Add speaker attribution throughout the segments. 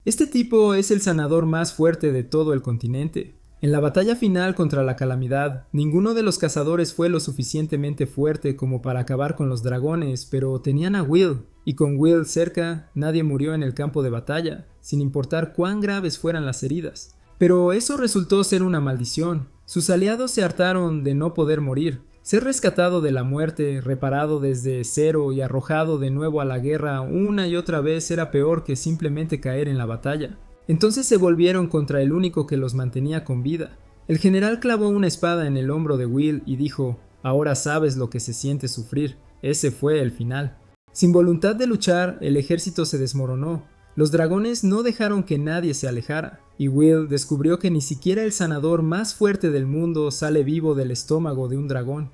Speaker 1: Este tipo es el sanador más fuerte de todo el continente. En la batalla final contra la calamidad, ninguno de los cazadores fue lo suficientemente fuerte como para acabar con los dragones, pero tenían a Will, y con Will cerca, nadie murió en el campo de batalla, sin importar cuán graves fueran las heridas. Pero eso resultó ser una maldición. Sus aliados se hartaron de no poder morir. Ser rescatado de la muerte, reparado desde cero y arrojado de nuevo a la guerra una y otra vez era peor que simplemente caer en la batalla. Entonces se volvieron contra el único que los mantenía con vida. El general clavó una espada en el hombro de Will y dijo: «Ahora sabes lo que se siente sufrir». Ese fue el final. Sin voluntad de luchar, el ejército se desmoronó. Los dragones no dejaron que nadie se alejara, y Will descubrió que ni siquiera el sanador más fuerte del mundo sale vivo del estómago de un dragón.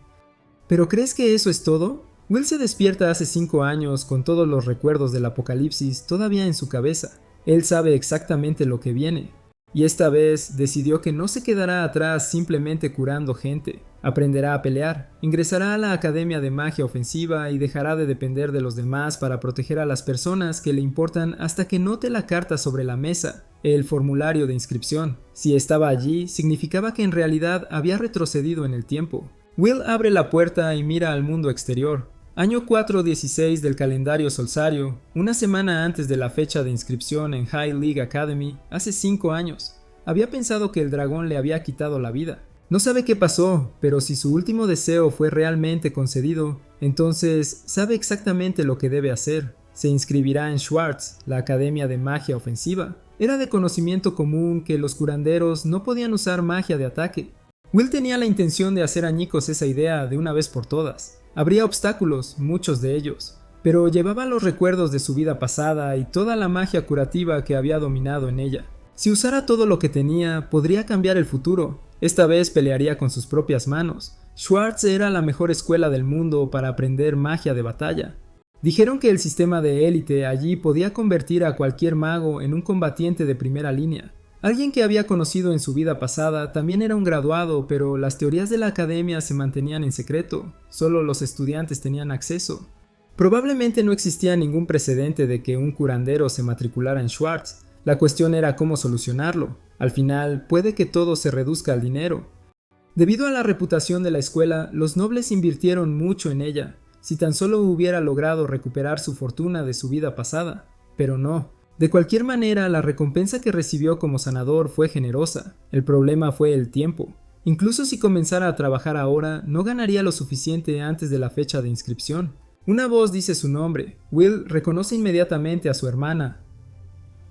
Speaker 1: ¿Pero crees que eso es todo? Will se despierta hace 5 años con todos los recuerdos del apocalipsis todavía en su cabeza. Él sabe exactamente lo que viene, y esta vez decidió que no se quedará atrás simplemente curando gente. Aprenderá a pelear, ingresará a la Academia de Magia Ofensiva y dejará de depender de los demás para proteger a las personas que le importan hasta que note la carta sobre la mesa, el formulario de inscripción. Si estaba allí, significaba que en realidad había retrocedido en el tiempo. Will abre la puerta y mira al mundo exterior. Año 416 del calendario solsario, una semana antes de la fecha de inscripción en High League Academy, hace 5 años. Había pensado que el dragón le había quitado la vida. No sabe qué pasó, pero si su último deseo fue realmente concedido, entonces sabe exactamente lo que debe hacer. Se inscribirá en Schwartz, la Academia de Magia Ofensiva. Era de conocimiento común que los curanderos no podían usar magia de ataque. Will tenía la intención de hacer añicos esa idea de una vez por todas. Habría obstáculos, muchos de ellos, pero llevaba los recuerdos de su vida pasada y toda la magia curativa que había dominado en ella. Si usara todo lo que tenía, podría cambiar el futuro. Esta vez pelearía con sus propias manos. Schwartz era la mejor escuela del mundo para aprender magia de batalla. Dijeron que el sistema de élite allí podía convertir a cualquier mago en un combatiente de primera línea. Alguien que había conocido en su vida pasada también era un graduado, pero las teorías de la academia se mantenían en secreto, solo los estudiantes tenían acceso. Probablemente no existía ningún precedente de que un curandero se matriculara en Schwartz. La cuestión era cómo solucionarlo. Al final, puede que todo se reduzca al dinero. Debido a la reputación de la escuela, los nobles invirtieron mucho en ella, si tan solo hubiera logrado recuperar su fortuna de su vida pasada. Pero no. De cualquier manera, la recompensa que recibió como sanador fue generosa. El problema fue el tiempo. Incluso si comenzara a trabajar ahora, no ganaría lo suficiente antes de la fecha de inscripción. Una voz dice su nombre. Will reconoce inmediatamente a su hermana.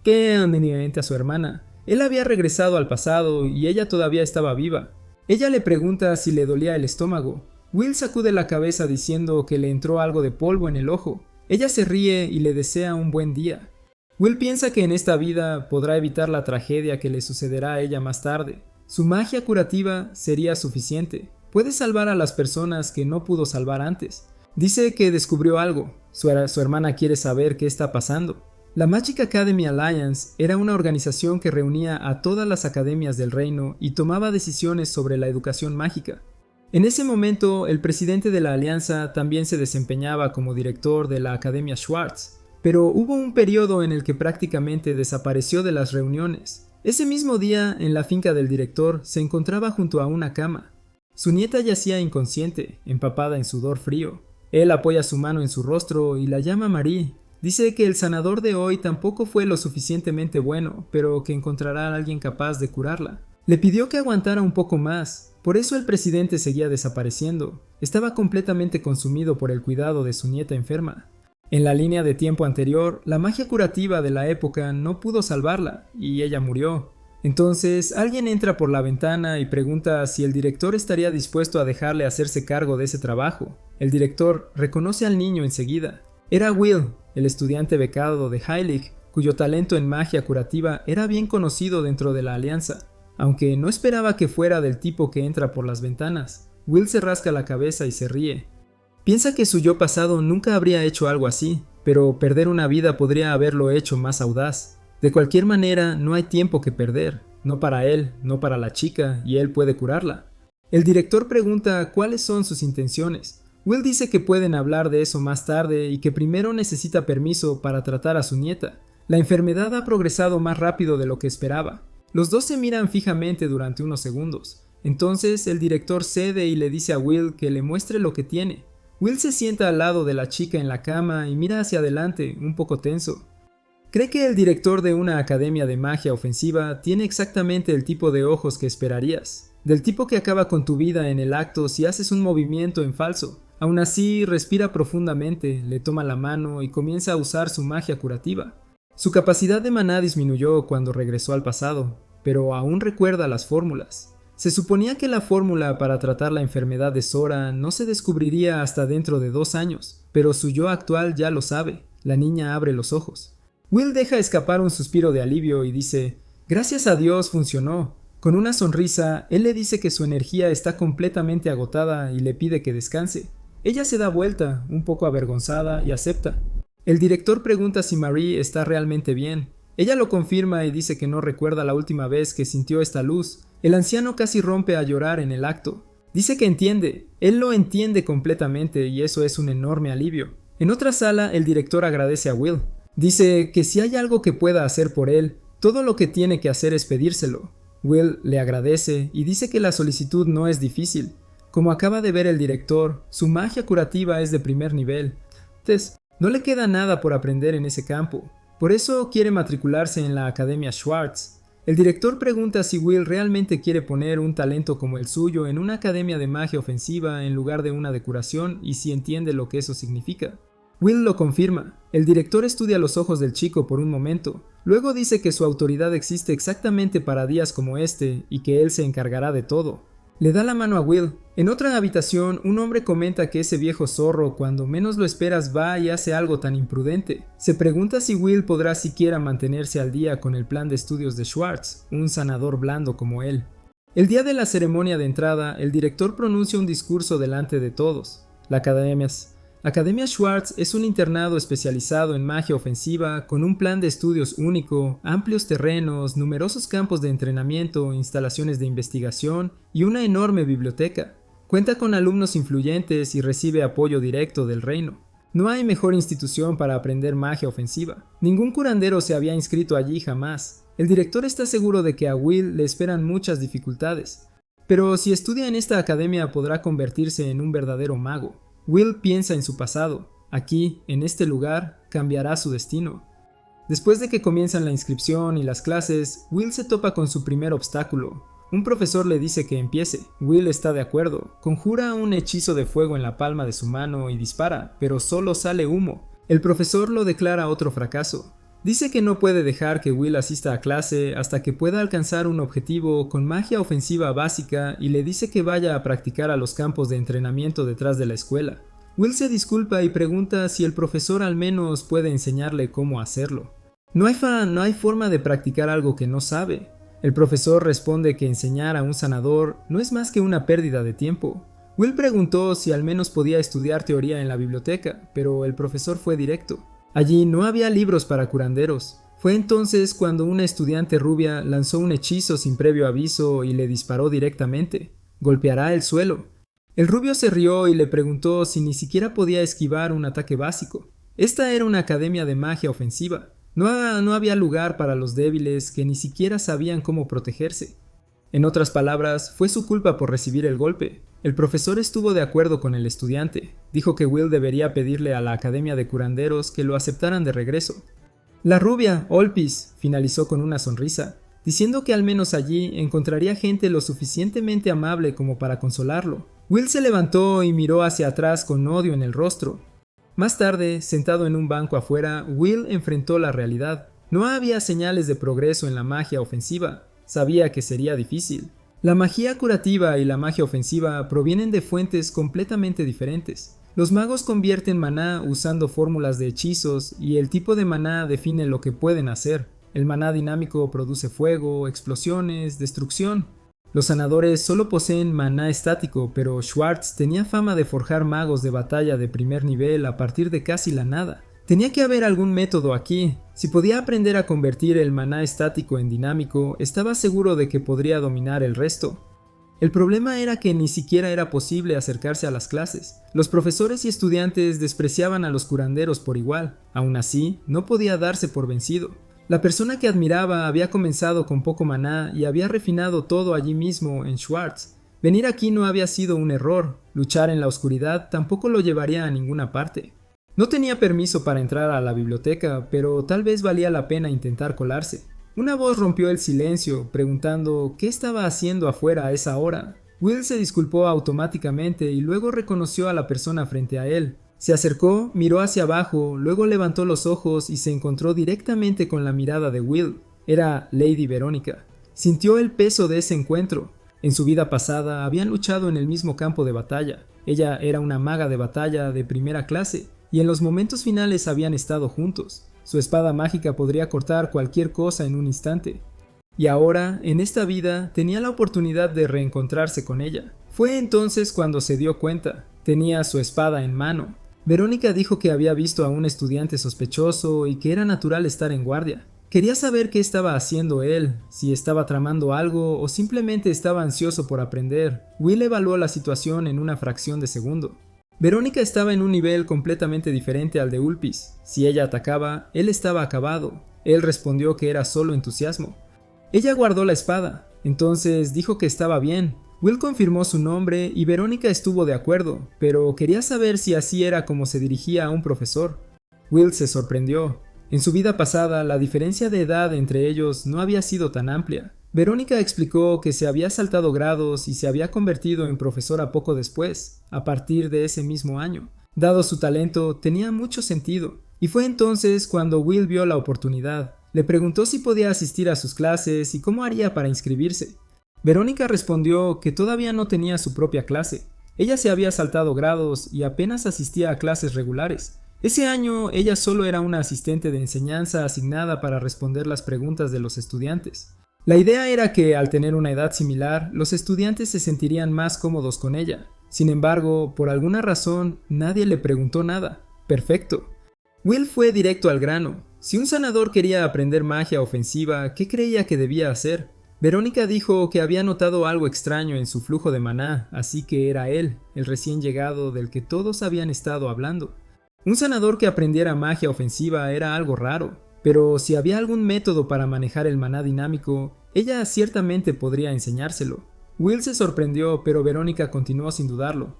Speaker 1: ¿Qué inmediatamente a su hermana? Él había regresado al pasado y ella todavía estaba viva. Ella le pregunta si le dolía el estómago. Will sacude la cabeza diciendo que le entró algo de polvo en el ojo. Ella se ríe y le desea un buen día. Will piensa que en esta vida podrá evitar la tragedia que le sucederá a ella más tarde. Su magia curativa sería suficiente. Puede salvar a las personas que no pudo salvar antes. Dice que descubrió algo. Su hermana quiere saber qué está pasando. La Magic Academy Alliance era una organización que reunía a todas las academias del reino y tomaba decisiones sobre la educación mágica. En ese momento, el presidente de la alianza también se desempeñaba como director de la Academia Schwartz. Pero hubo un periodo en el que prácticamente desapareció de las reuniones. Ese mismo día, en la finca del director, se encontraba junto a una cama. Su nieta yacía inconsciente, empapada en sudor frío. Él apoya su mano en su rostro y la llama Marie. Dice que el sanador de hoy tampoco fue lo suficientemente bueno, pero que encontrará a alguien capaz de curarla. Le pidió que aguantara un poco más, por eso el presidente seguía desapareciendo. Estaba completamente consumido por el cuidado de su nieta enferma. En la línea de tiempo anterior, la magia curativa de la época no pudo salvarla, y ella murió. Entonces, alguien entra por la ventana y pregunta si el director estaría dispuesto a dejarle hacerse cargo de ese trabajo. El director reconoce al niño enseguida. Era Will, el estudiante becado de Heilig, cuyo talento en magia curativa era bien conocido dentro de la alianza, aunque no esperaba que fuera del tipo que entra por las ventanas. Will se rasca la cabeza y se ríe. Piensa que su yo pasado nunca habría hecho algo así, pero perder una vida podría haberlo hecho más audaz. De cualquier manera, no hay tiempo que perder, no para él, no para la chica, y él puede curarla. El director pregunta cuáles son sus intenciones. Will dice que pueden hablar de eso más tarde y que primero necesita permiso para tratar a su nieta. La enfermedad ha progresado más rápido de lo que esperaba. Los dos se miran fijamente durante unos segundos. Entonces el director cede y le dice a Will que le muestre lo que tiene. Will se sienta al lado de la chica en la cama y mira hacia adelante, un poco tenso. Cree que el director de una academia de magia ofensiva tiene exactamente el tipo de ojos que esperarías, del tipo que acaba con tu vida en el acto si haces un movimiento en falso. Aún así, respira profundamente, le toma la mano y comienza a usar su magia curativa. Su capacidad de maná disminuyó cuando regresó al pasado, pero aún recuerda las fórmulas. Se suponía que la fórmula para tratar la enfermedad de Sora no se descubriría hasta dentro de 2 años, pero su yo actual ya lo sabe. La niña abre los ojos. Will deja escapar un suspiro de alivio y dice, «Gracias a Dios funcionó». Con una sonrisa, él le dice que su energía está completamente agotada y le pide que descanse. Ella se da vuelta, un poco avergonzada, y acepta. El director pregunta si Marie está realmente bien. Ella lo confirma y dice que no recuerda la última vez que sintió esta luz. El anciano casi rompe a llorar en el acto. Dice que entiende, él lo entiende completamente y eso es un enorme alivio. En otra sala, el director agradece a Will. Dice que si hay algo que pueda hacer por él, todo lo que tiene que hacer es pedírselo. Will le agradece y dice que la solicitud no es difícil. Como acaba de ver el director, su magia curativa es de primer nivel. Entonces, no le queda nada por aprender en ese campo. Por eso quiere matricularse en la Academia Schwartz. El director pregunta si Will realmente quiere poner un talento como el suyo en una academia de magia ofensiva en lugar de una de curación y si entiende lo que eso significa. Will lo confirma. El director estudia los ojos del chico por un momento. Luego dice que su autoridad existe exactamente para días como este y que él se encargará de todo. Le da la mano a Will. En otra habitación, un hombre comenta que ese viejo zorro, cuando menos lo esperas, va y hace algo tan imprudente. Se pregunta si Will podrá siquiera mantenerse al día con el plan de estudios de Schwartz, un sanador blando como él. El día de la ceremonia de entrada, el director pronuncia un discurso delante de todos. La Academia Schwartz es un internado especializado en magia ofensiva con un plan de estudios único, amplios terrenos, numerosos campos de entrenamiento, instalaciones de investigación y una enorme biblioteca. Cuenta con alumnos influyentes y recibe apoyo directo del reino. No hay mejor institución para aprender magia ofensiva. Ningún curandero se había inscrito allí jamás. El director está seguro de que a Will le esperan muchas dificultades. Pero si estudia en esta academia podrá convertirse en un verdadero mago. Will piensa en su pasado. Aquí, en este lugar, cambiará su destino. Después de que comienzan la inscripción y las clases, Will se topa con su primer obstáculo. Un profesor le dice que empiece. Will está de acuerdo. Conjura un hechizo de fuego en la palma de su mano y dispara, pero solo sale humo. El profesor lo declara otro fracaso. Dice que no puede dejar que Will asista a clase hasta que pueda alcanzar un objetivo con magia ofensiva básica y le dice que vaya a practicar a los campos de entrenamiento detrás de la escuela. Will se disculpa y pregunta si el profesor al menos puede enseñarle cómo hacerlo. No hay forma de practicar algo que no sabe. El profesor responde que enseñar a un sanador no es más que una pérdida de tiempo. Will preguntó si al menos podía estudiar teoría en la biblioteca, pero el profesor fue directo. Allí no había libros para curanderos. Fue entonces cuando una estudiante rubia lanzó un hechizo sin previo aviso y le disparó directamente. Golpeará el suelo. El rubio se rió y le preguntó si ni siquiera podía esquivar un ataque básico. Esta era una academia de magia ofensiva. No había lugar para los débiles que ni siquiera sabían cómo protegerse. En otras palabras, fue su culpa por recibir el golpe. El profesor estuvo de acuerdo con el estudiante. Dijo que Will debería pedirle a la academia de curanderos que lo aceptaran de regreso. La rubia, Olpis, finalizó con una sonrisa, diciendo que al menos allí encontraría gente lo suficientemente amable como para consolarlo. Will se levantó y miró hacia atrás con odio en el rostro. Más tarde, sentado en un banco afuera, Will enfrentó la realidad. No había señales de progreso en la magia ofensiva. Sabía que sería difícil. La magia curativa y la magia ofensiva provienen de fuentes completamente diferentes. Los magos convierten maná usando fórmulas de hechizos y el tipo de maná define lo que pueden hacer. El maná dinámico produce fuego, explosiones, destrucción. Los sanadores solo poseen maná estático, pero Schwartz tenía fama de forjar magos de batalla de primer nivel a partir de casi la nada. Tenía que haber algún método aquí. Si podía aprender a convertir el maná estático en dinámico, estaba seguro de que podría dominar el resto. El problema era que ni siquiera era posible acercarse a las clases. Los profesores y estudiantes despreciaban a los curanderos por igual. Aún así, no podía darse por vencido. La persona que admiraba había comenzado con poco maná y había refinado todo allí mismo en Schwartz. Venir aquí no había sido un error. Luchar en la oscuridad tampoco lo llevaría a ninguna parte. No tenía permiso para entrar a la biblioteca, pero tal vez valía la pena intentar colarse. Una voz rompió el silencio, preguntando qué estaba haciendo afuera a esa hora. Will se disculpó automáticamente y luego reconoció a la persona frente a él. Se acercó, miró hacia abajo, luego levantó los ojos y se encontró directamente con la mirada de Will. Era Lady Verónica. Sintió el peso de ese encuentro. En su vida pasada habían luchado en el mismo campo de batalla. Ella era una maga de batalla de primera clase, y en los momentos finales habían estado juntos. Su espada mágica podría cortar cualquier cosa en un instante. Y ahora, en esta vida, tenía la oportunidad de reencontrarse con ella. Fue entonces cuando se dio cuenta. Tenía su espada en mano. Verónica dijo que había visto a un estudiante sospechoso y que era natural estar en guardia. Quería saber qué estaba haciendo él, si estaba tramando algo o simplemente estaba ansioso por aprender. Will evaluó la situación en una fracción de segundo. Verónica estaba en un nivel completamente diferente al de Ulpis. Si ella atacaba, él estaba acabado. Él respondió que era solo entusiasmo. Ella guardó la espada, entonces dijo que estaba bien. Will confirmó su nombre y Verónica estuvo de acuerdo, pero quería saber si así era como se dirigía a un profesor. Will se sorprendió. En su vida pasada, la diferencia de edad entre ellos no había sido tan amplia. Verónica explicó que se había saltado grados y se había convertido en profesora poco después, a partir de ese mismo año. Dado su talento, tenía mucho sentido. Y fue entonces cuando Will vio la oportunidad. Le preguntó si podía asistir a sus clases y cómo haría para inscribirse. Verónica respondió que todavía no tenía su propia clase. Ella se había saltado grados y apenas asistía a clases regulares. Ese año ella solo era una asistente de enseñanza asignada para responder las preguntas de los estudiantes. La idea era que, al tener una edad similar, los estudiantes se sentirían más cómodos con ella. Sin embargo, por alguna razón, nadie le preguntó nada. Perfecto. Will fue directo al grano. Si un sanador quería aprender magia ofensiva, ¿qué creía que debía hacer? Verónica dijo que había notado algo extraño en su flujo de maná, así que era él, el recién llegado del que todos habían estado hablando. Un sanador que aprendiera magia ofensiva era algo raro, pero si había algún método para manejar el maná dinámico, ella ciertamente podría enseñárselo. Will se sorprendió, pero Verónica continuó sin dudarlo.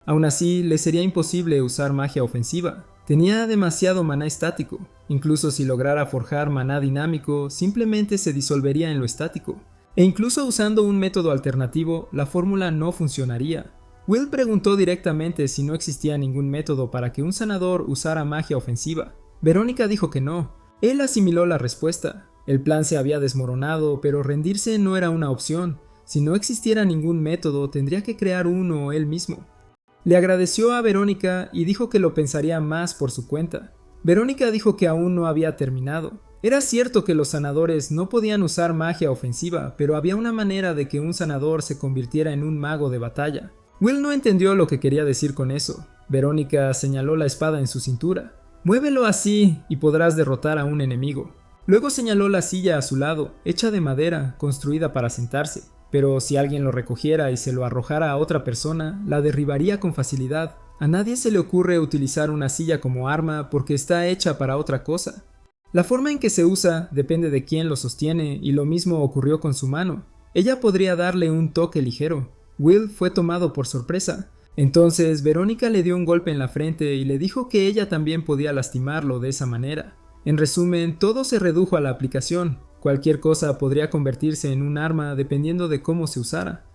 Speaker 1: Aún así, le sería imposible usar magia ofensiva. Tenía demasiado maná estático. Incluso si lograra forjar maná dinámico, simplemente se disolvería en lo estático. E incluso usando un método alternativo, la fórmula no funcionaría. Will preguntó directamente si no existía ningún método para que un sanador usara magia ofensiva. Verónica dijo que no. Él asimiló la respuesta. El plan se había desmoronado, pero rendirse no era una opción. Si no existiera ningún método, tendría que crear uno él mismo. Le agradeció a Verónica y dijo que lo pensaría más por su cuenta. Verónica dijo que aún no había terminado. Era cierto que los sanadores no podían usar magia ofensiva, pero había una manera de que un sanador se convirtiera en un mago de batalla. Will no entendió lo que quería decir con eso. Verónica señaló la espada en su cintura. Muévelo así y podrás derrotar a un enemigo. Luego señaló la silla a su lado, hecha de madera, construida para sentarse. Pero si alguien lo recogiera y se lo arrojara a otra persona, la derribaría con facilidad. A nadie se le ocurre utilizar una silla como arma porque está hecha para otra cosa. La forma en que se usa depende de quién lo sostiene y lo mismo ocurrió con su mano. Ella podría darle un toque ligero. Will fue tomado por sorpresa. Entonces Verónica le dio un golpe en la frente y le dijo que ella también podía lastimarlo de esa manera. En resumen, todo se redujo a la aplicación. Cualquier cosa podría convertirse en un arma dependiendo de cómo se usara.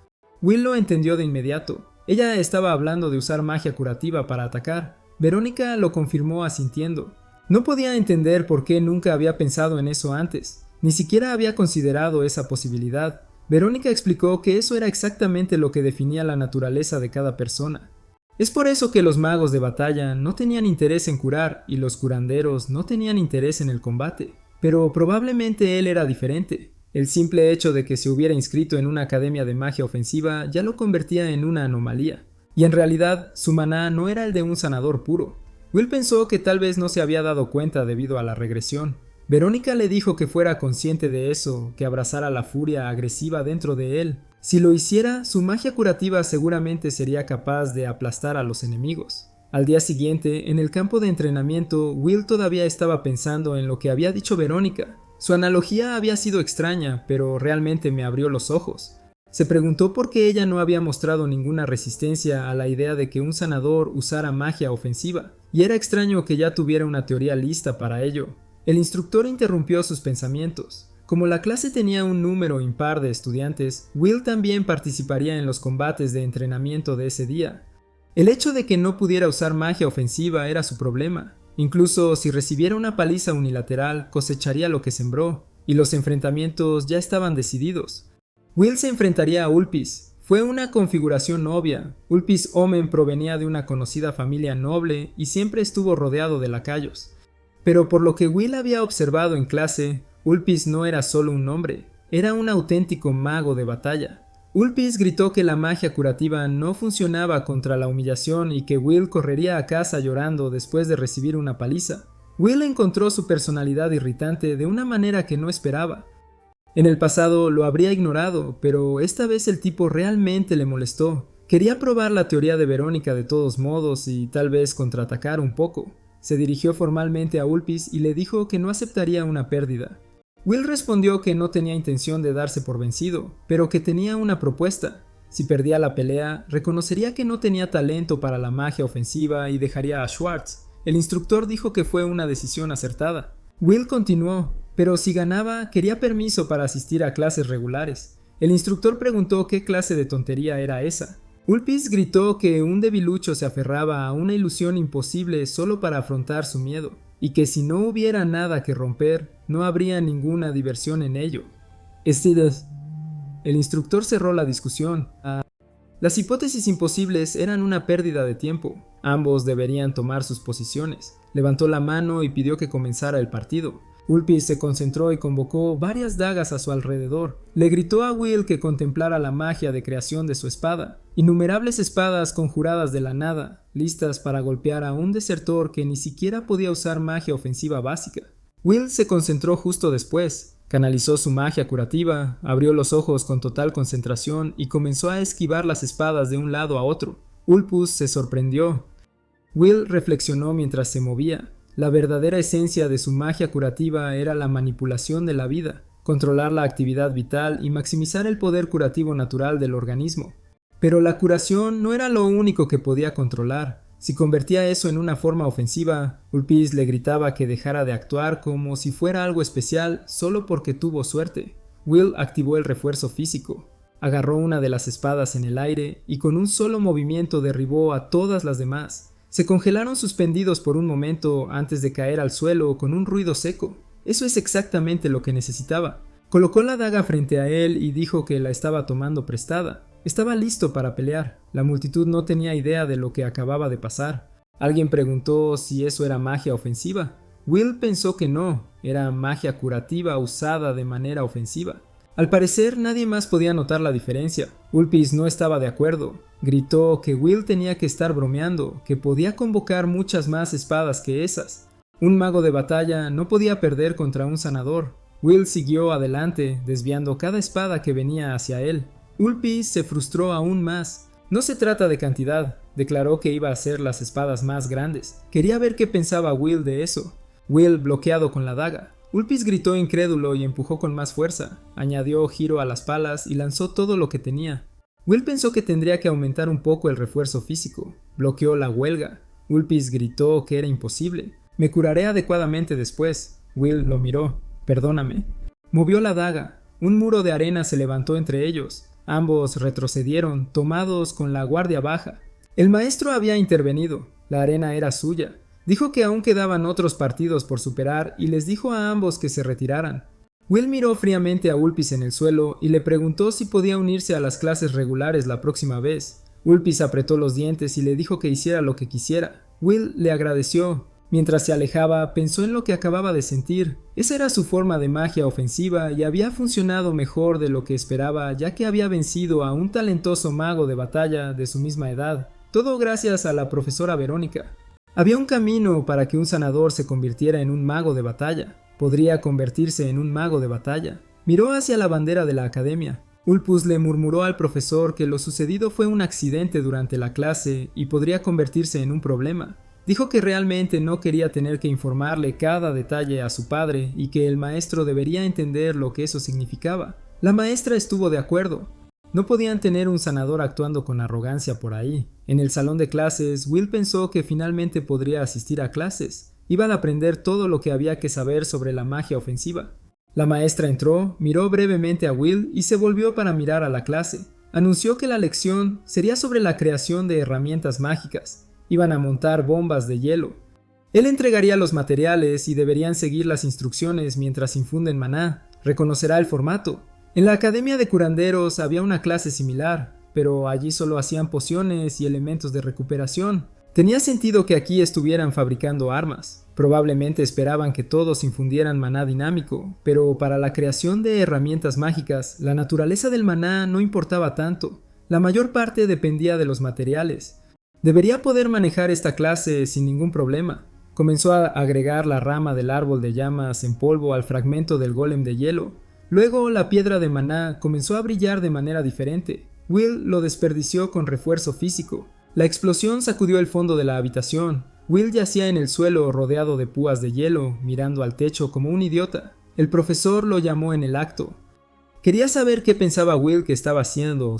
Speaker 1: Will lo entendió de inmediato. Ella estaba hablando de usar magia curativa para atacar. Verónica lo confirmó asintiendo. No podía entender por qué nunca había pensado en eso antes. Ni siquiera había considerado esa posibilidad. Verónica explicó que eso era exactamente lo que definía la naturaleza de cada persona. Es por eso que los magos de batalla no tenían interés en curar y los curanderos no tenían interés en el combate. Pero probablemente él era diferente. El simple hecho de que se hubiera inscrito en una academia de magia ofensiva ya lo convertía en una anomalía. Y en realidad, su maná no era el de un sanador puro. Will pensó que tal vez no se había dado cuenta debido a la regresión. Verónica le dijo que fuera consciente de eso, que abrazara la furia agresiva dentro de él. Si lo hiciera, su magia curativa seguramente sería capaz de aplastar a los enemigos. Al día siguiente, en el campo de entrenamiento, Will todavía estaba pensando en lo que había dicho Verónica. Su analogía había sido extraña, pero realmente me abrió los ojos. Se preguntó por qué ella no había mostrado ninguna resistencia a la idea de que un sanador usara magia ofensiva, y era extraño que ya tuviera una teoría lista para ello. El instructor interrumpió sus pensamientos. Como la clase tenía un número impar de estudiantes, Will también participaría en los combates de entrenamiento de ese día. El hecho de que no pudiera usar magia ofensiva era su problema. Incluso si recibiera una paliza unilateral, cosecharía lo que sembró, y los enfrentamientos ya estaban decididos. Will se enfrentaría a Ulpis. Fue una configuración obvia. Ulpis Omen provenía de una conocida familia noble y siempre estuvo rodeado de lacayos. Pero por lo que Will había observado en clase, Ulpis no era solo un nombre, era un auténtico mago de batalla. Ulpis gritó que la magia curativa no funcionaba contra la humillación y que Will correría a casa llorando después de recibir una paliza. Will encontró su personalidad irritante de una manera que no esperaba. En el pasado lo habría ignorado, pero esta vez el tipo realmente le molestó. Quería probar la teoría de Verónica de todos modos y tal vez contraatacar un poco. Se dirigió formalmente a Ulpis y le dijo que no aceptaría una pérdida. Will respondió que no tenía intención de darse por vencido, pero que tenía una propuesta. Si perdía la pelea, reconocería que no tenía talento para la magia ofensiva y dejaría a Schwartz. El instructor dijo que fue una decisión acertada. Will continuó, pero si ganaba, quería permiso para asistir a clases regulares. El instructor preguntó qué clase de tontería era esa. Ulpis gritó que un debilucho se aferraba a una ilusión imposible solo para afrontar su miedo, y que si no hubiera nada que romper, no habría ninguna diversión en ello. El instructor cerró la discusión. Las hipótesis imposibles eran una pérdida de tiempo. Ambos deberían tomar sus posiciones. Levantó la mano y pidió que comenzara el partido. Ulpis se concentró y convocó varias dagas a su alrededor. Le gritó a Will que contemplara la magia de creación de su espada. Innumerables espadas conjuradas de la nada, listas para golpear a un desertor que ni siquiera podía usar magia ofensiva básica. Will se concentró justo después. Canalizó su magia curativa, abrió los ojos con total concentración y comenzó a esquivar las espadas de un lado a otro. Ulpis se sorprendió. Will reflexionó mientras se movía. La verdadera esencia de su magia curativa era la manipulación de la vida, controlar la actividad vital y maximizar el poder curativo natural del organismo. Pero la curación no era lo único que podía controlar. Si convertía eso en una forma ofensiva, Ulpis le gritaba que dejara de actuar como si fuera algo especial solo porque tuvo suerte. Will activó el refuerzo físico. Agarró una de las espadas en el aire y con un solo movimiento derribó a todas las demás. Se congelaron suspendidos por un momento antes de caer al suelo con un ruido seco. Eso es exactamente lo que necesitaba. Colocó la daga frente a él y dijo que la estaba tomando prestada. Estaba listo para pelear. La multitud no tenía idea de lo que acababa de pasar. Alguien preguntó si eso era magia ofensiva. Will pensó que no, era magia curativa usada de manera ofensiva. Al parecer nadie más podía notar la diferencia. Ulpis no estaba de acuerdo. Gritó que Will tenía que estar bromeando, que podía convocar muchas más espadas que esas. Un mago de batalla no podía perder contra un sanador. Will siguió adelante, desviando cada espada que venía hacia él. Ulpis se frustró aún más. No se trata de cantidad, declaró que iba a hacer las espadas más grandes. Quería ver qué pensaba Will de eso. Will bloqueado con la daga. Ulpis gritó incrédulo y empujó con más fuerza. Añadió giro a las palas y lanzó todo lo que tenía. Will pensó que tendría que aumentar un poco el refuerzo físico. Bloqueó la huelga. Ulpis gritó que era imposible. Me curaré adecuadamente después. Will lo miró. Perdóname. Movió la daga. Un muro de arena se levantó entre ellos. Ambos retrocedieron, tomados con la guardia baja. El maestro había intervenido. La arena era suya. Dijo que aún quedaban otros partidos por superar y les dijo a ambos que se retiraran. Will miró fríamente a Ulpis en el suelo y le preguntó si podía unirse a las clases regulares la próxima vez. Ulpis apretó los dientes y le dijo que hiciera lo que quisiera. Will le agradeció. Mientras se alejaba, pensó en lo que acababa de sentir. Esa era su forma de magia ofensiva y había funcionado mejor de lo que esperaba, ya que había vencido a un talentoso mago de batalla de su misma edad. Todo gracias a la profesora Verónica. Había un camino para que un sanador se convirtiera en un mago de batalla. Podría convertirse en un mago de batalla. Miró hacia la bandera de la academia. Ulpus le murmuró al profesor que lo sucedido fue un accidente durante la clase y podría convertirse en un problema. Dijo que realmente no quería tener que informarle cada detalle a su padre y que el maestro debería entender lo que eso significaba. La maestra estuvo de acuerdo. No podían tener un sanador actuando con arrogancia por ahí. En el salón de clases, Will pensó que finalmente podría asistir a clases. Iban a aprender todo lo que había que saber sobre la magia ofensiva. La maestra entró, miró brevemente a Will y se volvió para mirar a la clase. Anunció que la lección sería sobre la creación de herramientas mágicas. Iban a montar bombas de hielo. Él entregaría los materiales y deberían seguir las instrucciones mientras infunden maná. Reconocerá el formato. En la academia de curanderos había una clase similar, pero allí solo hacían pociones y elementos de recuperación. Tenía sentido que aquí estuvieran fabricando armas. Probablemente esperaban que todos infundieran maná dinámico, pero para la creación de herramientas mágicas, la naturaleza del maná no importaba tanto. La mayor parte dependía de los materiales. Debería poder manejar esta clase sin ningún problema. Comenzó a agregar la rama del árbol de llamas en polvo al fragmento del golem de hielo. Luego la piedra de maná comenzó a brillar de manera diferente. Will lo desperdició con refuerzo físico. La explosión sacudió el fondo de la habitación. Will yacía en el suelo rodeado de púas de hielo, mirando al techo como un idiota. El profesor lo llamó en el acto. Quería saber qué pensaba Will que estaba haciendo,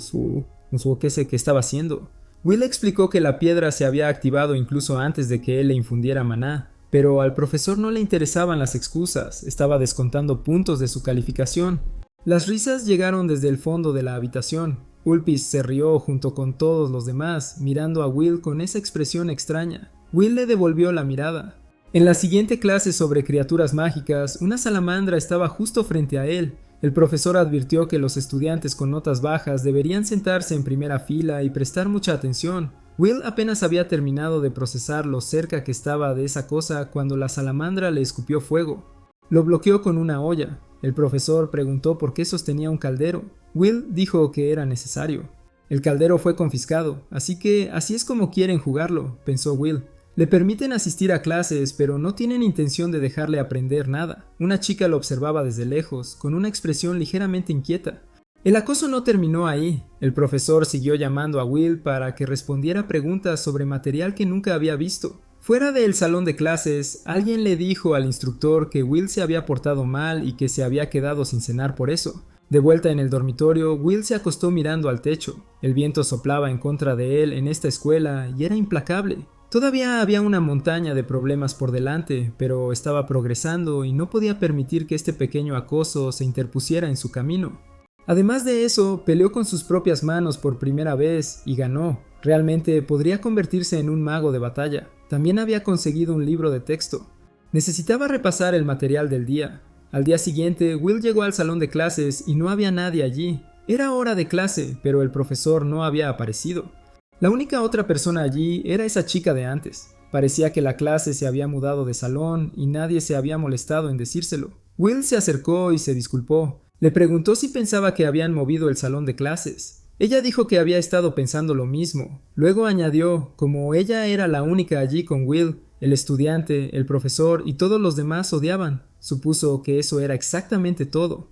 Speaker 1: qué estaba haciendo. Will explicó que la piedra se había activado incluso antes de que él le infundiera maná, pero al profesor no le interesaban las excusas, estaba descontando puntos de su calificación. Las risas llegaron desde el fondo de la habitación. Ulpis se rió junto con todos los demás, mirando a Will con esa expresión extraña. Will le devolvió la mirada. En la siguiente clase sobre criaturas mágicas, una salamandra estaba justo frente a él. El profesor advirtió que los estudiantes con notas bajas deberían sentarse en primera fila y prestar mucha atención. Will apenas había terminado de procesar lo cerca que estaba de esa cosa cuando la salamandra le escupió fuego. Lo bloqueó con una olla. El profesor preguntó por qué sostenía un caldero. Will dijo que era necesario. El caldero fue confiscado, así es como quieren jugarlo, pensó Will. Le permiten asistir a clases, pero no tienen intención de dejarle aprender nada. Una chica lo observaba desde lejos, con una expresión ligeramente inquieta. El acoso no terminó ahí. El profesor siguió llamando a Will para que respondiera preguntas sobre material que nunca había visto. Fuera del salón de clases, alguien le dijo al instructor que Will se había portado mal y que se había quedado sin cenar por eso. De vuelta en el dormitorio, Will se acostó mirando al techo. El viento soplaba en contra de él en esta escuela y era implacable. Todavía había una montaña de problemas por delante, pero estaba progresando y no podía permitir que este pequeño acoso se interpusiera en su camino. Además de eso, peleó con sus propias manos por primera vez y ganó. Realmente podría convertirse en un mago de batalla. También había conseguido un libro de texto. Necesitaba repasar el material del día. Al día siguiente, Will llegó al salón de clases y no había nadie allí. Era hora de clase, pero el profesor no había aparecido. La única otra persona allí era esa chica de antes. Parecía que la clase se había mudado de salón y nadie se había molestado en decírselo. Will se acercó y se disculpó. Le preguntó si pensaba que habían movido el salón de clases. Ella dijo que había estado pensando lo mismo. Luego añadió, como ella era la única allí con Will, el estudiante, el profesor y todos los demás odiaban. Supuso que eso era exactamente todo.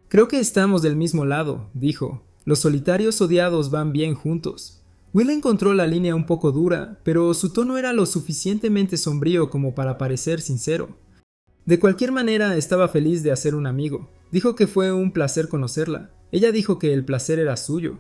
Speaker 1: Creo que estamos del mismo lado, dijo. Los solitarios odiados van bien juntos. Will encontró la línea un poco dura, pero su tono era lo suficientemente sombrío como para parecer sincero. De cualquier manera, estaba feliz de hacer un amigo. Dijo que fue un placer conocerla. Ella dijo que el placer era suyo.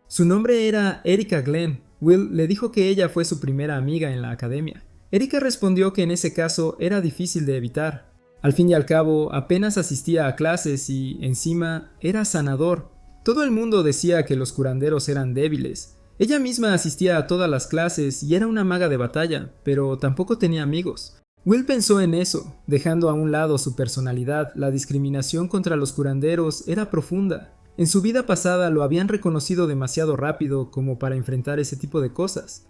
Speaker 1: Su nombre era Erika Glenn. Will le dijo que ella fue su primera amiga en la academia. Erika respondió que en ese caso era difícil de evitar. Al fin y al cabo, apenas asistía a clases y, encima, era sanador. Todo el mundo decía que los curanderos eran débiles. Ella misma asistía a todas las clases y era una maga de batalla, pero tampoco tenía amigos. Will pensó en eso, dejando a un lado su personalidad. La discriminación contra los curanderos era profunda. En su vida pasada lo habían reconocido demasiado rápido como para enfrentar ese tipo de cosas.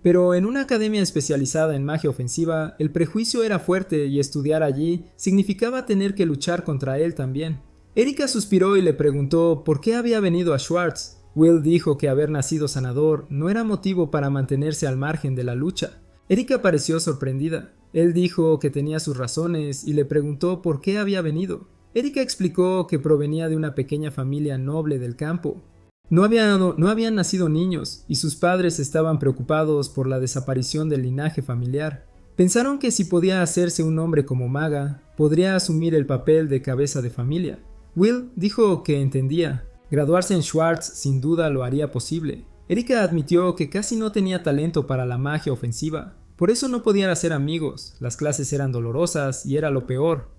Speaker 1: Pero en una academia especializada en magia ofensiva, el prejuicio era fuerte y estudiar allí significaba tener que luchar contra él también. Erika suspiró y le preguntó por qué había venido a Schwartz. Will dijo que haber nacido sanador no era motivo para mantenerse al margen de la lucha. Erika pareció sorprendida. Él dijo que tenía sus razones y le preguntó por qué había venido. Erika explicó que provenía de una pequeña familia noble del campo. No habían nacido niños y sus padres estaban preocupados por la desaparición del linaje familiar. Pensaron que si podía hacerse un hombre como maga, podría asumir el papel de cabeza de familia. Will dijo que entendía. Graduarse en Schwartz sin duda lo haría posible. Erika admitió que casi no tenía talento para la magia ofensiva. Por eso no podían hacer amigos, las clases eran dolorosas y era lo peor.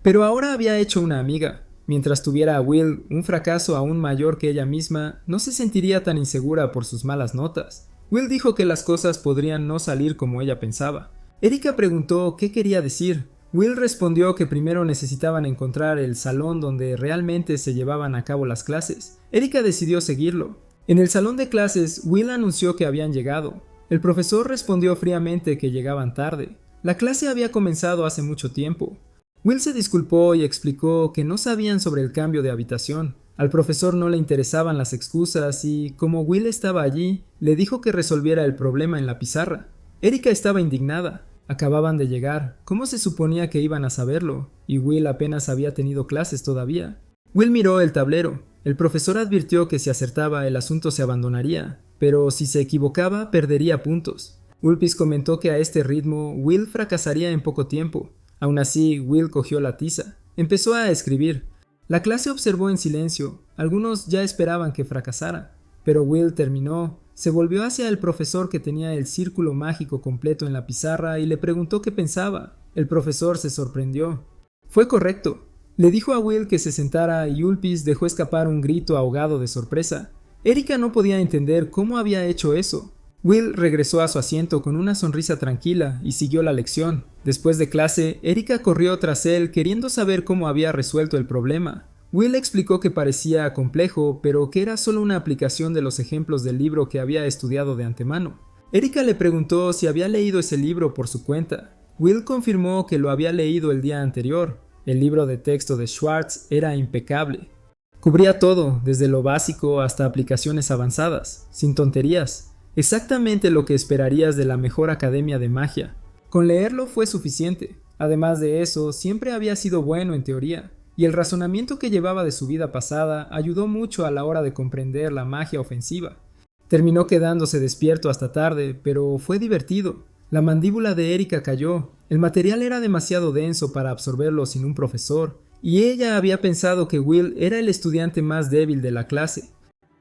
Speaker 1: Pero ahora había hecho una amiga. Mientras tuviera a Will un fracaso aún mayor que ella misma, no se sentiría tan insegura por sus malas notas. Will dijo que las cosas podrían no salir como ella pensaba. Erika preguntó qué quería decir. Will respondió que primero necesitaban encontrar el salón donde realmente se llevaban a cabo las clases. Erika decidió seguirlo. En el salón de clases, Will anunció que habían llegado. El profesor respondió fríamente que llegaban tarde. La clase había comenzado hace mucho tiempo. Will se disculpó y explicó que no sabían sobre el cambio de habitación. Al profesor no le interesaban las excusas y, como Will estaba allí, le dijo que resolviera el problema en la pizarra. Erika estaba indignada. Acababan de llegar. ¿Cómo se suponía que iban a saberlo? Y Will apenas había tenido clases todavía. Will miró el tablero. El profesor advirtió que si acertaba el asunto se abandonaría, pero si se equivocaba perdería puntos. Ulpis comentó que a este ritmo Will fracasaría en poco tiempo. Aún así, Will cogió la tiza. Empezó a escribir. La clase observó en silencio. Algunos ya esperaban que fracasara. Pero Will terminó. Se volvió hacia el profesor que tenía el círculo mágico completo en la pizarra y le preguntó qué pensaba. El profesor se sorprendió. Fue correcto. Le dijo a Will que se sentara y Ulpis dejó escapar un grito ahogado de sorpresa. Erika no podía entender cómo había hecho eso. Will regresó a su asiento con una sonrisa tranquila y siguió la lección. Después de clase, Erika corrió tras él queriendo saber cómo había resuelto el problema. Will explicó que parecía complejo, pero que era solo una aplicación de los ejemplos del libro que había estudiado de antemano. Erika le preguntó si había leído ese libro por su cuenta. Will confirmó que lo había leído el día anterior. El libro de texto de Schwartz era impecable. Cubría todo, desde lo básico hasta aplicaciones avanzadas, sin tonterías. Exactamente lo que esperarías de la mejor academia de magia. Con leerlo fue suficiente. Además de eso, siempre había sido bueno en teoría. Y el razonamiento que llevaba de su vida pasada ayudó mucho a la hora de comprender la magia ofensiva. Terminó quedándose despierto hasta tarde, pero fue divertido. La mandíbula de Erika cayó. El material era demasiado denso para absorberlo sin un profesor, y ella había pensado que Will era el estudiante más débil de la clase.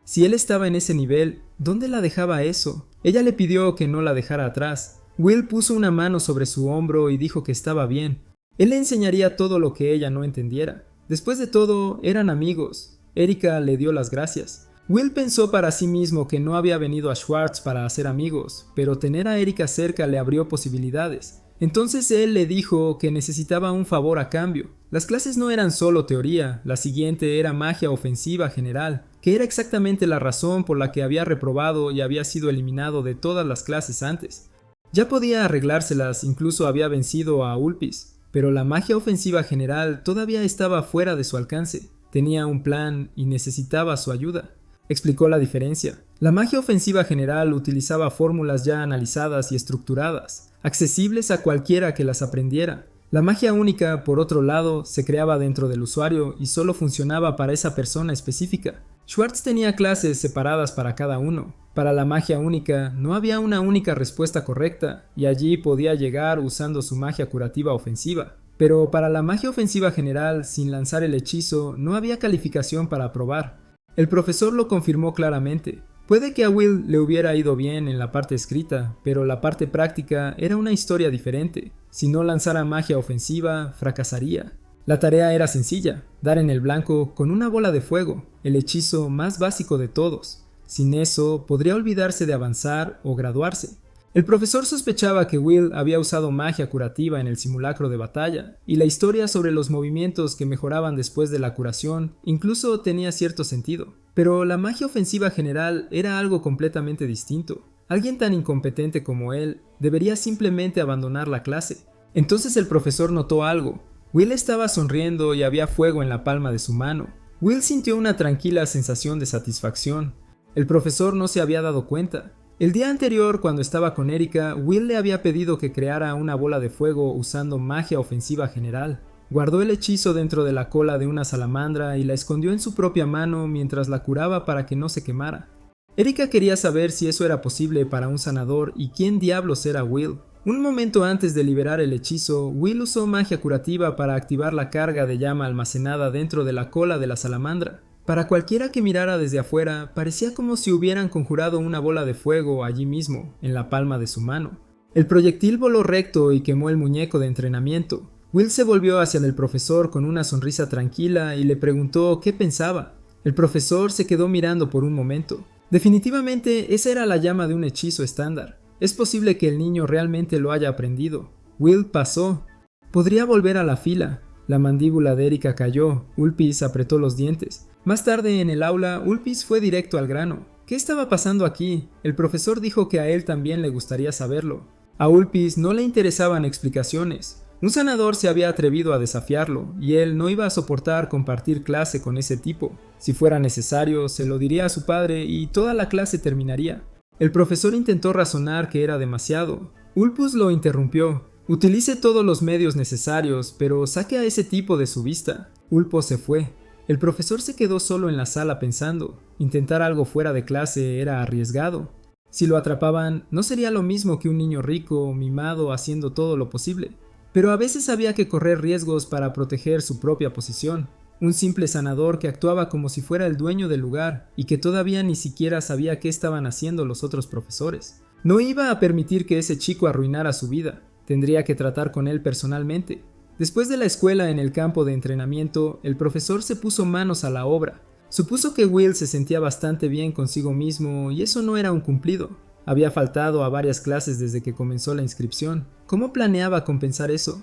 Speaker 1: Si él estaba en ese nivel, ¿dónde la dejaba eso? Ella le pidió que no la dejara atrás. Will puso una mano sobre su hombro y dijo que estaba bien. Él le enseñaría todo lo que ella no entendiera. Después de todo, eran amigos. Erika le dio las gracias. Will pensó para sí mismo que no había venido a Schwartz para hacer amigos, pero tener a Erika cerca le abrió posibilidades. Entonces él le dijo que necesitaba un favor a cambio. Las clases no eran solo teoría, la siguiente era magia ofensiva general, que era exactamente la razón por la que había reprobado y había sido eliminado de todas las clases antes. Ya podía arreglárselas, incluso había vencido a Ulpis. Pero la magia ofensiva general todavía estaba fuera de su alcance. Tenía un plan y necesitaba su ayuda. Explicó la diferencia. La magia ofensiva general utilizaba fórmulas ya analizadas y estructuradas, accesibles a cualquiera que las aprendiera. La magia única, por otro lado, se creaba dentro del usuario y solo funcionaba para esa persona específica. Schwartz tenía clases separadas para cada uno. Para la magia única no había una única respuesta correcta, y allí podía llegar usando su magia curativa ofensiva. Pero para la magia ofensiva general, sin lanzar el hechizo, no había calificación para aprobar. El profesor lo confirmó claramente. Puede que a Will le hubiera ido bien en la parte escrita, pero la parte práctica era una historia diferente. Si no lanzara magia ofensiva, fracasaría. La tarea era sencilla, dar en el blanco con una bola de fuego, el hechizo más básico de todos. Sin eso, podría olvidarse de avanzar o graduarse. El profesor sospechaba que Will había usado magia curativa en el simulacro de batalla, y la historia sobre los movimientos que mejoraban después de la curación incluso tenía cierto sentido. Pero la magia ofensiva general era algo completamente distinto. Alguien tan incompetente como él debería simplemente abandonar la clase. Entonces el profesor notó algo. Will estaba sonriendo y había fuego en la palma de su mano. Will sintió una tranquila sensación de satisfacción. El profesor no se había dado cuenta. El día anterior, cuando estaba con Erika, Will le había pedido que creara una bola de fuego usando magia ofensiva general. Guardó el hechizo dentro de la cola de una salamandra y la escondió en su propia mano mientras la curaba para que no se quemara. Erika quería saber si eso era posible para un sanador y quién diablos era Will. Un momento antes de liberar el hechizo, Will usó magia curativa para activar la carga de llama almacenada dentro de la cola de la salamandra. Para cualquiera que mirara desde afuera, parecía como si hubieran conjurado una bola de fuego allí mismo, en la palma de su mano. El proyectil voló recto y quemó el muñeco de entrenamiento. Will se volvió hacia el profesor con una sonrisa tranquila y le preguntó qué pensaba. El profesor se quedó mirando por un momento. Definitivamente esa era la llama de un hechizo estándar. Es posible que el niño realmente lo haya aprendido. Will pasó. Podría volver a la fila. La mandíbula de Erika cayó. Ulpis apretó los dientes. Más tarde en el aula, Ulpis fue directo al grano. ¿Qué estaba pasando aquí? El profesor dijo que a él también le gustaría saberlo. A Ulpis no le interesaban explicaciones. Un sanador se había atrevido a desafiarlo, y él no iba a soportar compartir clase con ese tipo. Si fuera necesario, se lo diría a su padre y toda la clase terminaría. El profesor intentó razonar que era demasiado. Ulpus lo interrumpió. Utilice todos los medios necesarios, pero saque a ese tipo de su vista. Ulpo se fue. El profesor se quedó solo en la sala pensando. Intentar algo fuera de clase era arriesgado. Si lo atrapaban, no sería lo mismo que un niño rico, mimado, haciendo todo lo posible. Pero a veces había que correr riesgos para proteger su propia posición. Un simple sanador que actuaba como si fuera el dueño del lugar y que todavía ni siquiera sabía qué estaban haciendo los otros profesores. No iba a permitir que ese chico arruinara su vida. Tendría que tratar con él personalmente. Después de la escuela en el campo de entrenamiento, el profesor se puso manos a la obra. Supuso que Will se sentía bastante bien consigo mismo y eso no era un cumplido. Había faltado a varias clases desde que comenzó la inscripción. ¿Cómo planeaba compensar eso?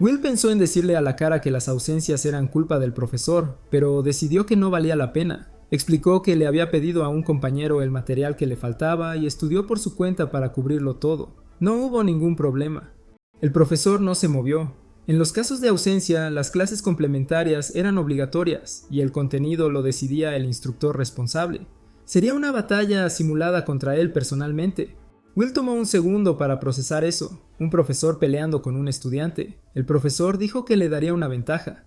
Speaker 1: Will pensó en decirle a la cara que las ausencias eran culpa del profesor, pero decidió que no valía la pena. Explicó que le había pedido a un compañero el material que le faltaba y estudió por su cuenta para cubrirlo todo. No hubo ningún problema. El profesor no se movió. En los casos de ausencia, las clases complementarias eran obligatorias y el contenido lo decidía el instructor responsable. Sería una batalla simulada contra él personalmente. Will tomó un segundo para procesar eso. Un profesor peleando con un estudiante. El profesor dijo que le daría una ventaja.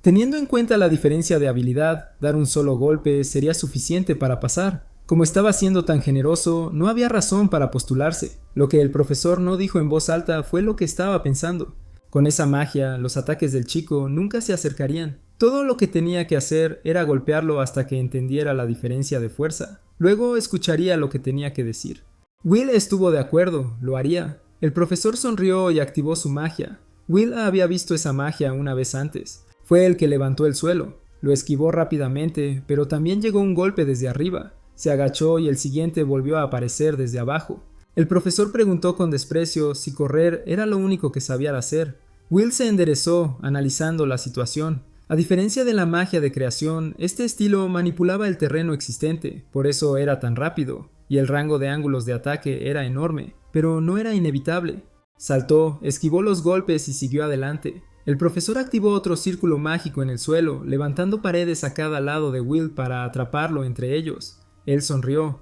Speaker 1: Teniendo en cuenta la diferencia de habilidad, dar un solo golpe sería suficiente para pasar. Como estaba siendo tan generoso, no había razón para postularse. Lo que el profesor no dijo en voz alta fue lo que estaba pensando. Con esa magia, los ataques del chico nunca se acercarían. Todo lo que tenía que hacer era golpearlo hasta que entendiera la diferencia de fuerza. Luego escucharía lo que tenía que decir. Will estuvo de acuerdo, lo haría. El profesor sonrió y activó su magia. Will había visto esa magia una vez antes. Fue el que levantó el suelo. Lo esquivó rápidamente, pero también llegó un golpe desde arriba. Se agachó y el siguiente volvió a aparecer desde abajo. El profesor preguntó con desprecio si correr era lo único que sabía hacer. Will se enderezó, analizando la situación. A diferencia de la magia de creación, este estilo manipulaba el terreno existente, por eso era tan rápido, y el rango de ángulos de ataque era enorme, pero no era inevitable. Saltó, esquivó los golpes y siguió adelante. El profesor activó otro círculo mágico en el suelo, levantando paredes a cada lado de Will para atraparlo entre ellos. Él sonrió.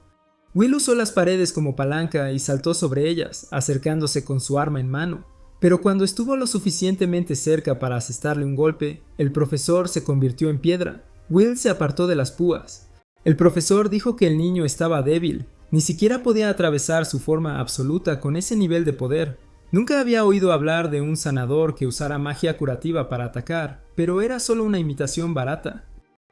Speaker 1: Will usó las paredes como palanca y saltó sobre ellas, acercándose con su arma en mano. Pero cuando estuvo lo suficientemente cerca para asestarle un golpe, el profesor se convirtió en piedra. Will se apartó de las púas. El profesor dijo que el niño estaba débil. Ni siquiera podía atravesar su forma absoluta con ese nivel de poder. Nunca había oído hablar de un sanador que usara magia curativa para atacar, pero era solo una imitación barata.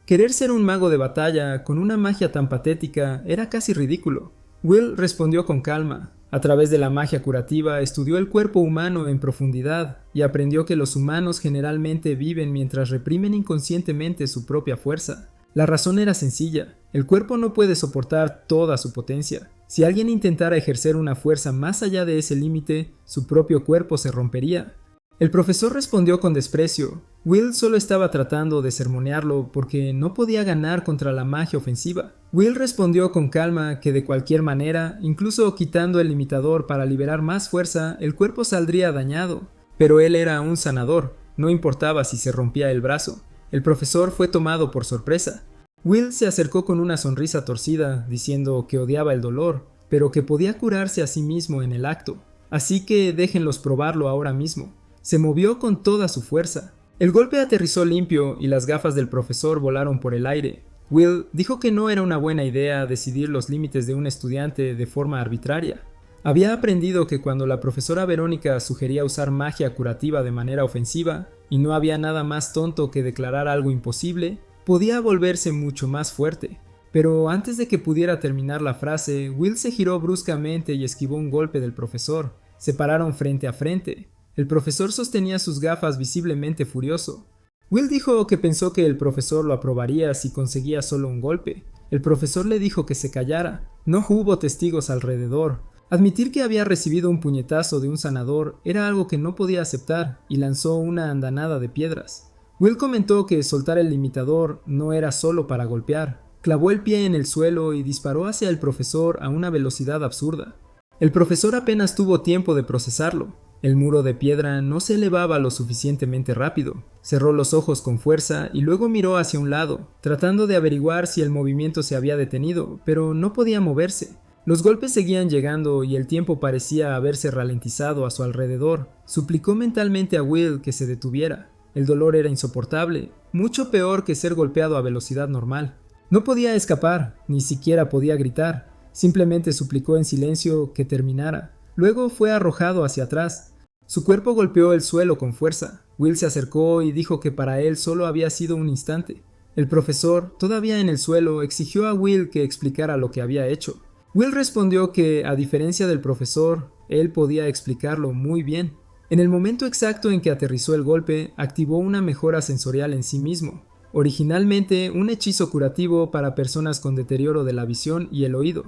Speaker 1: Querer ser un mago de batalla con una magia tan patética era casi ridículo. Will respondió con calma. A través de la magia curativa estudió el cuerpo humano en profundidad y aprendió que los humanos generalmente viven mientras reprimen inconscientemente su propia fuerza. La razón era sencilla, el cuerpo no puede soportar toda su potencia. Si alguien intentara ejercer una fuerza más allá de ese límite, su propio cuerpo se rompería. El profesor respondió con desprecio. Will solo estaba tratando de sermonearlo porque no podía ganar contra la magia ofensiva. Will respondió con calma que de cualquier manera, incluso quitando el limitador para liberar más fuerza, el cuerpo saldría dañado. Pero él era un sanador, no importaba si se rompía el brazo. El profesor fue tomado por sorpresa. Will se acercó con una sonrisa torcida, diciendo que odiaba el dolor, pero que podía curarse a sí mismo en el acto. Así que déjenlos probarlo ahora mismo. Se movió con toda su fuerza. El golpe aterrizó limpio y las gafas del profesor volaron por el aire. Will dijo que no era una buena idea decidir los límites de un estudiante de forma arbitraria. Había aprendido que cuando la profesora Verónica sugería usar magia curativa de manera ofensiva, y no había nada más tonto que declarar algo imposible, podía volverse mucho más fuerte. Pero antes de que pudiera terminar la frase, Will se giró bruscamente y esquivó un golpe del profesor. Se pararon frente a frente. El profesor sostenía sus gafas visiblemente furioso. Will dijo que pensó que el profesor lo aprobaría si conseguía solo un golpe. El profesor le dijo que se callara. No hubo testigos alrededor. Admitir que había recibido un puñetazo de un sanador era algo que no podía aceptar y lanzó una andanada de piedras. Will comentó que soltar el limitador no era solo para golpear. Clavó el pie en el suelo y disparó hacia el profesor a una velocidad absurda. El profesor apenas tuvo tiempo de procesarlo. El muro de piedra no se elevaba lo suficientemente rápido. Cerró los ojos con fuerza y luego miró hacia un lado, tratando de averiguar si el movimiento se había detenido, pero no podía moverse. Los golpes seguían llegando y el tiempo parecía haberse ralentizado a su alrededor. Suplicó mentalmente a Will que se detuviera. El dolor era insoportable, mucho peor que ser golpeado a velocidad normal. No podía escapar, ni siquiera podía gritar. Simplemente suplicó en silencio que terminara. Luego fue arrojado hacia atrás. Su cuerpo golpeó el suelo con fuerza. Will se acercó y dijo que para él solo había sido un instante. El profesor, todavía en el suelo, exigió a Will que explicara lo que había hecho. Will respondió que, a diferencia del profesor, él podía explicarlo muy bien. En el momento exacto en que aterrizó el golpe, activó una mejora sensorial en sí mismo. Originalmente, un hechizo curativo para personas con deterioro de la visión y el oído.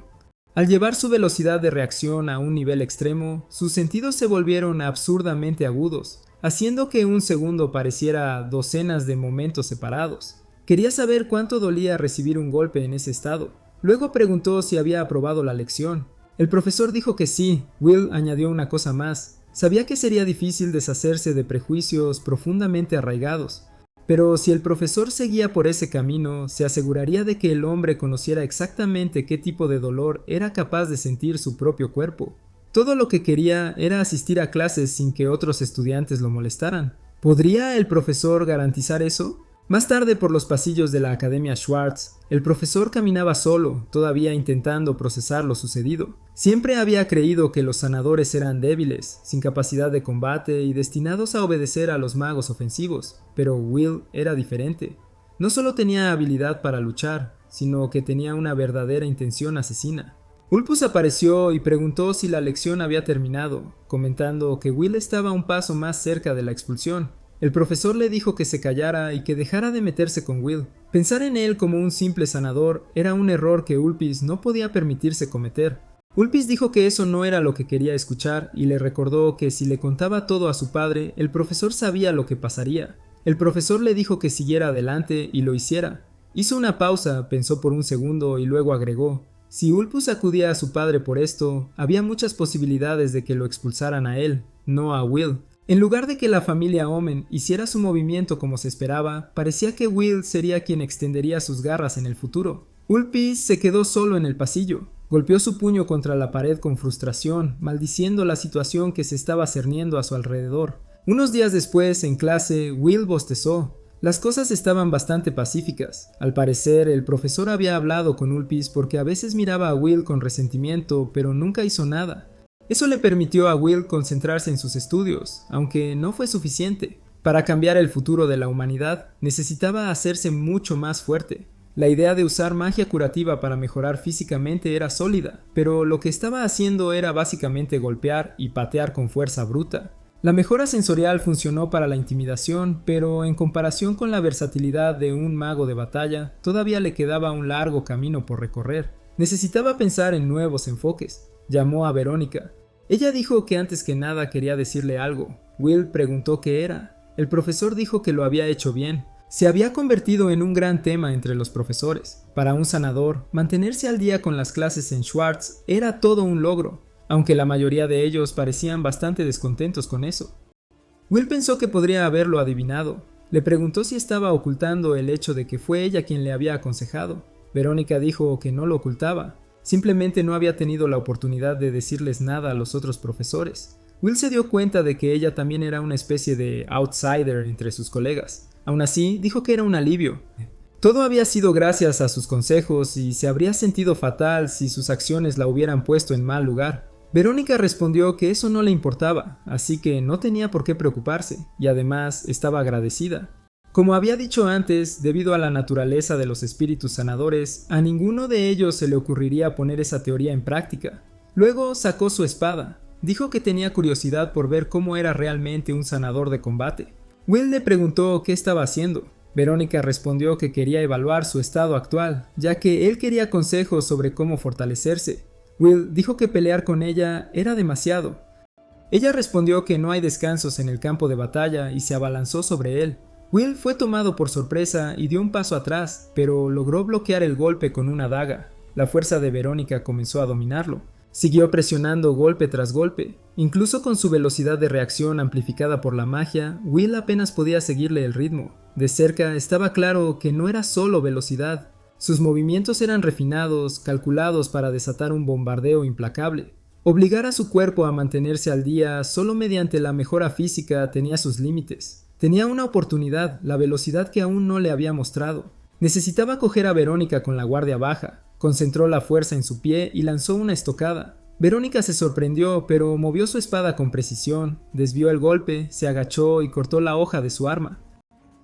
Speaker 1: Al llevar su velocidad de reacción a un nivel extremo, sus sentidos se volvieron absurdamente agudos, haciendo que un segundo pareciera docenas de momentos separados. Quería saber cuánto dolía recibir un golpe en ese estado. Luego preguntó si había aprobado la lección. El profesor dijo que sí. Will añadió una cosa más. Sabía que sería difícil deshacerse de prejuicios profundamente arraigados, pero si el profesor seguía por ese camino, se aseguraría de que el hombre conociera exactamente qué tipo de dolor era capaz de sentir su propio cuerpo. Todo lo que quería era asistir a clases sin que otros estudiantes lo molestaran. ¿Podría el profesor garantizar eso? Más tarde, por los pasillos de la Academia Schwartz, el profesor caminaba solo, todavía intentando procesar lo sucedido. Siempre había creído que los sanadores eran débiles, sin capacidad de combate y destinados a obedecer a los magos ofensivos, pero Will era diferente. No solo tenía habilidad para luchar, sino que tenía una verdadera intención asesina. Ulpus apareció y preguntó si la lección había terminado, comentando que Will estaba un paso más cerca de la expulsión. El profesor le dijo que se callara y que dejara de meterse con Will. Pensar en él como un simple sanador era un error que Ulpis no podía permitirse cometer. Ulpis dijo que eso no era lo que quería escuchar y le recordó que si le contaba todo a su padre, el profesor sabía lo que pasaría. El profesor le dijo que siguiera adelante y lo hiciera. Hizo una pausa, pensó por un segundo y luego agregó: si Ulpus acudía a su padre por esto, había muchas posibilidades de que lo expulsaran a él, no a Will. En lugar de que la familia Omen hiciera su movimiento como se esperaba, parecía que Will sería quien extendería sus garras en el futuro. Ulpis se quedó solo en el pasillo. Golpeó su puño contra la pared con frustración, maldiciendo la situación que se estaba cerniendo a su alrededor. Unos días después, en clase, Will bostezó. Las cosas estaban bastante pacíficas. Al parecer, el profesor había hablado con Ulpis porque a veces miraba a Will con resentimiento, pero nunca hizo nada. Eso le permitió a Will concentrarse en sus estudios, aunque no fue suficiente. Para cambiar el futuro de la humanidad, necesitaba hacerse mucho más fuerte. La idea de usar magia curativa para mejorar físicamente era sólida, pero lo que estaba haciendo era básicamente golpear y patear con fuerza bruta. La mejora sensorial funcionó para la intimidación, pero en comparación con la versatilidad de un mago de batalla, todavía le quedaba un largo camino por recorrer. Necesitaba pensar en nuevos enfoques. Llamó a Verónica. Ella dijo que antes que nada quería decirle algo. Will preguntó qué era. El profesor dijo que lo había hecho bien. Se había convertido en un gran tema entre los profesores. Para un sanador, mantenerse al día con las clases en Schwartz era todo un logro, aunque la mayoría de ellos parecían bastante descontentos con eso. Will pensó que podría haberlo adivinado. Le preguntó si estaba ocultando el hecho de que fue ella quien le había aconsejado. Verónica dijo que no lo ocultaba. Simplemente no había tenido la oportunidad de decirles nada a los otros profesores. Will se dio cuenta de que ella también era una especie de outsider entre sus colegas. Aún así, dijo que era un alivio. Todo había sido gracias a sus consejos y se habría sentido fatal si sus acciones la hubieran puesto en mal lugar. Verónica respondió que eso no le importaba, así que no tenía por qué preocuparse, y además estaba agradecida. Como había dicho antes, debido a la naturaleza de los espíritus sanadores, a ninguno de ellos se le ocurriría poner esa teoría en práctica. Luego sacó su espada. Dijo que tenía curiosidad por ver cómo era realmente un sanador de combate. Will le preguntó qué estaba haciendo. Verónica respondió que quería evaluar su estado actual, ya que él quería consejos sobre cómo fortalecerse. Will dijo que pelear con ella era demasiado. Ella respondió que no hay descansos en el campo de batalla y se abalanzó sobre él. Will fue tomado por sorpresa y dio un paso atrás, pero logró bloquear el golpe con una daga. La fuerza de Verónica comenzó a dominarlo. Siguió presionando golpe tras golpe. Incluso con su velocidad de reacción amplificada por la magia, Will apenas podía seguirle el ritmo. De cerca estaba claro que no era solo velocidad. Sus movimientos eran refinados, calculados para desatar un bombardeo implacable. Obligar a su cuerpo a mantenerse al día solo mediante la mejora física tenía sus límites. Tenía una oportunidad, la velocidad que aún no le había mostrado. Necesitaba coger a Verónica con la guardia baja. Concentró la fuerza en su pie y lanzó una estocada. Verónica se sorprendió, pero movió su espada con precisión, desvió el golpe, se agachó y cortó la hoja de su arma.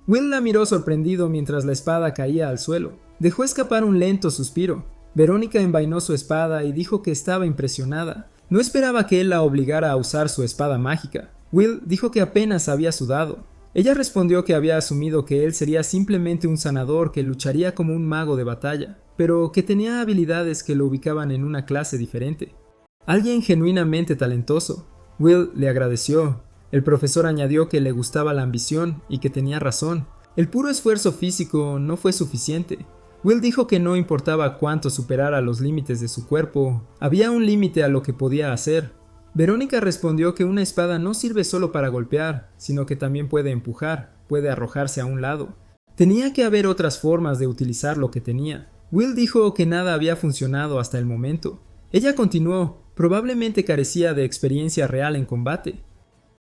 Speaker 1: Will la miró sorprendido mientras la espada caía al suelo. Dejó escapar un lento suspiro. Verónica envainó su espada y dijo que estaba impresionada. No esperaba que él la obligara a usar su espada mágica. Will dijo que apenas había sudado. Ella respondió que había asumido que él sería simplemente un sanador que lucharía como un mago de batalla, pero que tenía habilidades que lo ubicaban en una clase diferente. Alguien genuinamente talentoso. Will le agradeció. El profesor añadió que le gustaba la ambición y que tenía razón. El puro esfuerzo físico no fue suficiente. Will dijo que no importaba cuánto superara los límites de su cuerpo, había un límite a lo que podía hacer. Verónica respondió que una espada no sirve solo para golpear, sino que también puede empujar, puede arrojarse a un lado. Tenía que haber otras formas de utilizar lo que tenía. Will dijo que nada había funcionado hasta el momento. Ella continuó, probablemente carecía de experiencia real en combate.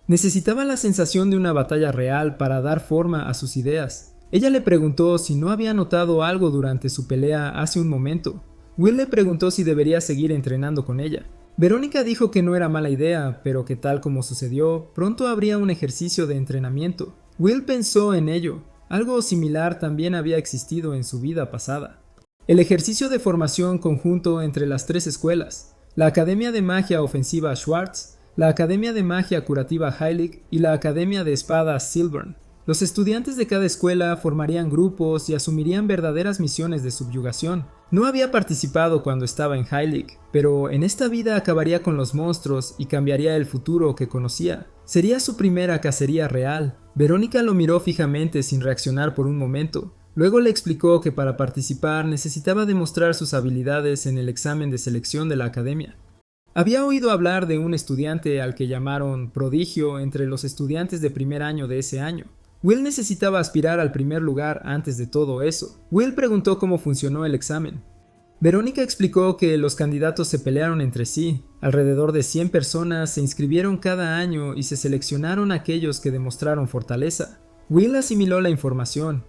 Speaker 1: Necesitaba la sensación de una batalla real para dar forma a sus ideas. Ella le preguntó si no había notado algo durante su pelea hace un momento. Will le preguntó si debería seguir entrenando con ella. Verónica dijo que no era mala idea, pero que tal como sucedió, pronto habría un ejercicio de entrenamiento. Will pensó en ello. Algo similar también había existido en su vida pasada. El ejercicio de formación conjunto entre las tres escuelas, la Academia de Magia Ofensiva Schwartz, la Academia de Magia Curativa Heilig y la Academia de Espadas Silvern. Los estudiantes de cada escuela formarían grupos y asumirían verdaderas misiones de subyugación. No había participado cuando estaba en Heilig, pero en esta vida acabaría con los monstruos y cambiaría el futuro que conocía. Sería su primera cacería real. Verónica lo miró fijamente sin reaccionar por un momento. Luego le explicó que para participar necesitaba demostrar sus habilidades en el examen de selección de la academia. Había oído hablar de un estudiante al que llamaron prodigio entre los estudiantes de primer año de ese año. Will necesitaba aspirar al primer lugar antes de todo eso. Will preguntó cómo funcionó el examen. Verónica explicó que los candidatos se pelearon entre sí. Alrededor de 100 personas se inscribieron cada año y se seleccionaron aquellos que demostraron fortaleza. Will asimiló la información.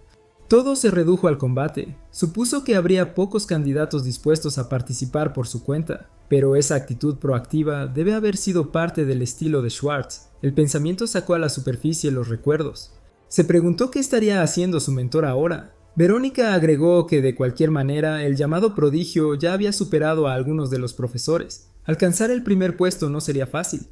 Speaker 1: Todo se redujo al combate. Supuso que habría pocos candidatos dispuestos a participar por su cuenta, pero esa actitud proactiva debe haber sido parte del estilo de Schwartz. El pensamiento sacó a la superficie los recuerdos. Se preguntó qué estaría haciendo su mentor ahora. Verónica agregó que de cualquier manera el llamado prodigio ya había superado a algunos de los profesores. Alcanzar el primer puesto no sería fácil.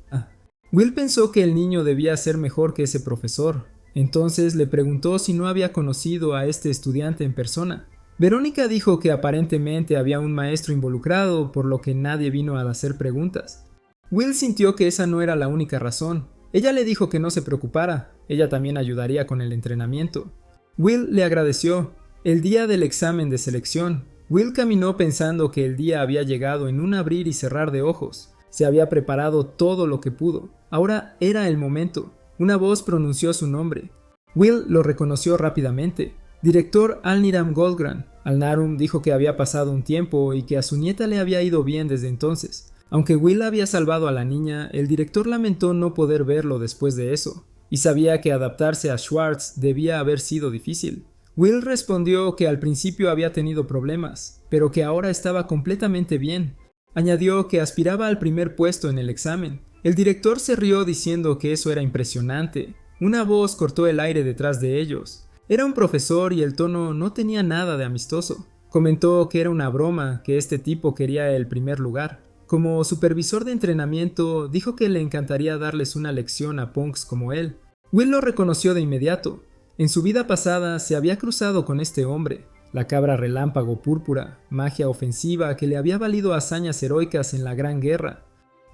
Speaker 1: Will pensó que el niño debía ser mejor que ese profesor. Entonces le preguntó si no había conocido a este estudiante en persona. Verónica dijo que aparentemente había un maestro involucrado, por lo que nadie vino a hacer preguntas. Will sintió que esa no era la única razón. Ella le dijo que no se preocupara, ella también ayudaría con el entrenamiento. Will le agradeció. El día del examen de selección, Will caminó pensando que el día había llegado en un abrir y cerrar de ojos. Se había preparado todo lo que pudo. Ahora era el momento. Una voz pronunció su nombre. Will lo reconoció rápidamente. Director Alniram Goldgran. Alnarum dijo que había pasado un tiempo y que a su nieta le había ido bien desde entonces. Aunque Will había salvado a la niña, el director lamentó no poder verlo después de eso, y sabía que adaptarse a Schwartz debía haber sido difícil. Will respondió que al principio había tenido problemas, pero que ahora estaba completamente bien. Añadió que aspiraba al primer puesto en el examen. El director se rió diciendo que eso era impresionante. Una voz cortó el aire detrás de ellos. Era un profesor y el tono no tenía nada de amistoso. Comentó que era una broma, que este tipo quería el primer lugar. Como supervisor de entrenamiento, dijo que le encantaría darles una lección a punks como él. Will lo reconoció de inmediato. En su vida pasada se había cruzado con este hombre, la cabra relámpago púrpura, magia ofensiva que le había valido hazañas heroicas en la Gran Guerra.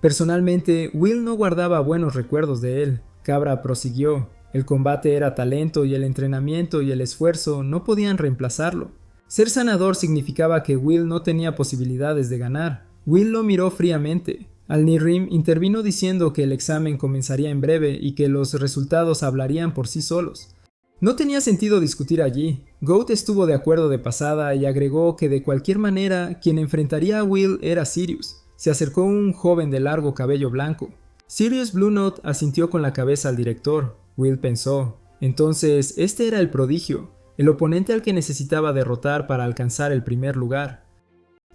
Speaker 1: Personalmente, Will no guardaba buenos recuerdos de él. Cabra prosiguió. El combate era talento y el entrenamiento y el esfuerzo no podían reemplazarlo. Ser sanador significaba que Will no tenía posibilidades de ganar. Will lo miró fríamente. Al-Nirrim intervino diciendo que el examen comenzaría en breve y que los resultados hablarían por sí solos. No tenía sentido discutir allí. Goat estuvo de acuerdo de pasada y agregó que de cualquier manera quien enfrentaría a Will era Sirius. Se acercó un joven de largo cabello blanco. Sirius Bluenote asintió con la cabeza al director. Will pensó, entonces este era el prodigio, el oponente al que necesitaba derrotar para alcanzar el primer lugar.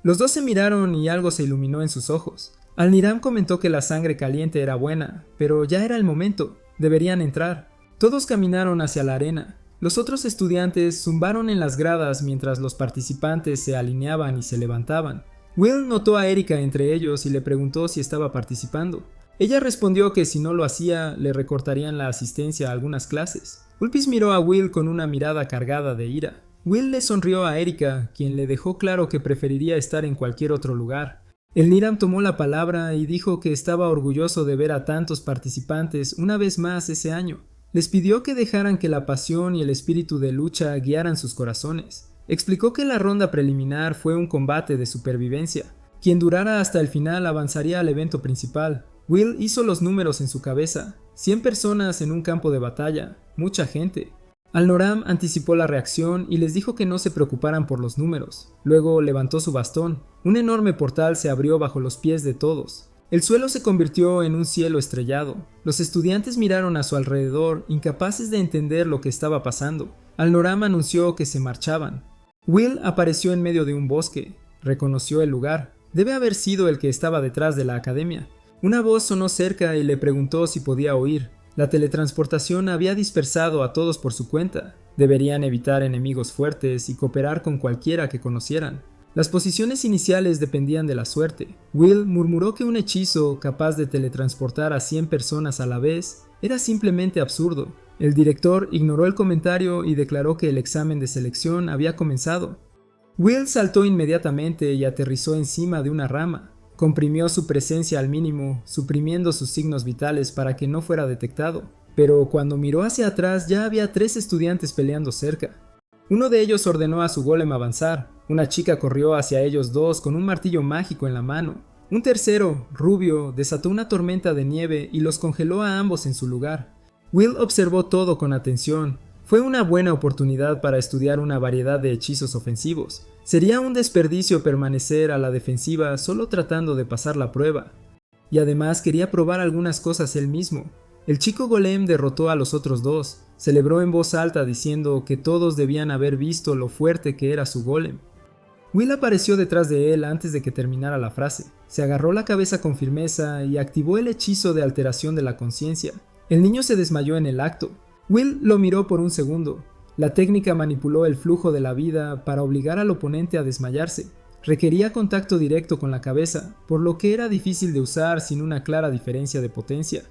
Speaker 1: Los dos se miraron y algo se iluminó en sus ojos. Al-Niram comentó que la sangre caliente era buena, pero ya era el momento, deberían entrar. Todos caminaron hacia la arena. Los otros estudiantes zumbaron en las gradas mientras los participantes se alineaban y se levantaban. Will notó a Erika entre ellos y le preguntó si estaba participando. Ella respondió que si no lo hacía, le recortarían la asistencia a algunas clases. Ulpis miró a Will con una mirada cargada de ira. Will le sonrió a Erika, quien le dejó claro que preferiría estar en cualquier otro lugar. El Niram tomó la palabra y dijo que estaba orgulloso de ver a tantos participantes una vez más ese año. Les pidió que dejaran que la pasión y el espíritu de lucha guiaran sus corazones. Explicó que la ronda preliminar fue un combate de supervivencia. Quien durara hasta el final avanzaría al evento principal. Will hizo los números en su cabeza. 100 personas en un campo de batalla. Mucha gente. Al-Noram anticipó la reacción y les dijo que no se preocuparan por los números. Luego levantó su bastón. Un enorme portal se abrió bajo los pies de todos. El suelo se convirtió en un cielo estrellado. Los estudiantes miraron a su alrededor, incapaces de entender lo que estaba pasando. Al-Noram anunció que se marchaban. Will apareció en medio de un bosque. Reconoció el lugar. Debe haber sido el que estaba detrás de la academia. Una voz sonó cerca y le preguntó si podía oír. La teletransportación había dispersado a todos por su cuenta. Deberían evitar enemigos fuertes y cooperar con cualquiera que conocieran. Las posiciones iniciales dependían de la suerte. Will murmuró que un hechizo capaz de teletransportar a 100 personas a la vez era simplemente absurdo. El director ignoró el comentario y declaró que el examen de selección había comenzado. Will saltó inmediatamente y aterrizó encima de una rama. Comprimió su presencia al mínimo, suprimiendo sus signos vitales para que no fuera detectado. Pero cuando miró hacia atrás ya había 3 estudiantes peleando cerca. Uno de ellos ordenó a su golem avanzar. Una chica corrió hacia ellos dos con un martillo mágico en la mano. Un tercero, rubio, desató una tormenta de nieve y los congeló a ambos en su lugar. Will observó todo con atención. Fue una buena oportunidad para estudiar una variedad de hechizos ofensivos. Sería un desperdicio permanecer a la defensiva solo tratando de pasar la prueba. Y además quería probar algunas cosas él mismo. El chico golem derrotó a los otros dos. Celebró en voz alta diciendo que todos debían haber visto lo fuerte que era su golem. Will apareció detrás de él antes de que terminara la frase. Se agarró la cabeza con firmeza y activó el hechizo de alteración de la conciencia. El niño se desmayó en el acto. Will lo miró por un segundo. La técnica manipuló el flujo de la vida para obligar al oponente a desmayarse. Requería contacto directo con la cabeza, por lo que era difícil de usar sin una clara diferencia de potencia.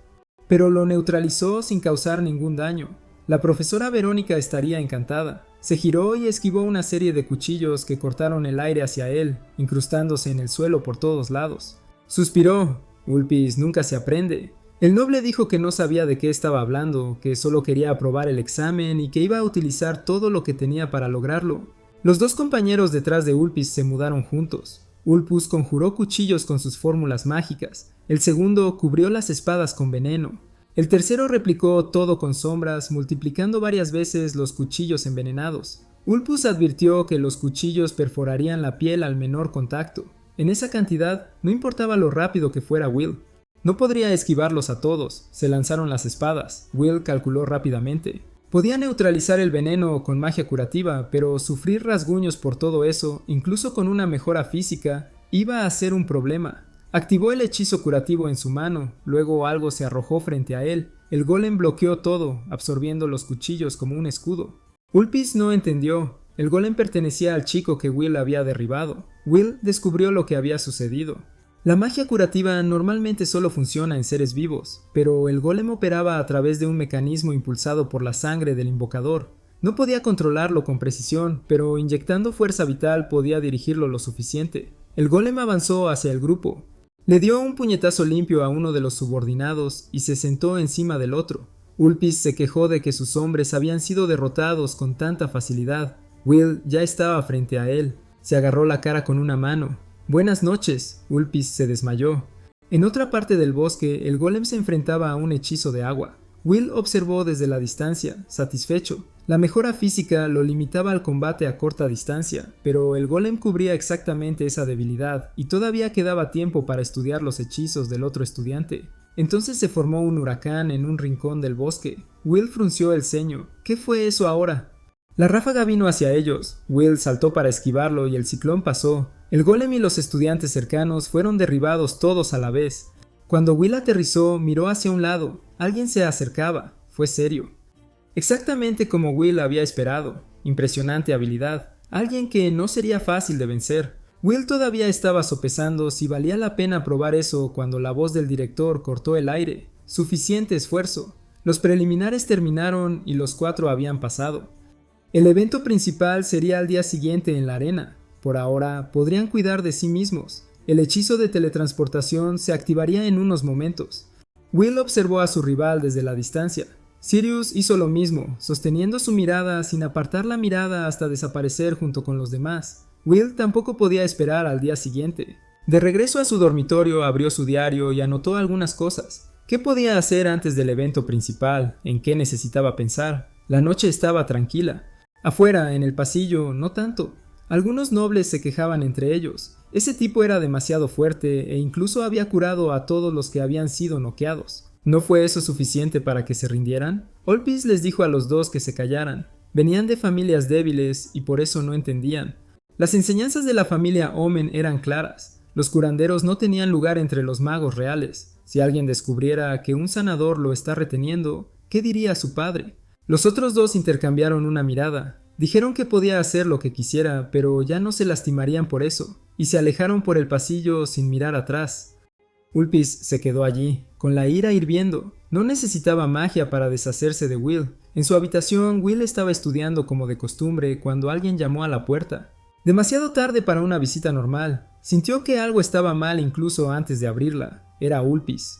Speaker 1: Pero lo neutralizó sin causar ningún daño. La profesora Verónica estaría encantada. Se giró y esquivó una serie de cuchillos que cortaron el aire hacia él, incrustándose en el suelo por todos lados. Suspiró. Ulpis nunca se aprende. El noble dijo que no sabía de qué estaba hablando, que solo quería aprobar el examen y que iba a utilizar todo lo que tenía para lograrlo. Los dos compañeros detrás de Ulpis se mudaron juntos. Ulpus conjuró cuchillos con sus fórmulas mágicas. El segundo cubrió las espadas con veneno. El tercero replicó todo con sombras, multiplicando varias veces los cuchillos envenenados. Ulpus advirtió que los cuchillos perforarían la piel al menor contacto. En esa cantidad, no importaba lo rápido que fuera Will. No podría esquivarlos a todos. Se lanzaron las espadas. Will calculó rápidamente. Podía neutralizar el veneno con magia curativa, pero sufrir rasguños por todo eso, incluso con una mejora física, iba a ser un problema. Activó el hechizo curativo en su mano, luego algo se arrojó frente a él. El golem bloqueó todo, absorbiendo los cuchillos como un escudo. Ulpis no entendió. El golem pertenecía al chico que Will había derribado. Will descubrió lo que había sucedido. La magia curativa normalmente solo funciona en seres vivos, pero el golem operaba a través de un mecanismo impulsado por la sangre del invocador. No podía controlarlo con precisión, pero inyectando fuerza vital podía dirigirlo lo suficiente. El golem avanzó hacia el grupo. Le dio un puñetazo limpio a uno de los subordinados y se sentó encima del otro. Ulpis se quejó de que sus hombres habían sido derrotados con tanta facilidad. Will ya estaba frente a él. Se agarró la cara con una mano. «Buenas noches», Ulpis se desmayó. En otra parte del bosque, el golem se enfrentaba a un hechizo de agua. Will observó desde la distancia, satisfecho. La mejora física lo limitaba al combate a corta distancia, pero el golem cubría exactamente esa debilidad, y todavía quedaba tiempo para estudiar los hechizos del otro estudiante. Entonces se formó un huracán en un rincón del bosque. Will frunció el ceño. ¿Qué fue eso ahora? La ráfaga vino hacia ellos. Will saltó para esquivarlo y el ciclón pasó. El golem y los estudiantes cercanos fueron derribados todos a la vez. Cuando Will aterrizó, miró hacia un lado. Alguien se acercaba. Fue serio. Exactamente como Will había esperado. Impresionante habilidad. Alguien que no sería fácil de vencer. Will todavía estaba sopesando si valía la pena probar eso cuando la voz del director cortó el aire. Suficiente esfuerzo. Los preliminares terminaron y los 4 habían pasado. El evento principal sería al día siguiente en la arena. Por ahora, podrían cuidar de sí mismos. El hechizo de teletransportación se activaría en unos momentos. Will observó a su rival desde la distancia. Sirius hizo lo mismo, sosteniendo su mirada sin apartar la mirada hasta desaparecer junto con los demás. Will tampoco podía esperar al día siguiente. De regreso a su dormitorio, abrió su diario y anotó algunas cosas. ¿Qué podía hacer antes del evento principal? ¿En qué necesitaba pensar? La noche estaba tranquila. Afuera, en el pasillo, no tanto. Algunos nobles se quejaban entre ellos. Ese tipo era demasiado fuerte e incluso había curado a todos los que habían sido noqueados. ¿No fue eso suficiente para que se rindieran? Ulpis les dijo a los dos que se callaran. Venían de familias débiles y por eso no entendían. Las enseñanzas de la familia Omen eran claras. Los curanderos no tenían lugar entre los magos reales. Si alguien descubriera que un sanador lo está reteniendo, ¿qué diría su padre? Los otros dos intercambiaron una mirada. Dijeron que podía hacer lo que quisiera, pero ya no se lastimarían por eso, y se alejaron por el pasillo sin mirar atrás. Ulpis se quedó allí, con la ira hirviendo. No necesitaba magia para deshacerse de Will. En su habitación, Will estaba estudiando como de costumbre cuando alguien llamó a la puerta. Demasiado tarde para una visita normal. Sintió que algo estaba mal incluso antes de abrirla. Era Ulpis.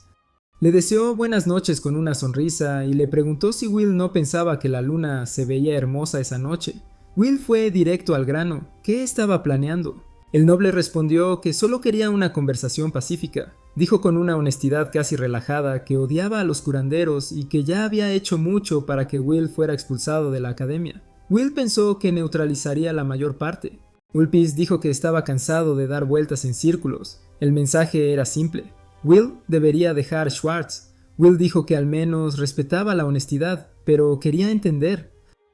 Speaker 1: Le deseó buenas noches con una sonrisa y le preguntó si Will no pensaba que la luna se veía hermosa esa noche. Will fue directo al grano. ¿Qué estaba planeando? El noble respondió que solo quería una conversación pacífica. Dijo con una honestidad casi relajada que odiaba a los curanderos y que ya había hecho mucho para que Will fuera expulsado de la academia. Will pensó que neutralizaría la mayor parte. Ulpis dijo que estaba cansado de dar vueltas en círculos. El mensaje era simple. Will debería dejar Schwartz. Will dijo que al menos respetaba la honestidad, pero quería entender.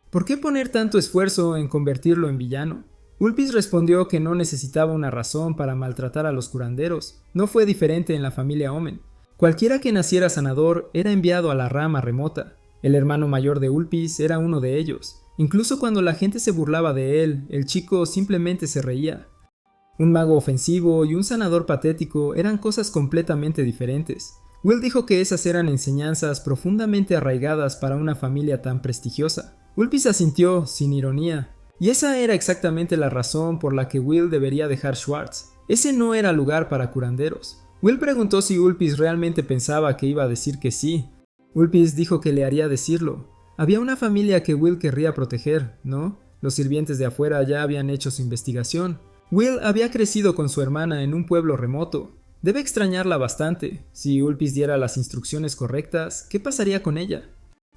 Speaker 1: ¿Por qué poner tanto esfuerzo en convertirlo en villano? Ulpis respondió que no necesitaba una razón para maltratar a los curanderos. No fue diferente en la familia Omen. Cualquiera que naciera sanador era enviado a la rama remota. El hermano mayor de Ulpis era uno de ellos. Incluso cuando la gente se burlaba de él, el chico simplemente se reía. Un mago ofensivo y un sanador patético eran cosas completamente diferentes. Will dijo que esas eran enseñanzas profundamente arraigadas para una familia tan prestigiosa. Ulpis asintió, sin ironía. Y esa era exactamente la razón por la que Will debería dejar Schwartz. Ese no era lugar para curanderos. Will preguntó si Ulpis realmente pensaba que iba a decir que sí. Ulpis dijo que le haría decirlo. Había una familia que Will querría proteger, ¿no? Los sirvientes de afuera ya habían hecho su investigación. Will había crecido con su hermana en un pueblo remoto. Debe extrañarla bastante. Si Ulpis diera las instrucciones correctas, ¿qué pasaría con ella?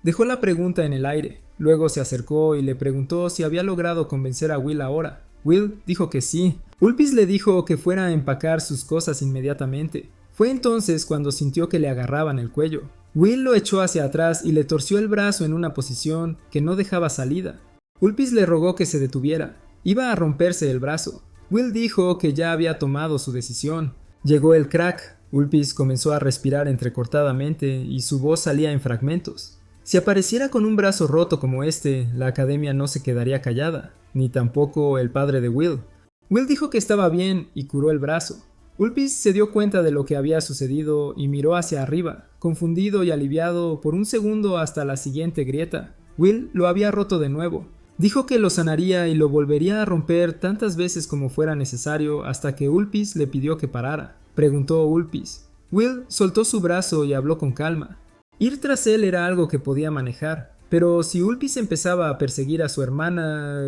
Speaker 1: Dejó la pregunta en el aire. Luego se acercó y le preguntó si había logrado convencer a Will ahora. Will dijo que sí. Ulpis le dijo que fuera a empacar sus cosas inmediatamente. Fue entonces cuando sintió que le agarraban el cuello. Will lo echó hacia atrás y le torció el brazo en una posición que no dejaba salida. Ulpis le rogó que se detuviera. Iba a romperse el brazo. Will dijo que ya había tomado su decisión. Llegó el crack. Ulpis comenzó a respirar entrecortadamente y su voz salía en fragmentos. Si apareciera con un brazo roto como este, la academia no se quedaría callada, ni tampoco el padre de Will. Will dijo que estaba bien y curó el brazo. Ulpis se dio cuenta de lo que había sucedido y miró hacia arriba, confundido y aliviado por un segundo hasta la siguiente grieta. Will lo había roto de nuevo. Dijo que lo sanaría y lo volvería a romper tantas veces como fuera necesario hasta que Ulpis le pidió que parara. Preguntó Ulpis. Will soltó su brazo y habló con calma. Ir tras él era algo que podía manejar, pero si Ulpis empezaba a perseguir a su hermana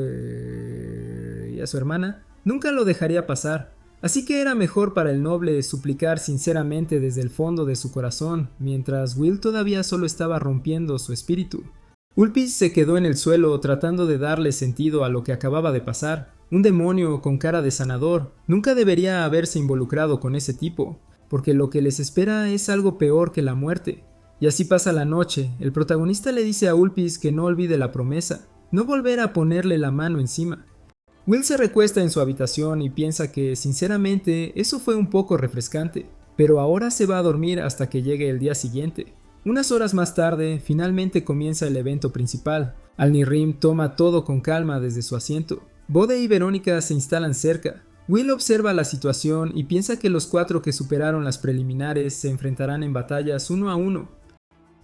Speaker 1: nunca lo dejaría pasar. Así que era mejor para el noble suplicar sinceramente desde el fondo de su corazón, mientras Will todavía solo estaba rompiendo su espíritu. Ulpis se quedó en el suelo tratando de darle sentido a lo que acababa de pasar. Un demonio con cara de sanador nunca debería haberse involucrado con ese tipo, porque lo que les espera es algo peor que la muerte. Y así pasa la noche. El protagonista le dice a Ulpis que no olvide la promesa, no volver a ponerle la mano encima. Will se recuesta en su habitación y piensa que, sinceramente, eso fue un poco refrescante, pero ahora se va a dormir hasta que llegue el día siguiente. Unas horas más tarde, finalmente comienza el evento principal. Al-Nirrim toma todo con calma desde su asiento. Bode y Verónica se instalan cerca. Will observa la situación y piensa que los 4 que superaron las preliminares se enfrentarán en batallas uno a uno.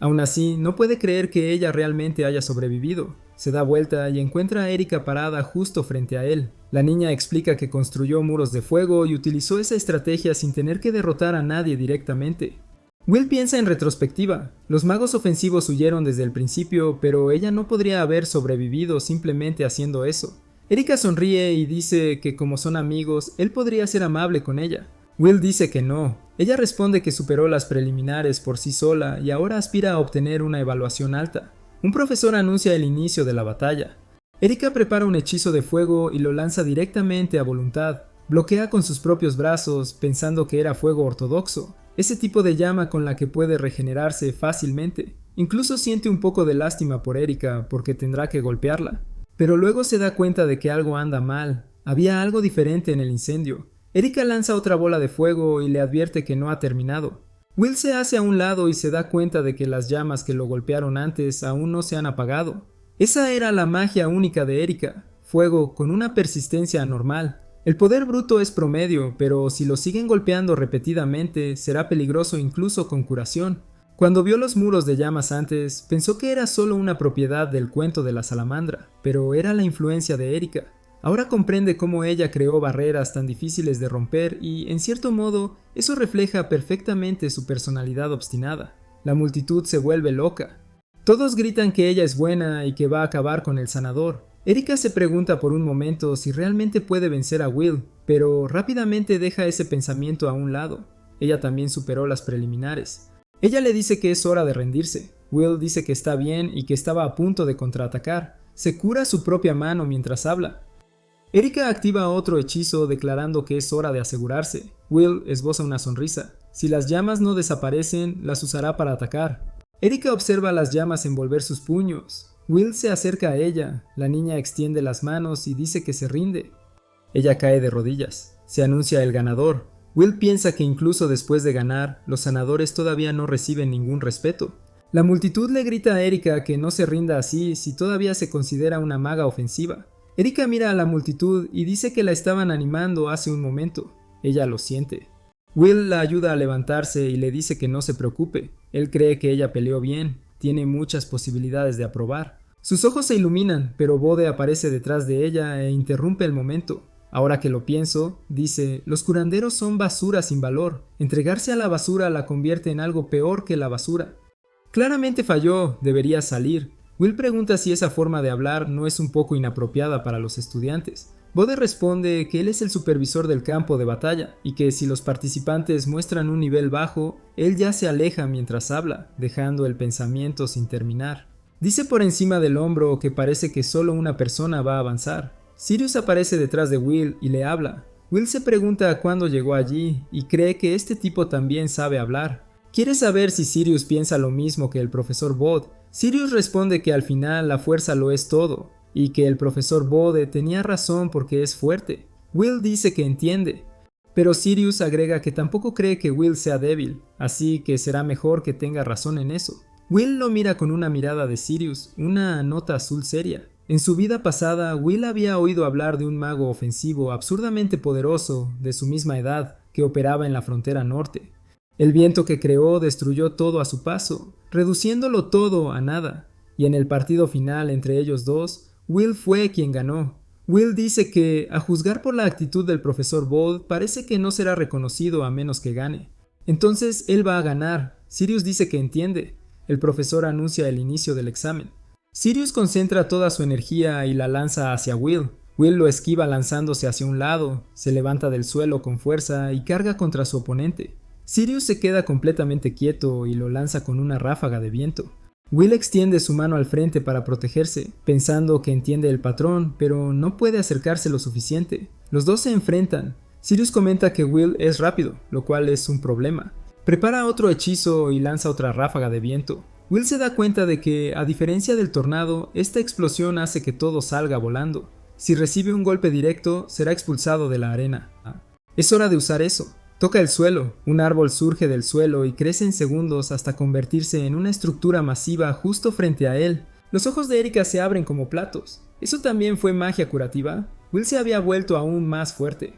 Speaker 1: Aún así, no puede creer que ella realmente haya sobrevivido. Se da vuelta y encuentra a Erika parada justo frente a él. La niña explica que construyó muros de fuego y utilizó esa estrategia sin tener que derrotar a nadie directamente. Will piensa en retrospectiva. Los magos ofensivos huyeron desde el principio, pero ella no podría haber sobrevivido simplemente haciendo eso. Erika sonríe y dice que como son amigos, él podría ser amable con ella. Will dice que no. Ella responde que superó las preliminares por sí sola y ahora aspira a obtener una evaluación alta. Un profesor anuncia el inicio de la batalla. Erika prepara un hechizo de fuego y lo lanza directamente a voluntad. Bloquea con sus propios brazos, pensando que era fuego ortodoxo, ese tipo de llama con la que puede regenerarse fácilmente. Incluso siente un poco de lástima por Erika porque tendrá que golpearla. Pero luego se da cuenta de que algo anda mal. Había algo diferente en el incendio. Erika lanza otra bola de fuego y le advierte que no ha terminado. Will se hace a un lado y se da cuenta de que las llamas que lo golpearon antes aún no se han apagado. Esa era la magia única de Erika, fuego con una persistencia anormal. El poder bruto es promedio, pero si lo siguen golpeando repetidamente, será peligroso incluso con curación. Cuando vio los muros de llamas antes, pensó que era solo una propiedad del cuento de la salamandra, pero era la influencia de Erika. Ahora comprende cómo ella creó barreras tan difíciles de romper y, en cierto modo, eso refleja perfectamente su personalidad obstinada. La multitud se vuelve loca. Todos gritan que ella es buena y que va a acabar con el sanador. Erika se pregunta por un momento si realmente puede vencer a Will, pero rápidamente deja ese pensamiento a un lado. Ella también superó las preliminares. Ella le dice que es hora de rendirse. Will dice que está bien y que estaba a punto de contraatacar. Se cura su propia mano mientras habla. Erika activa otro hechizo declarando que es hora de asegurarse. Will esboza una sonrisa. Si las llamas no desaparecen, las usará para atacar. Erika observa las llamas envolver sus puños. Will se acerca a ella. La niña extiende las manos y dice que se rinde. Ella cae de rodillas. Se anuncia el ganador. Will piensa que incluso después de ganar, los sanadores todavía no reciben ningún respeto. La multitud le grita a Erika que no se rinda así si todavía se considera una maga ofensiva. Erika mira a la multitud y dice que la estaban animando hace un momento. Ella lo siente. Will la ayuda a levantarse y le dice que no se preocupe. Él cree que ella peleó bien, tiene muchas posibilidades de aprobar. Sus ojos se iluminan, pero Bode aparece detrás de ella e interrumpe el momento. Ahora que lo pienso, dice, los curanderos son basura sin valor. Entregarse a la basura la convierte en algo peor que la basura. Claramente falló, debería salir. Will pregunta si esa forma de hablar no es un poco inapropiada para los estudiantes. Bode responde que él es el supervisor del campo de batalla y que si los participantes muestran un nivel bajo, él ya se aleja mientras habla, dejando el pensamiento sin terminar. Dice por encima del hombro que parece que solo una persona va a avanzar. Sirius aparece detrás de Will y le habla. Will se pregunta cuándo llegó allí y cree que este tipo también sabe hablar. Quiere saber si Sirius piensa lo mismo que el profesor Bode. Sirius responde que al final la fuerza lo es todo, y que el profesor Bode tenía razón porque es fuerte. Will dice que entiende, pero Sirius agrega que tampoco cree que Will sea débil, así que será mejor que tenga razón en eso. Will lo mira con una mirada de Sirius, una nota azul seria. En su vida pasada, Will había oído hablar de un mago ofensivo absurdamente poderoso, de su misma edad, que operaba en la frontera norte. El viento que creó destruyó todo a su paso, reduciéndolo todo a nada, y en el partido final entre ellos dos, Will fue quien ganó. Will dice que, a juzgar por la actitud del profesor Bode, parece que no será reconocido a menos que gane. Entonces él va a ganar. Sirius dice que entiende. El profesor anuncia el inicio del examen. Sirius concentra toda su energía y la lanza hacia Will. Will lo esquiva lanzándose hacia un lado, se levanta del suelo con fuerza y carga contra su oponente. Sirius se queda completamente quieto y lo lanza con una ráfaga de viento. Will extiende su mano al frente para protegerse, pensando que entiende el patrón, pero no puede acercarse lo suficiente. Los dos se enfrentan. Sirius comenta que Will es rápido, lo cual es un problema. Prepara otro hechizo y lanza otra ráfaga de viento. Will se da cuenta de que, a diferencia del tornado, esta explosión hace que todo salga volando. Si recibe un golpe directo, será expulsado de la arena. Es hora de usar eso. Toca el suelo, un árbol surge del suelo y crece en segundos hasta convertirse en una estructura masiva justo frente a él. Los ojos de Erika se abren como platos. ¿Eso también fue magia curativa? Will se había vuelto aún más fuerte.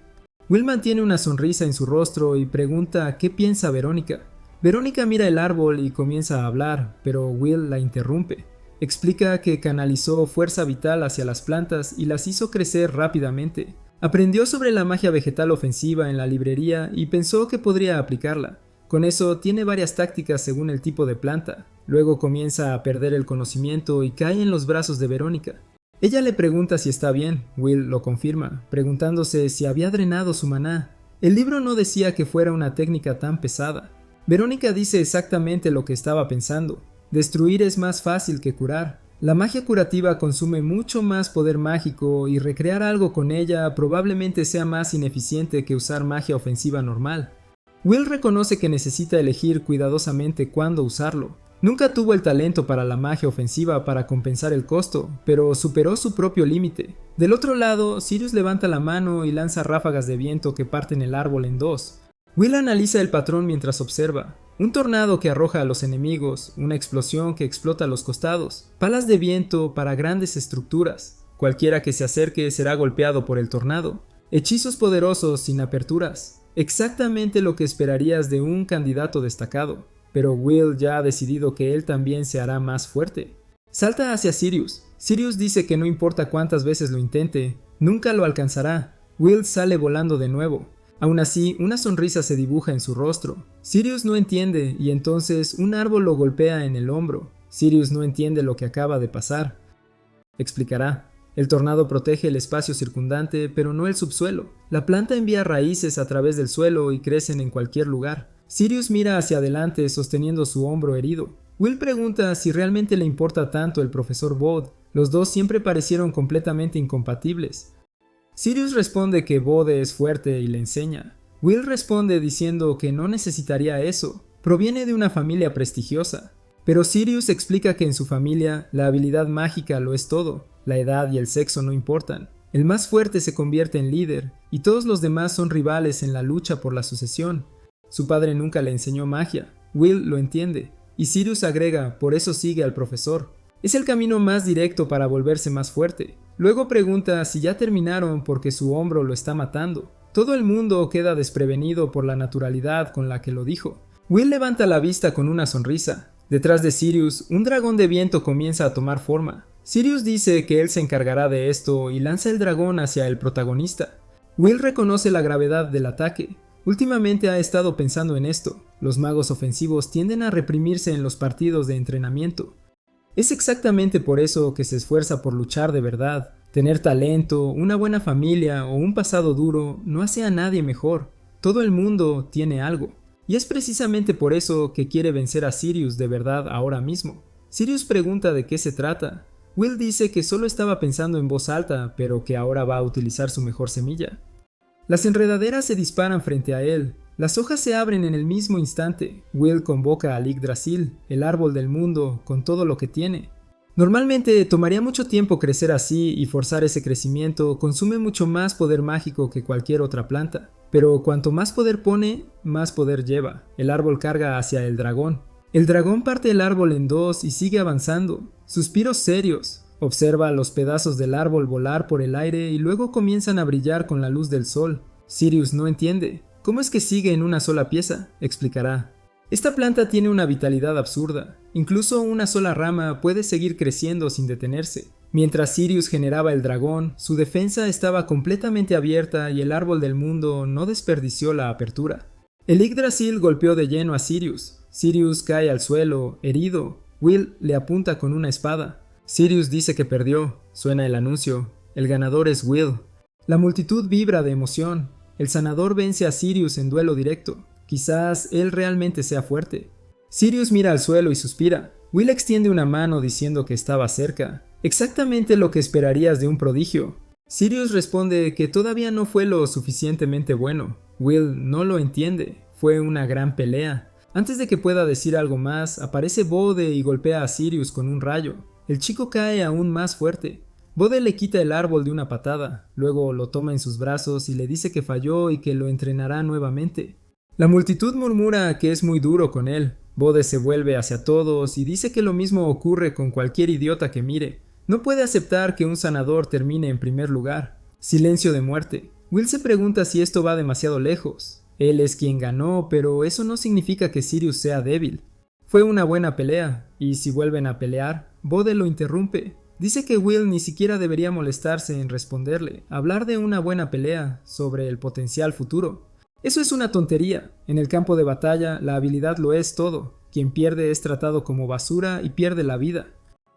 Speaker 1: Will mantiene una sonrisa en su rostro y pregunta qué piensa Verónica. Verónica mira el árbol y comienza a hablar, pero Will la interrumpe. Explica que canalizó fuerza vital hacia las plantas y las hizo crecer rápidamente. Aprendió sobre la magia vegetal ofensiva en la librería y pensó que podría aplicarla. Con eso tiene varias tácticas según el tipo de planta. Luego comienza a perder el conocimiento y cae en los brazos de Verónica. Ella le pregunta si está bien. Will lo confirma, preguntándose si había drenado su maná. El libro no decía que fuera una técnica tan pesada. Verónica dice exactamente lo que estaba pensando. Destruir es más fácil que curar. La magia curativa consume mucho más poder mágico y recrear algo con ella probablemente sea más ineficiente que usar magia ofensiva normal. Will reconoce que necesita elegir cuidadosamente cuándo usarlo. Nunca tuvo el talento para la magia ofensiva para compensar el costo, pero superó su propio límite. Del otro lado, Sirius levanta la mano y lanza ráfagas de viento que parten el árbol en dos. Will analiza el patrón mientras observa. Un tornado que arroja a los enemigos, una explosión que explota a los costados, palas de viento para grandes estructuras. Cualquiera que se acerque será golpeado por el tornado. Hechizos poderosos sin aperturas. Exactamente lo que esperarías de un candidato destacado. Pero Will ya ha decidido que él también se hará más fuerte. Salta hacia Sirius. Sirius dice que no importa cuántas veces lo intente, nunca lo alcanzará. Will sale volando de nuevo. Aún así, una sonrisa se dibuja en su rostro. Sirius no entiende y entonces un árbol lo golpea en el hombro. Sirius no entiende lo que acaba de pasar. Explicará. El tornado protege el espacio circundante, pero no el subsuelo. La planta envía raíces a través del suelo y crecen en cualquier lugar. Sirius mira hacia adelante sosteniendo su hombro herido. Will pregunta si realmente le importa tanto el profesor Bode. Los dos siempre parecieron completamente incompatibles. Sirius responde que Bode es fuerte y le enseña. Will responde diciendo que no necesitaría eso. Proviene de una familia prestigiosa. Pero Sirius explica que en su familia la habilidad mágica lo es todo. La edad y el sexo no importan. El más fuerte se convierte en líder y todos los demás son rivales en la lucha por la sucesión. Su padre nunca le enseñó magia. Will lo entiende. Y Sirius agrega, por eso sigue al profesor. Es el camino más directo para volverse más fuerte. Luego pregunta si ya terminaron porque su hombro lo está matando. Todo el mundo queda desprevenido por la naturalidad con la que lo dijo. Will levanta la vista con una sonrisa. Detrás de Sirius, un dragón de viento comienza a tomar forma. Sirius dice que él se encargará de esto y lanza el dragón hacia el protagonista. Will reconoce la gravedad del ataque. Últimamente ha estado pensando en esto. Los magos ofensivos tienden a reprimirse en los partidos de entrenamiento. Es exactamente por eso que se esfuerza por luchar de verdad. Tener talento, una buena familia o un pasado duro no hace a nadie mejor. Todo el mundo tiene algo. Y es precisamente por eso que quiere vencer a Sirius de verdad ahora mismo. Sirius pregunta de qué se trata. Will dice que solo estaba pensando en voz alta, pero que ahora va a utilizar su mejor semilla. Las enredaderas se disparan frente a él. Las hojas se abren en el mismo instante. Will convoca al Yggdrasil, el árbol del mundo, con todo lo que tiene. Normalmente tomaría mucho tiempo crecer así y forzar ese crecimiento consume mucho más poder mágico que cualquier otra planta. Pero cuanto más poder pone, más poder lleva. El árbol carga hacia el dragón. El dragón parte el árbol en dos y sigue avanzando. Suspiros serios. Observa los pedazos del árbol volar por el aire y luego comienzan a brillar con la luz del sol. Sirius no entiende. ¿Cómo es que sigue en una sola pieza? Explicará. Esta planta tiene una vitalidad absurda. Incluso una sola rama puede seguir creciendo sin detenerse. Mientras Sirius generaba el dragón, su defensa estaba completamente abierta y el árbol del mundo no desperdició la apertura. El Yggdrasil golpeó de lleno a Sirius. Sirius cae al suelo, herido. Will le apunta con una espada. Sirius dice que perdió. Suena el anuncio. El ganador es Will. La multitud vibra de emoción. El sanador vence a Sirius en duelo directo. Quizás él realmente sea fuerte. Sirius mira al suelo y suspira. Will extiende una mano diciendo que estaba cerca. Exactamente lo que esperarías de un prodigio. Sirius responde que todavía no fue lo suficientemente bueno. Will no lo entiende. Fue una gran pelea. Antes de que pueda decir algo más, aparece Bode y golpea a Sirius con un rayo. El chico cae aún más fuerte. Bode le quita el árbol de una patada. Luego lo toma en sus brazos y le dice que falló y que lo entrenará nuevamente. La multitud murmura que es muy duro con él. Bode se vuelve hacia todos y dice que lo mismo ocurre con cualquier idiota que mire. No puede aceptar que un sanador termine en primer lugar. Silencio de muerte. Will se pregunta si esto va demasiado lejos. Él es quien ganó, pero eso no significa que Sirius sea débil. Fue una buena pelea, y si vuelven a pelear, Bode lo interrumpe. Dice que Will ni siquiera debería molestarse en responderle, hablar de una buena pelea, sobre el potencial futuro. Eso es una tontería. En el campo de batalla, la habilidad lo es todo. Quien pierde es tratado como basura y pierde la vida.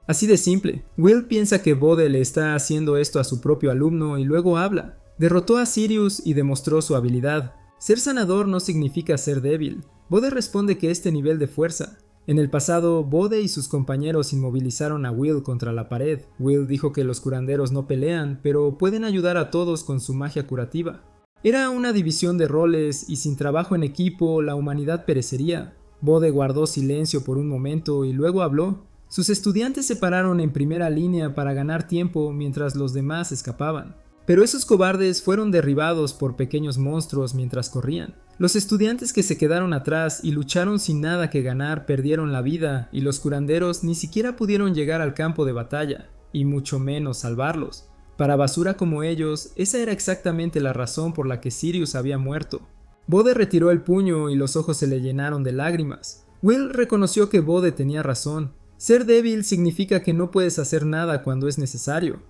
Speaker 1: Así de simple. Will piensa que Bode le está haciendo esto a su propio alumno y luego habla. Derrotó a Sirius y demostró su habilidad. Ser sanador no significa ser débil. Bode responde que este nivel de fuerza. En el pasado, Bode y sus compañeros inmovilizaron a Will contra la pared. Will dijo que los curanderos no pelean, pero pueden ayudar a todos con su magia curativa. Era una división de roles y sin trabajo en equipo la humanidad perecería. Bode guardó silencio por un momento y luego habló. Sus estudiantes se pararon en primera línea para ganar tiempo mientras los demás escapaban. Pero esos cobardes fueron derribados por pequeños monstruos mientras corrían. Los estudiantes que se quedaron atrás y lucharon sin nada que ganar perdieron la vida y los curanderos ni siquiera pudieron llegar al campo de batalla, y mucho menos salvarlos. Para basura como ellos, esa era exactamente la razón por la que Sirius había muerto. Bode retiró el puño y los ojos se le llenaron de lágrimas. Will reconoció que Bode tenía razón. Ser débil significa que no puedes hacer nada cuando es necesario.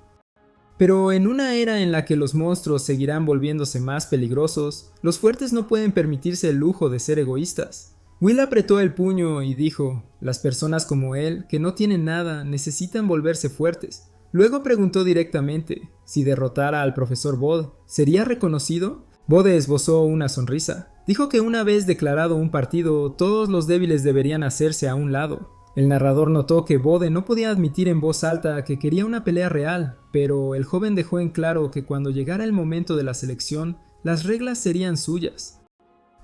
Speaker 1: Pero en una era en la que los monstruos seguirán volviéndose más peligrosos, los fuertes no pueden permitirse el lujo de ser egoístas. Will apretó el puño y dijo, las personas como él, que no tienen nada, necesitan volverse fuertes. Luego preguntó directamente, si derrotara al profesor Bode, ¿sería reconocido? Bode esbozó una sonrisa. Dijo que una vez declarado un partido, todos los débiles deberían hacerse a un lado. El narrador notó que Bode no podía admitir en voz alta que quería una pelea real, pero el joven dejó en claro que cuando llegara el momento de la selección, las reglas serían suyas.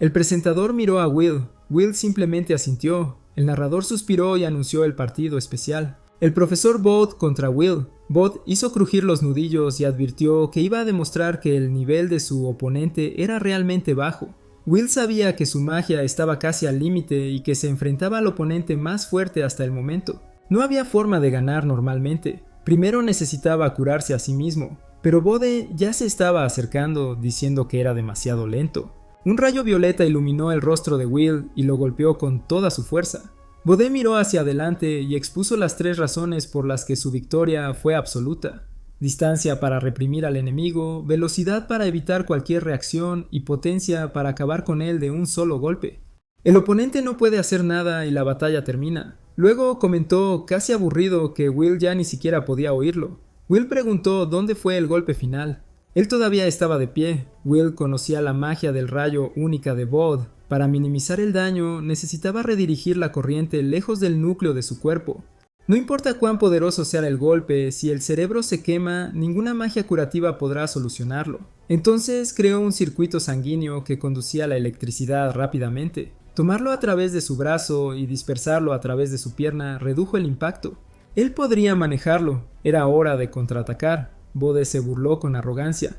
Speaker 1: El presentador miró a Will. Will simplemente asintió. El narrador suspiró y anunció el partido especial. El profesor Bode contra Will. Bode hizo crujir los nudillos y advirtió que iba a demostrar que el nivel de su oponente era realmente bajo. Will sabía que su magia estaba casi al límite y que se enfrentaba al oponente más fuerte hasta el momento. No había forma de ganar normalmente. Primero necesitaba curarse a sí mismo, pero Bode ya se estaba acercando diciendo que era demasiado lento. Un rayo violeta iluminó el rostro de Will y lo golpeó con toda su fuerza. Bode miró hacia adelante y expuso las 3 razones por las que su victoria fue absoluta. Distancia para reprimir al enemigo, velocidad para evitar cualquier reacción y potencia para acabar con él de un solo golpe. El oponente no puede hacer nada y la batalla termina. Luego comentó, casi aburrido, que Will ya ni siquiera podía oírlo. Will preguntó dónde fue el golpe final. Él todavía estaba de pie. Will conocía la magia del rayo única de Bode. Para minimizar el daño, necesitaba redirigir la corriente lejos del núcleo de su cuerpo. No importa cuán poderoso sea el golpe, si el cerebro se quema, ninguna magia curativa podrá solucionarlo. Entonces creó un circuito sanguíneo que conducía la electricidad rápidamente. Tomarlo a través de su brazo y dispersarlo a través de su pierna redujo el impacto. Él podría manejarlo, era hora de contraatacar. Bode se burló con arrogancia.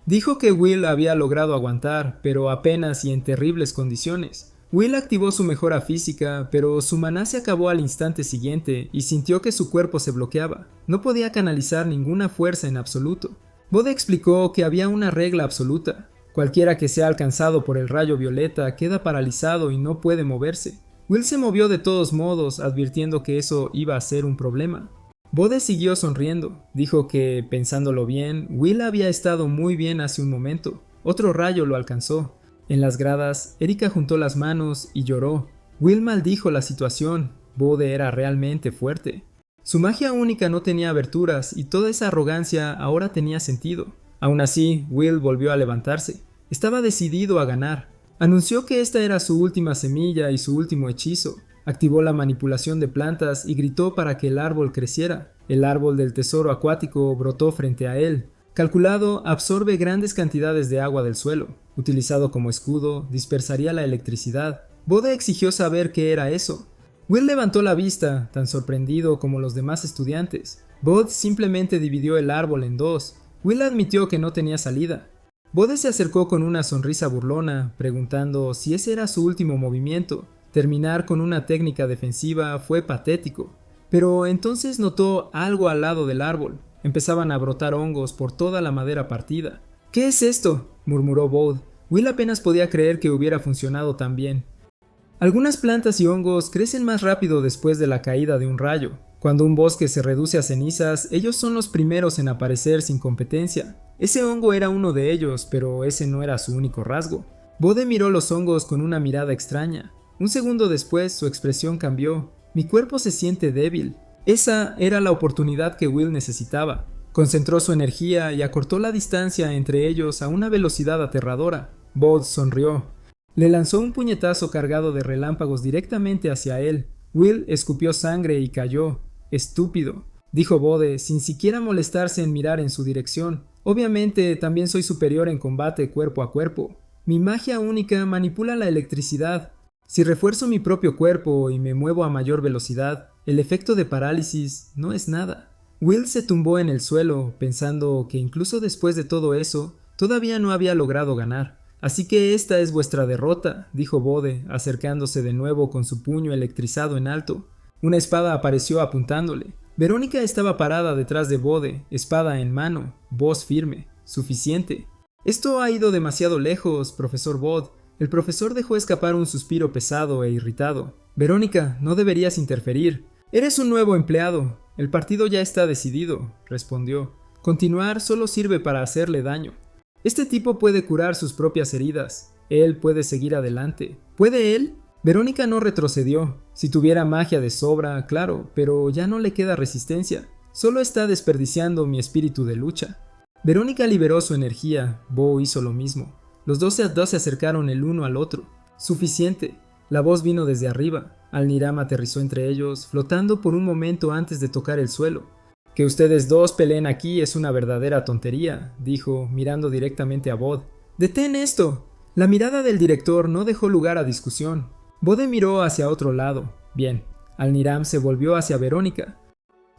Speaker 1: Dijo que Will había logrado aguantar, pero apenas y en terribles condiciones. Will activó su mejora física, pero su maná se acabó al instante siguiente y sintió que su cuerpo se bloqueaba. No podía canalizar ninguna fuerza en absoluto. Bode explicó que había una regla absoluta. Cualquiera que sea alcanzado por el rayo violeta queda paralizado y no puede moverse. Will se movió de todos modos, advirtiendo que eso iba a ser un problema. Bode siguió sonriendo. Dijo que, pensándolo bien, Will había estado muy bien hace un momento. Otro rayo lo alcanzó. En las gradas, Erika juntó las manos y lloró. Will maldijo la situación. Bode era realmente fuerte. Su magia única no tenía aberturas y toda esa arrogancia ahora tenía sentido. Aún así, Will volvió a levantarse. Estaba decidido a ganar. Anunció que esta era su última semilla y su último hechizo. Activó la manipulación de plantas y gritó para que el árbol creciera. El árbol del tesoro acuático brotó frente a él. Calculado, absorbe grandes cantidades de agua del suelo. Utilizado como escudo, dispersaría la electricidad. Bode exigió saber qué era eso. Will levantó la vista, tan sorprendido como los demás estudiantes. Bode simplemente dividió el árbol en dos. Will admitió que no tenía salida. Bode se acercó con una sonrisa burlona, preguntando si ese era su último movimiento. Terminar con una técnica defensiva fue patético. Pero entonces notó algo al lado del árbol. Empezaban a brotar hongos por toda la madera partida. ¿Qué es esto?, murmuró Bode. Will apenas podía creer que hubiera funcionado tan bien. Algunas plantas y hongos crecen más rápido después de la caída de un rayo. Cuando un bosque se reduce a cenizas, ellos son los primeros en aparecer sin competencia. Ese hongo era uno de ellos, pero ese no era su único rasgo. Bode miró los hongos con una mirada extraña. Un segundo después, su expresión cambió. Mi cuerpo se siente débil. Esa era la oportunidad que Will necesitaba. Concentró su energía y acortó la distancia entre ellos a una velocidad aterradora. Bode sonrió. Le lanzó un puñetazo cargado de relámpagos directamente hacia él. Will escupió sangre y cayó. Estúpido, dijo Bode, sin siquiera molestarse en mirar en su dirección. Obviamente también soy superior en combate cuerpo a cuerpo. Mi magia única manipula la electricidad. Si refuerzo mi propio cuerpo y me muevo a mayor velocidad, el efecto de parálisis no es nada. Will se tumbó en el suelo, pensando que incluso después de todo eso, todavía no había logrado ganar. Así que esta es vuestra derrota, dijo Bode, acercándose de nuevo con su puño electrizado en alto. Una espada apareció apuntándole. Verónica estaba parada detrás de Bode, espada en mano, voz firme. Suficiente. Esto ha ido demasiado lejos, profesor Bode. El profesor dejó escapar un suspiro pesado e irritado. Verónica, no deberías interferir. Eres un nuevo empleado. El partido ya está decidido, respondió. Continuar solo sirve para hacerle daño. Este tipo puede curar sus propias heridas. Él puede seguir adelante. ¿Puede él? Verónica no retrocedió. Si tuviera magia de sobra, claro, pero ya no le queda resistencia. Solo está desperdiciando mi espíritu de lucha. Verónica liberó su energía. Bo hizo lo mismo. Los dos se acercaron el uno al otro. Suficiente. La voz vino desde arriba. Alniram aterrizó entre ellos, flotando por un momento antes de tocar el suelo. Que ustedes dos peleen aquí es una verdadera tontería, dijo, mirando directamente a Bode. ¡Detén esto! La mirada del director no dejó lugar a discusión. Bode miró hacia otro lado. Bien. Alniram se volvió hacia Verónica.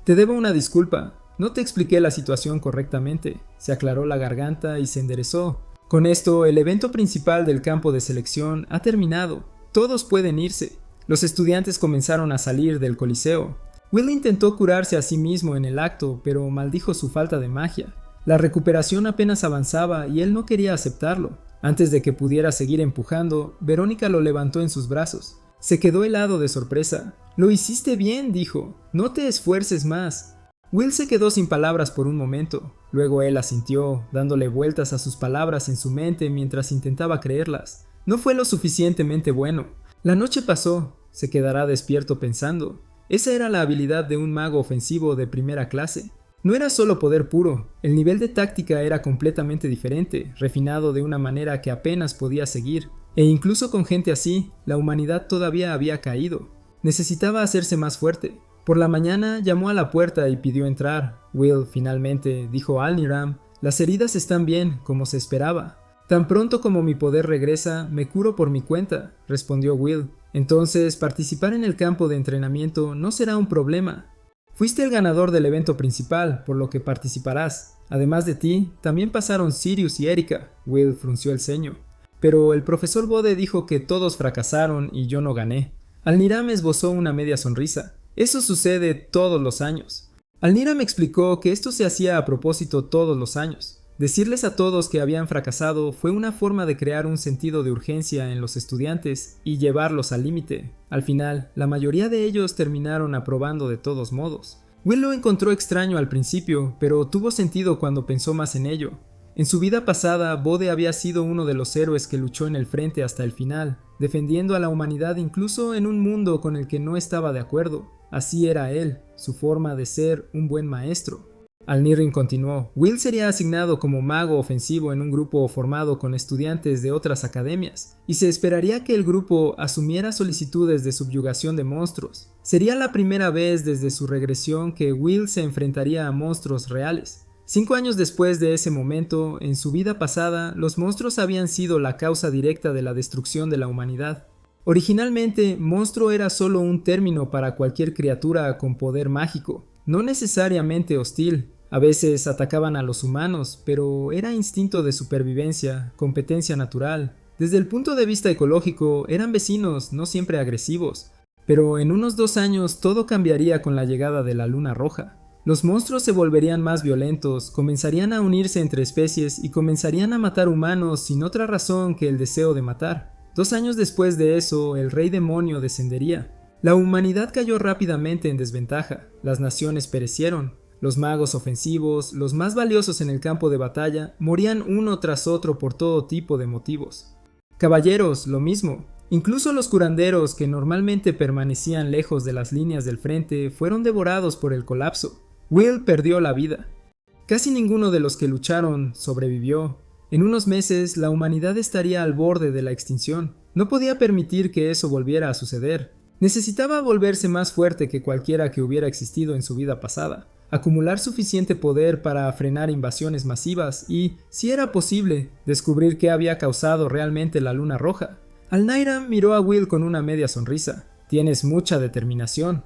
Speaker 1: Te debo una disculpa. No te expliqué la situación correctamente. Se aclaró la garganta y se enderezó. Con esto, el evento principal del campo de selección ha terminado. Todos pueden irse. Los estudiantes comenzaron a salir del coliseo. Will intentó curarse a sí mismo en el acto, pero maldijo su falta de magia. La recuperación apenas avanzaba y él no quería aceptarlo. Antes de que pudiera seguir empujando, Verónica lo levantó en sus brazos. Se quedó helado de sorpresa. «Lo hiciste bien», dijo. «No te esfuerces más». Will se quedó sin palabras por un momento. Luego él asintió, dándole vueltas a sus palabras en su mente mientras intentaba creerlas. No fue lo suficientemente bueno. La noche pasó. Se quedará despierto pensando. Esa era la habilidad de un mago ofensivo de primera clase. No era solo poder puro. El nivel de táctica era completamente diferente, refinado de una manera que apenas podía seguir. E incluso con gente así, la humanidad todavía había caído. Necesitaba hacerse más fuerte. Por la mañana llamó a la puerta y pidió entrar. Will, finalmente, dijo Alniram, las heridas están bien, como se esperaba. Tan pronto como mi poder regresa, me curo por mi cuenta, respondió Will. Entonces, participar en el campo de entrenamiento no será un problema. Fuiste el ganador del evento principal, por lo que participarás. Además de ti, también pasaron Sirius y Erika. Will frunció el ceño. Pero el profesor Bode dijo que todos fracasaron y yo no gané. Alniram esbozó una media sonrisa. Eso sucede todos los años. Alniram explicó que esto se hacía a propósito todos los años. Decirles a todos que habían fracasado fue una forma de crear un sentido de urgencia en los estudiantes y llevarlos al límite. Al final, la mayoría de ellos terminaron aprobando de todos modos. Will lo encontró extraño al principio, pero tuvo sentido cuando pensó más en ello. En su vida pasada, Bode había sido uno de los héroes que luchó en el frente hasta el final, defendiendo a la humanidad incluso en un mundo con el que no estaba de acuerdo. Así era él, su forma de ser un buen maestro. Alniram continuó, Will sería asignado como mago ofensivo en un grupo formado con estudiantes de otras academias, y se esperaría que el grupo asumiera solicitudes de subyugación de monstruos. Sería la primera vez desde su regresión que Will se enfrentaría a monstruos reales. 5 años después de ese momento, en su vida pasada, los monstruos habían sido la causa directa de la destrucción de la humanidad. Originalmente, monstruo era solo un término para cualquier criatura con poder mágico, no necesariamente hostil. A veces atacaban a los humanos, pero era instinto de supervivencia, competencia natural. Desde el punto de vista ecológico, eran vecinos, no siempre agresivos. Pero en unos 2 años todo cambiaría con la llegada de la luna roja. Los monstruos se volverían más violentos, comenzarían a unirse entre especies y comenzarían a matar humanos sin otra razón que el deseo de matar. 2 años después de eso, el rey demonio descendería. La humanidad cayó rápidamente en desventaja, las naciones perecieron. Los magos ofensivos, los más valiosos en el campo de batalla, morían uno tras otro por todo tipo de motivos. Caballeros, lo mismo. Incluso los curanderos, que normalmente permanecían lejos de las líneas del frente, fueron devorados por el colapso. Will perdió la vida. Casi ninguno de los que lucharon sobrevivió. En unos meses, la humanidad estaría al borde de la extinción. No podía permitir que eso volviera a suceder. Necesitaba volverse más fuerte que cualquiera que hubiera existido en su vida pasada. Acumular suficiente poder para frenar invasiones masivas y, si era posible, descubrir qué había causado realmente la luna roja. Alniram miró a Will con una media sonrisa. Tienes mucha determinación.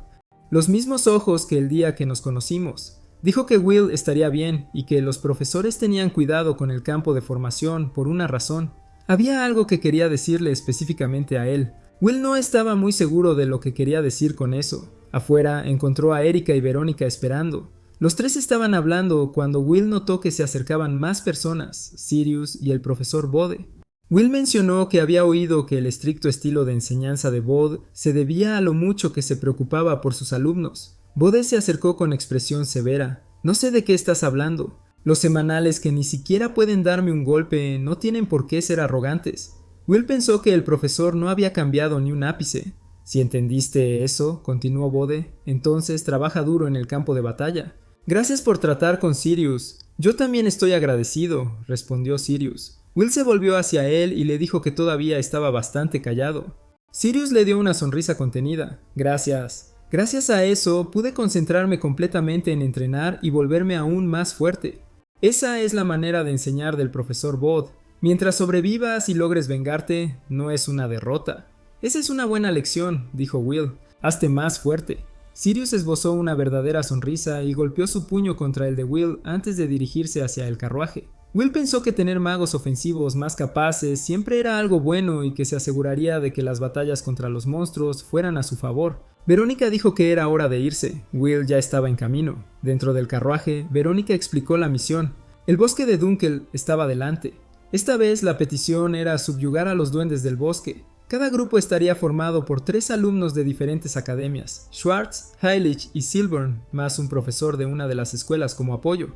Speaker 1: Los mismos ojos que el día que nos conocimos. Dijo que Will estaría bien y que los profesores tenían cuidado con el campo de formación por una razón. Había algo que quería decirle específicamente a él. Will no estaba muy seguro de lo que quería decir con eso. Afuera encontró a Erika y Verónica esperando. Los tres estaban hablando cuando Will notó que se acercaban más personas, Sirius y el profesor Bode. Will mencionó que había oído que el estricto estilo de enseñanza de Bode se debía a lo mucho que se preocupaba por sus alumnos. Bode se acercó con expresión severa. No sé de qué estás hablando. Los semanales que ni siquiera pueden darme un golpe no tienen por qué ser arrogantes. Will pensó que el profesor no había cambiado ni un ápice. Si entendiste eso, continuó Bode, entonces trabaja duro en el campo de batalla. Gracias por tratar con Sirius. Yo también estoy agradecido, respondió Sirius. Will se volvió hacia él y le dijo que todavía estaba bastante callado. Sirius le dio una sonrisa contenida. Gracias. Gracias a eso pude concentrarme completamente en entrenar y volverme aún más fuerte. Esa es la manera de enseñar del profesor Bode. Mientras sobrevivas y logres vengarte, no es una derrota. Esa es una buena lección, dijo Will. Hazte más fuerte. Sirius esbozó una verdadera sonrisa y golpeó su puño contra el de Will antes de dirigirse hacia el carruaje. Will pensó que tener magos ofensivos más capaces siempre era algo bueno y que se aseguraría de que las batallas contra los monstruos fueran a su favor. Verónica dijo que era hora de irse. Will ya estaba en camino. Dentro del carruaje, Verónica explicó la misión. El bosque de Dunkel estaba delante. Esta vez la petición era subyugar a los duendes del bosque. Cada grupo estaría formado por 3 alumnos de diferentes academias, Schwartz, Heilig y Silburn, más un profesor de una de las escuelas como apoyo.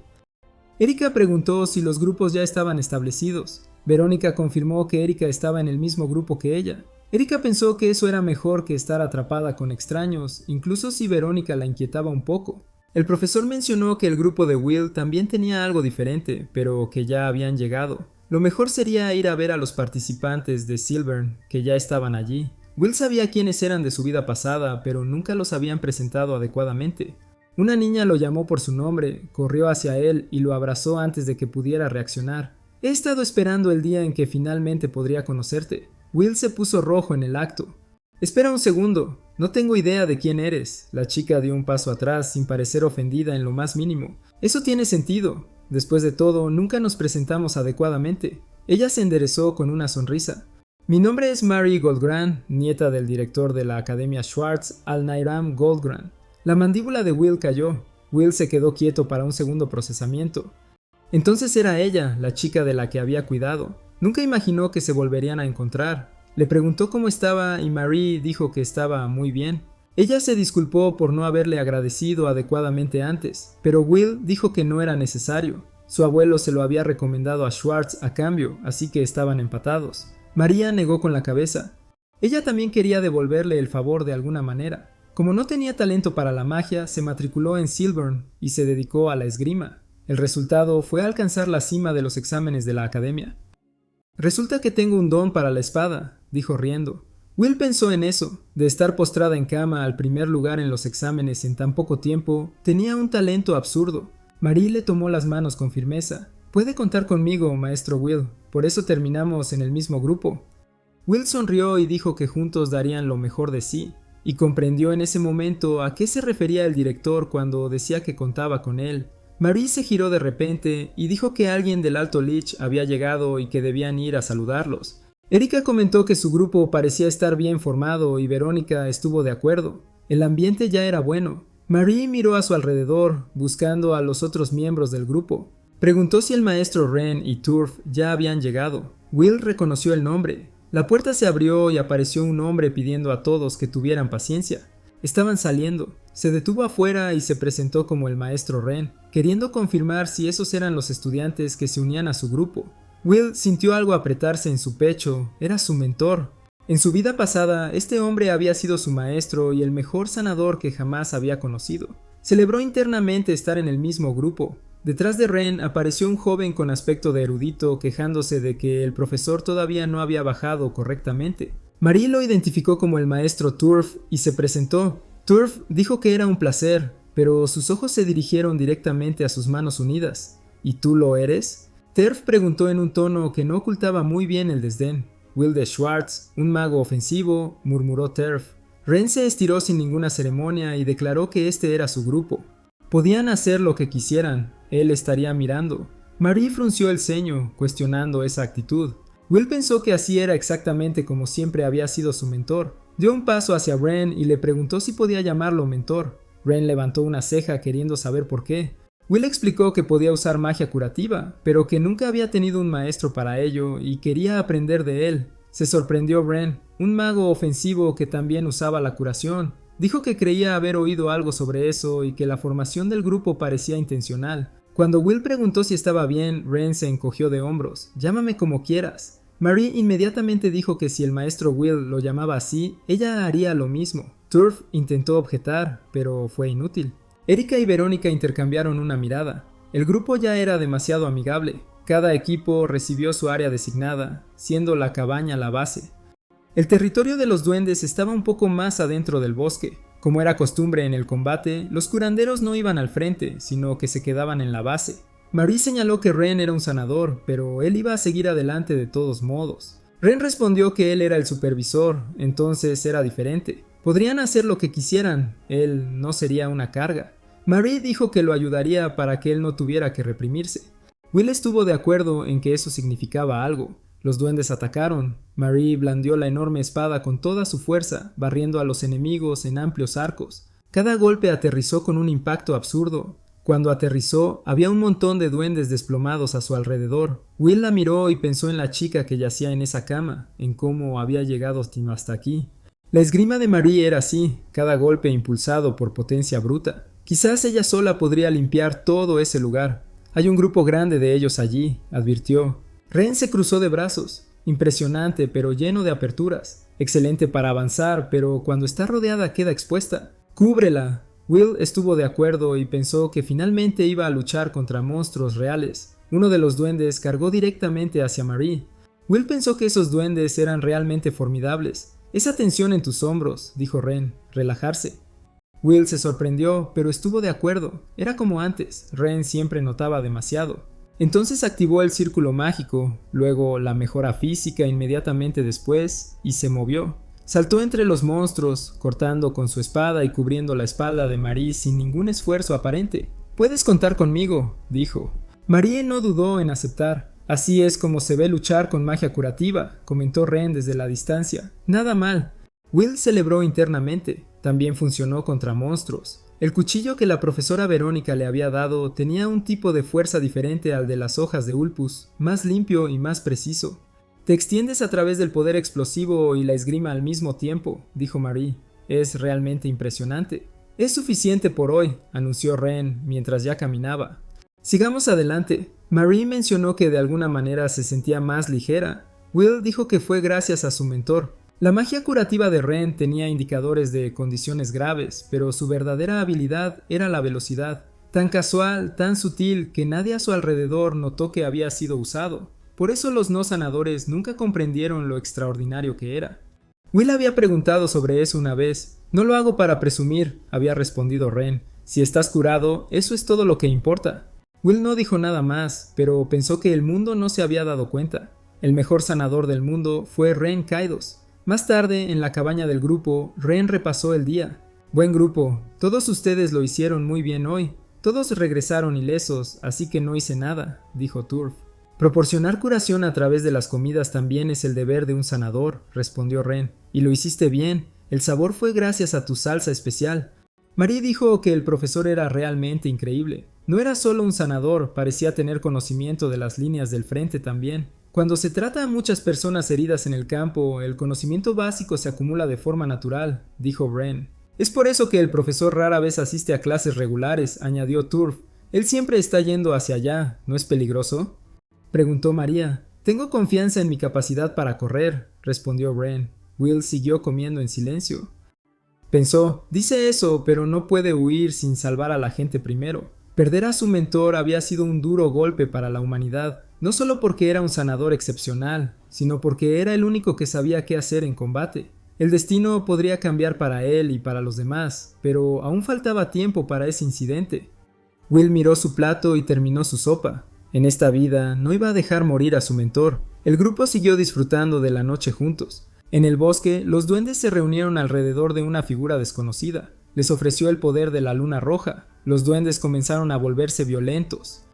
Speaker 1: Erika preguntó si los grupos ya estaban establecidos. Verónica confirmó que Erika estaba en el mismo grupo que ella. Erika pensó que eso era mejor que estar atrapada con extraños, incluso si Verónica la inquietaba un poco. El profesor mencionó que el grupo de Will también tenía algo diferente, pero que ya habían llegado. Lo mejor sería ir a ver a los participantes de Silburn, que ya estaban allí. Will sabía quiénes eran de su vida pasada, pero nunca los habían presentado adecuadamente. Una niña lo llamó por su nombre, corrió hacia él y lo abrazó antes de que pudiera reaccionar. He estado esperando el día en que finalmente podría conocerte. Will se puso rojo en el acto. Espera un segundo, no tengo idea de quién eres. La chica dio un paso atrás sin parecer ofendida en lo más mínimo. Eso tiene sentido. Después de todo, nunca nos presentamos adecuadamente. Ella se enderezó con una sonrisa. Mi nombre es Mary Goldgrant, nieta del director de la Academia Schwartz, Al-Nairam Goldgrant. La mandíbula de Will cayó. Will se quedó quieto para un segundo procesamiento. Entonces era ella, la chica de la que había cuidado. Nunca imaginó que se volverían a encontrar. Le preguntó cómo estaba y Marie dijo que estaba muy bien. Ella se disculpó por no haberle agradecido adecuadamente antes, pero Will dijo que no era necesario. Su abuelo se lo había recomendado a Schwartz a cambio, así que estaban empatados. María negó con la cabeza. Ella también quería devolverle el favor de alguna manera. Como no tenía talento para la magia, se matriculó en Silburn y se dedicó a la esgrima. El resultado fue alcanzar la cima de los exámenes de la academia. Resulta que tengo un don para la espada, dijo riendo. Will pensó en eso, de estar postrada en cama al primer lugar en los exámenes en tan poco tiempo, tenía un talento absurdo. Marie le tomó las manos con firmeza. Puede contar conmigo, maestro Will, por eso terminamos en el mismo grupo. Will sonrió y dijo que juntos darían lo mejor de sí, y comprendió en ese momento a qué se refería el director cuando decía que contaba con él. Marie se giró de repente y dijo que alguien del Alto Lich había llegado y que debían ir a saludarlos. Erika comentó que su grupo parecía estar bien formado y Verónica estuvo de acuerdo. El ambiente ya era bueno. Marie miró a su alrededor, buscando a los otros miembros del grupo. Preguntó si el maestro Wren y Turf ya habían llegado. Will reconoció el nombre. La puerta se abrió y apareció un hombre pidiendo a todos que tuvieran paciencia. Estaban saliendo. Se detuvo afuera y se presentó como el maestro Wren, queriendo confirmar si esos eran los estudiantes que se unían a su grupo. Will sintió algo apretarse en su pecho. Era su mentor. En su vida pasada, este hombre había sido su maestro y el mejor sanador que jamás había conocido. Celebró internamente estar en el mismo grupo. Detrás de Wren apareció un joven con aspecto de erudito quejándose de que el profesor todavía no había bajado correctamente. Marie lo identificó como el maestro Turf y se presentó. Turf dijo que era un placer, pero sus ojos se dirigieron directamente a sus manos unidas. ¿Y tú lo eres? Turf preguntó en un tono que no ocultaba muy bien el desdén. Will de Schwartz, un mago ofensivo, murmuró Turf. Wren se estiró sin ninguna ceremonia y declaró que este era su grupo. Podían hacer lo que quisieran, él estaría mirando. Marie frunció el ceño, cuestionando esa actitud. Will pensó que así era exactamente como siempre había sido su mentor. Dio un paso hacia Wren y le preguntó si podía llamarlo mentor. Wren levantó una ceja queriendo saber por qué. Will explicó que podía usar magia curativa, pero que nunca había tenido un maestro para ello y quería aprender de él. Se sorprendió Wren, un mago ofensivo que también usaba la curación. Dijo que creía haber oído algo sobre eso y que la formación del grupo parecía intencional. Cuando Will preguntó si estaba bien, Wren se encogió de hombros. Llámame como quieras. Marie inmediatamente dijo que si el maestro Will lo llamaba así, ella haría lo mismo. Turf intentó objetar, pero fue inútil. Erika y Verónica intercambiaron una mirada. El grupo ya era demasiado amigable. Cada equipo recibió su área designada, siendo la cabaña la base. El territorio de los duendes estaba un poco más adentro del bosque. Como era costumbre en el combate, los curanderos no iban al frente, sino que se quedaban en la base. Marie señaló que Wren era un sanador, pero él iba a seguir adelante de todos modos. Wren respondió que él era el supervisor, entonces era diferente. Podrían hacer lo que quisieran, él no sería una carga. Marie dijo que lo ayudaría para que él no tuviera que reprimirse. Will estuvo de acuerdo en que eso significaba algo. Los duendes atacaron. Marie blandió la enorme espada con toda su fuerza, barriendo a los enemigos en amplios arcos. Cada golpe aterrizó con un impacto absurdo. Cuando aterrizó, había un montón de duendes desplomados a su alrededor. Will la miró y pensó en la chica que yacía en esa cama, en cómo había llegado hasta aquí. La esgrima de Marie era así, cada golpe impulsado por potencia bruta. Quizás ella sola podría limpiar todo ese lugar. Hay un grupo grande de ellos allí, advirtió. Wren se cruzó de brazos. Impresionante, pero lleno de aperturas. Excelente para avanzar, pero cuando está rodeada queda expuesta. ¡Cúbrela! Will estuvo de acuerdo y pensó que finalmente iba a luchar contra monstruos reales. Uno de los duendes cargó directamente hacia Marie. Will pensó que esos duendes eran realmente formidables. Esa tensión en tus hombros, dijo Ren, relajarse. Will se sorprendió, pero estuvo de acuerdo. Era como antes, Ren siempre notaba demasiado. Entonces activó el círculo mágico, luego la mejora física inmediatamente después, y se movió. Saltó entre los monstruos, cortando con su espada y cubriendo la espalda de Marie sin ningún esfuerzo aparente. «Puedes contar conmigo», dijo. Marie no dudó en aceptar. «Así es como se ve luchar con magia curativa», comentó Ren desde la distancia. «Nada mal». Will celebró internamente. También funcionó contra monstruos. El cuchillo que la profesora Verónica le había dado tenía un tipo de fuerza diferente al de las hojas de Ulpus, más limpio y más preciso. «Te extiendes a través del poder explosivo y la esgrima al mismo tiempo», dijo Marie. «Es realmente impresionante». «Es suficiente por hoy», anunció Ren mientras ya caminaba. «Sigamos adelante». Marie mencionó que de alguna manera se sentía más ligera. Will dijo que fue gracias a su mentor. La magia curativa de Ren tenía indicadores de condiciones graves, pero su verdadera habilidad era la velocidad. Tan casual, tan sutil, que nadie a su alrededor notó que había sido usado. Por eso los no sanadores nunca comprendieron lo extraordinario que era. Will había preguntado sobre eso una vez. «No lo hago para presumir», había respondido Ren. «Si estás curado, eso es todo lo que importa». Will no dijo nada más, pero pensó que el mundo no se había dado cuenta. El mejor sanador del mundo fue Ren Kaidos. Más tarde, en la cabaña del grupo, Ren repasó el día. «Buen grupo, todos ustedes lo hicieron muy bien hoy. Todos regresaron ilesos, así que no hice nada», dijo Turf. «Proporcionar curación a través de las comidas también es el deber de un sanador», respondió Ren. «Y lo hiciste bien. El sabor fue gracias a tu salsa especial». Marie dijo que el profesor era realmente increíble. No era solo un sanador, parecía tener conocimiento de las líneas del frente también. Cuando se trata a muchas personas heridas en el campo, el conocimiento básico se acumula de forma natural, dijo Ren. «Es por eso que el profesor rara vez asiste a clases regulares», añadió Turf. «Él siempre está yendo hacia allá, ¿no es peligroso?», preguntó María. «Tengo confianza en mi capacidad para correr», respondió Ren. Will siguió comiendo en silencio. Pensó, dice eso, pero no puede huir sin salvar a la gente primero. Perder a su mentor había sido un duro golpe para la humanidad, no solo porque era un sanador excepcional, sino porque era el único que sabía qué hacer en combate. El destino podría cambiar para él y para los demás, pero aún faltaba tiempo para ese incidente. Will miró su plato y terminó su sopa. En esta vida no iba a dejar morir a su mentor. El grupo siguió disfrutando de la noche juntos. En el bosque, los duendes se reunieron alrededor de una figura desconocida. Les ofreció el poder de la luna roja. Los duendes comenzaron a volverse violentos.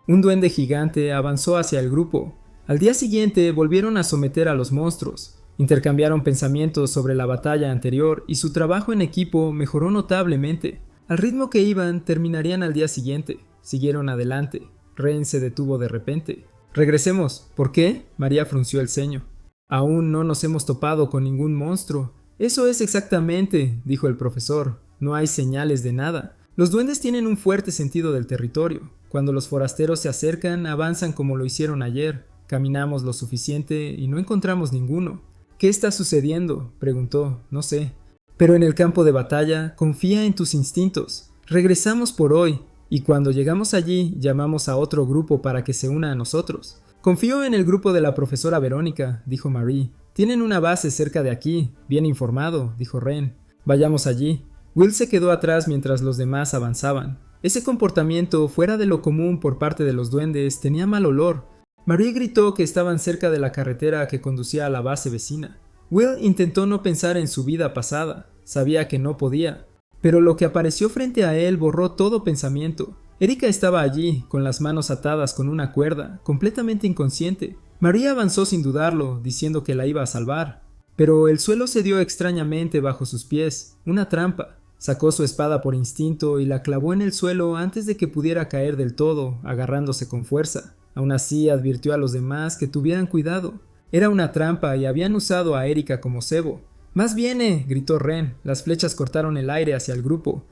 Speaker 1: Un duende gigante avanzó hacia el grupo. Al día siguiente volvieron a someter a los monstruos. Intercambiaron pensamientos sobre la batalla anterior y su trabajo en equipo mejoró notablemente. Al ritmo que iban, terminarían al día siguiente. Siguieron adelante. Ren se detuvo de repente. «Regresemos». «¿Por qué?», María frunció el ceño. «Aún no nos hemos topado con ningún monstruo». «Eso es exactamente», dijo el profesor. «No hay señales de nada. Los duendes tienen un fuerte sentido del territorio. Cuando los forasteros se acercan, avanzan como lo hicieron ayer. Caminamos lo suficiente y no encontramos ninguno». «¿Qué está sucediendo?», preguntó. «No sé. Pero en el campo de batalla, confía en tus instintos. Regresamos por hoy, y cuando llegamos allí, llamamos a otro grupo para que se una a nosotros». «Confío en el grupo de la profesora Verónica», dijo Marie. «Tienen una base cerca de aquí, bien informado», dijo Ren. «Vayamos allí». Will se quedó atrás mientras los demás avanzaban. Ese comportamiento, fuera de lo común por parte de los duendes, tenía mal olor. Marie gritó que estaban cerca de la carretera que conducía a la base vecina. Will intentó no pensar en su vida pasada. Sabía que no podía. Pero lo que apareció frente a él borró todo pensamiento. Erika estaba allí, con las manos atadas con una cuerda, completamente inconsciente. María avanzó sin dudarlo, diciendo que la iba a salvar. Pero el suelo cedió extrañamente bajo sus pies, una trampa. Sacó su espada por instinto y la clavó en el suelo antes de que pudiera caer del todo, agarrándose con fuerza. Aún así advirtió a los demás que tuvieran cuidado. Era una trampa y habían usado a Erika como cebo. «¡Más viene!», gritó Ren. Las flechas cortaron el aire hacia el grupo.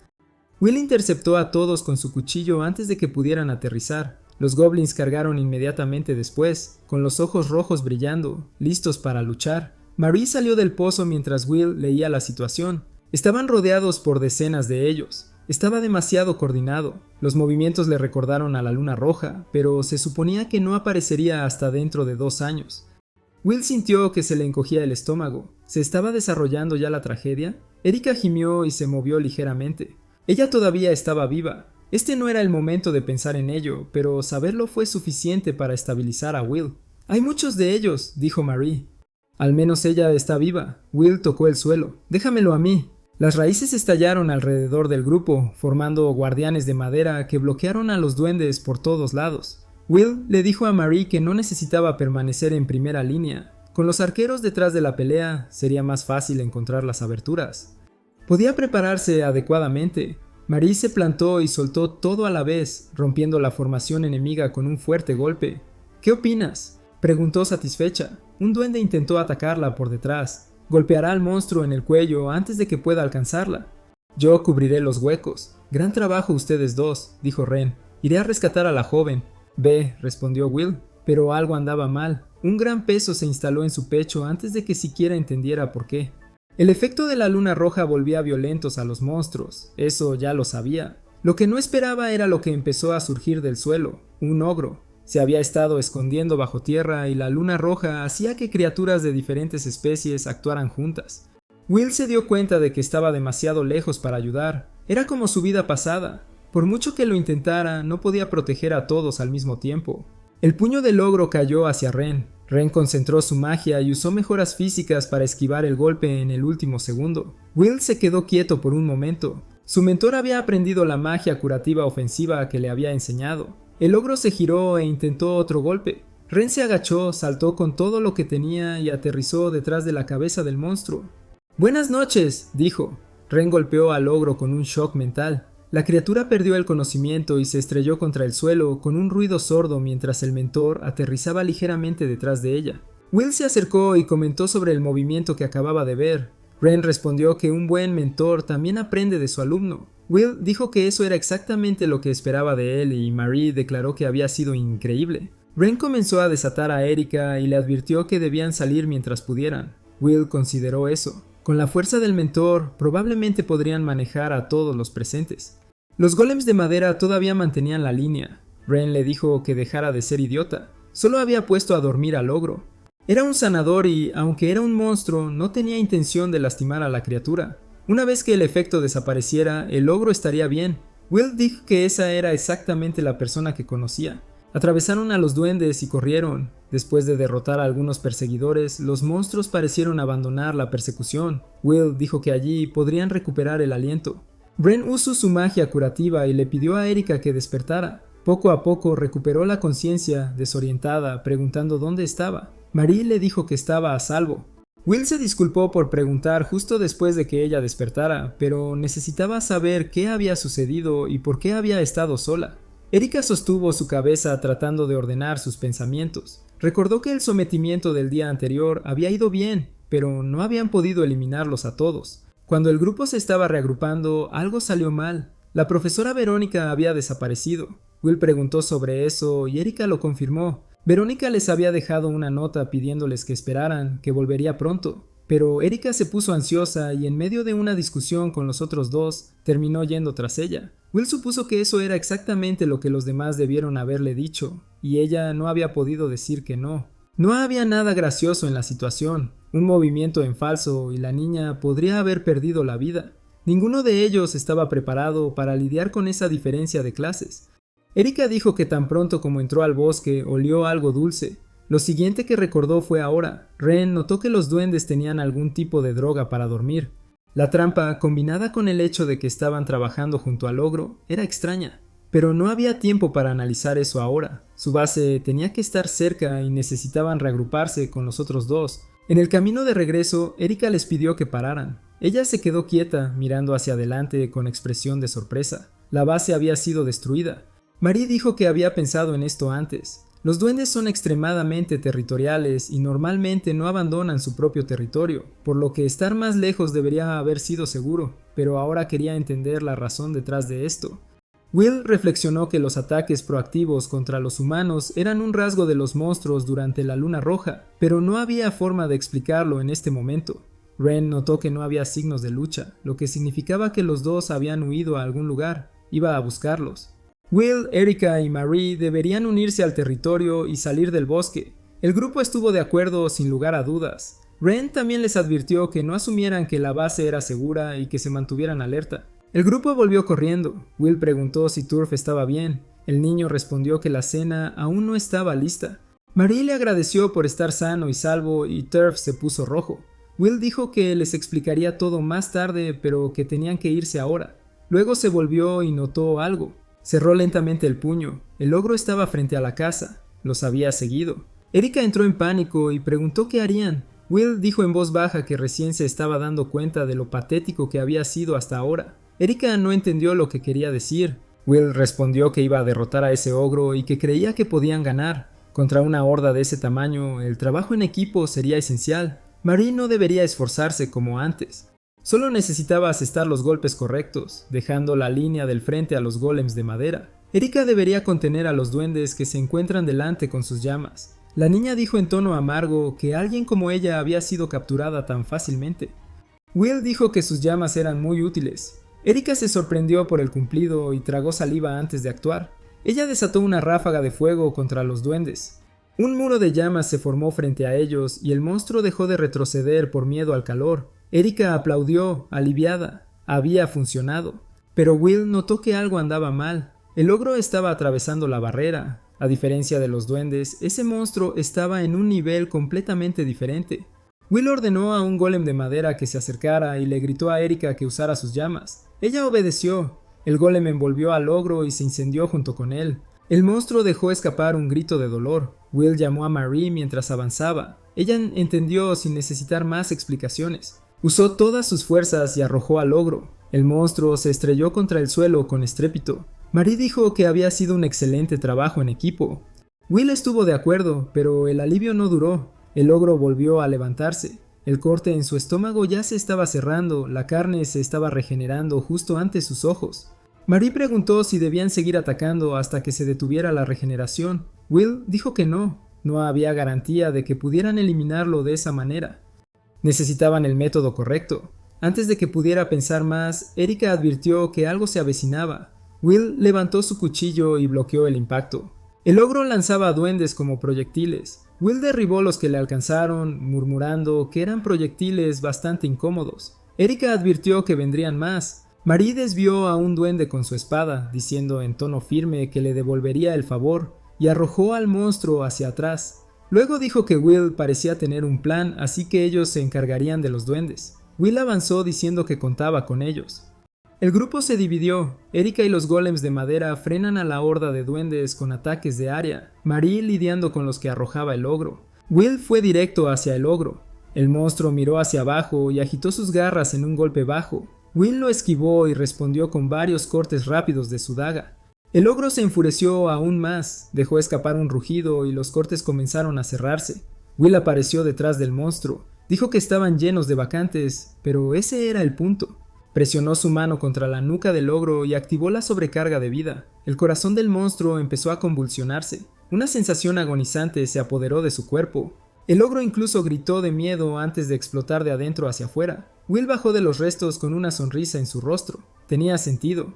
Speaker 1: Will interceptó a todos con su cuchillo antes de que pudieran aterrizar. Los goblins cargaron inmediatamente después, con los ojos rojos brillando, listos para luchar. Marie salió del pozo mientras Will leía la situación. Estaban rodeados por decenas de ellos. Estaba demasiado coordinado. Los movimientos le recordaron a la luna roja, pero se suponía que no aparecería hasta dentro de 2 años. Will sintió que se le encogía el estómago. ¿Se estaba desarrollando ya la tragedia? Erika gimió y se movió ligeramente. Ella todavía estaba viva. Este no era el momento de pensar en ello, pero saberlo fue suficiente para estabilizar a Will. «Hay muchos de ellos», dijo Marie. «Al menos ella está viva». Will tocó el suelo. «Déjamelo a mí». Las raíces estallaron alrededor del grupo, formando guardianes de madera que bloquearon a los duendes por todos lados. Will le dijo a Marie que no necesitaba permanecer en primera línea. Con los arqueros detrás de la pelea, sería más fácil encontrar las aberturas. Podía prepararse adecuadamente. Marie se plantó y soltó todo a la vez, rompiendo la formación enemiga con un fuerte golpe. «¿Qué opinas?», preguntó satisfecha. Un duende intentó atacarla por detrás. Golpeará al monstruo en el cuello antes de que pueda alcanzarla. «Yo cubriré los huecos». «Gran trabajo ustedes dos», dijo Ren. «Iré a rescatar a la joven». «Ve», respondió Will, pero algo andaba mal. Un gran peso se instaló en su pecho antes de que siquiera entendiera por qué. El efecto de la luna roja volvía violentos a los monstruos, eso ya lo sabía. Lo que no esperaba era lo que empezó a surgir del suelo, un ogro. Se había estado escondiendo bajo tierra y la luna roja hacía que criaturas de diferentes especies actuaran juntas. Will se dio cuenta de que estaba demasiado lejos para ayudar. Era como su vida pasada. Por mucho que lo intentara, no podía proteger a todos al mismo tiempo. El puño del ogro cayó hacia Ren. Ren concentró su magia y usó mejoras físicas para esquivar el golpe en el último segundo. Will se quedó quieto por un momento. Su mentor había aprendido la magia curativa ofensiva que le había enseñado. El ogro se giró e intentó otro golpe. Ren se agachó, saltó con todo lo que tenía y aterrizó detrás de la cabeza del monstruo. «Buenas noches», dijo. Ren golpeó al ogro con un shock mental. La criatura perdió el conocimiento y se estrelló contra el suelo con un ruido sordo mientras el mentor aterrizaba ligeramente detrás de ella. Will se acercó y comentó sobre el movimiento que acababa de ver. Ren respondió que un buen mentor también aprende de su alumno. Will dijo que eso era exactamente lo que esperaba de él y Marie declaró que había sido increíble. Ren comenzó a desatar a Erika y le advirtió que debían salir mientras pudieran. Will consideró eso. Con la fuerza del mentor, probablemente podrían manejar a todos los presentes. Los golems de madera todavía mantenían la línea. Ren le dijo que dejara de ser idiota. Solo había puesto a dormir al ogro. Era un sanador y, aunque era un monstruo, no tenía intención de lastimar a la criatura. Una vez que el efecto desapareciera, el ogro estaría bien. Will dijo que esa era exactamente la persona que conocía. Atravesaron a los duendes y corrieron. Después de derrotar a algunos perseguidores, los monstruos parecieron abandonar la persecución. Will dijo que allí podrían recuperar el aliento. Ren usó su magia curativa y le pidió a Erika que despertara. Poco a poco recuperó la conciencia, desorientada, preguntando dónde estaba. Marie le dijo que estaba a salvo. Will se disculpó por preguntar justo después de que ella despertara, pero necesitaba saber qué había sucedido y por qué había estado sola. Erika sostuvo su cabeza tratando de ordenar sus pensamientos. Recordó que el sometimiento del día anterior había ido bien, pero no habían podido eliminarlos a todos. Cuando el grupo se estaba reagrupando, algo salió mal. La profesora Verónica había desaparecido. Will preguntó sobre eso y Erika lo confirmó. Verónica les había dejado una nota pidiéndoles que esperaran, que volvería pronto. Pero Erika se puso ansiosa y en medio de una discusión con los otros dos, terminó yendo tras ella. Will supuso que eso era exactamente lo que los demás debieron haberle dicho, y ella no había podido decir que no. No había nada gracioso en la situación. Un movimiento en falso y la niña podría haber perdido la vida. Ninguno de ellos estaba preparado para lidiar con esa diferencia de clases. Erika dijo que tan pronto como entró al bosque olió algo dulce. Lo siguiente que recordó fue ahora. Ren notó que los duendes tenían algún tipo de droga para dormir. La trampa, combinada con el hecho de que estaban trabajando junto al ogro, era extraña. Pero no había tiempo para analizar eso ahora. Su base tenía que estar cerca y necesitaban reagruparse con los otros dos. En el camino de regreso, Erika les pidió que pararan. Ella se quedó quieta, mirando hacia adelante con expresión de sorpresa. La base había sido destruida. Marie dijo que había pensado en esto antes. Los duendes son extremadamente territoriales y normalmente no abandonan su propio territorio, por lo que estar más lejos debería haber sido seguro, pero ahora quería entender la razón detrás de esto. Will reflexionó que los ataques proactivos contra los humanos eran un rasgo de los monstruos durante la luna roja, pero no había forma de explicarlo en este momento. Ren notó que no había signos de lucha, lo que significaba que los dos habían huido a algún lugar. Iba a buscarlos. Will, Erika y Marie deberían unirse al territorio y salir del bosque. El grupo estuvo de acuerdo sin lugar a dudas. Ren también les advirtió que no asumieran que la base era segura y que se mantuvieran alerta. El grupo volvió corriendo. Will preguntó si Turf estaba bien. El niño respondió que la cena aún no estaba lista. Marie le agradeció por estar sano y salvo y Turf se puso rojo. Will dijo que les explicaría todo más tarde, pero que tenían que irse ahora. Luego se volvió y notó algo. Cerró lentamente el puño. El ogro estaba frente a la casa. Los había seguido. Erika entró en pánico y preguntó qué harían. Will dijo en voz baja que recién se estaba dando cuenta de lo patético que había sido hasta ahora. Erika no entendió lo que quería decir. Will respondió que iba a derrotar a ese ogro y que creía que podían ganar. Contra una horda de ese tamaño, el trabajo en equipo sería esencial. Marie no debería esforzarse como antes. Solo necesitaba asestar los golpes correctos, dejando la línea del frente a los golems de madera. Erika debería contener a los duendes que se encuentran delante con sus llamas. La niña dijo en tono amargo que alguien como ella había sido capturada tan fácilmente. Will dijo que sus llamas eran muy útiles. Erika se sorprendió por el cumplido y tragó saliva antes de actuar. Ella desató una ráfaga de fuego contra los duendes. Un muro de llamas se formó frente a ellos y el monstruo dejó de retroceder por miedo al calor. Erika aplaudió, aliviada. Había funcionado. Pero Will notó que algo andaba mal. El ogro estaba atravesando la barrera. A diferencia de los duendes, ese monstruo estaba en un nivel completamente diferente. Will ordenó a un golem de madera que se acercara y le gritó a Erika que usara sus llamas. Ella obedeció. El golem envolvió al ogro y se incendió junto con él. El monstruo dejó escapar un grito de dolor. Will llamó a Marie mientras avanzaba. Ella entendió sin necesitar más explicaciones. Usó todas sus fuerzas y arrojó al ogro. El monstruo se estrelló contra el suelo con estrépito. Marie dijo que había sido un excelente trabajo en equipo. Will estuvo de acuerdo, pero el alivio no duró. El ogro volvió a levantarse. El corte en su estómago ya se estaba cerrando, la carne se estaba regenerando justo ante sus ojos. Marie preguntó si debían seguir atacando hasta que se detuviera la regeneración. Will dijo que no. No había garantía de que pudieran eliminarlo de esa manera. Necesitaban el método correcto. Antes de que pudiera pensar más, Erika advirtió que algo se avecinaba. Will levantó su cuchillo y bloqueó el impacto. El ogro lanzaba duendes como proyectiles. Will derribó los que le alcanzaron, murmurando que eran proyectiles bastante incómodos. Erika advirtió que vendrían más. Marie desvió a un duende con su espada, diciendo en tono firme que le devolvería el favor, y arrojó al monstruo hacia atrás. Luego dijo que Will parecía tener un plan, así que ellos se encargarían de los duendes. Will avanzó diciendo que contaba con ellos. El grupo se dividió. Erika y los golems de madera frenan a la horda de duendes con ataques de área, Marie lidiando con los que arrojaba el ogro. Will fue directo hacia el ogro. El monstruo miró hacia abajo y agitó sus garras en un golpe bajo. Will lo esquivó y respondió con varios cortes rápidos de su daga. El ogro se enfureció aún más, dejó escapar un rugido y los cortes comenzaron a cerrarse. Will apareció detrás del monstruo. Dijo que estaban llenos de vacantes, pero ese era el punto. Presionó su mano contra la nuca del ogro y activó la sobrecarga de vida. El corazón del monstruo empezó a convulsionarse. Una sensación agonizante se apoderó de su cuerpo. El ogro incluso gritó de miedo antes de explotar de adentro hacia afuera. Will bajó de los restos con una sonrisa en su rostro. Tenía sentido.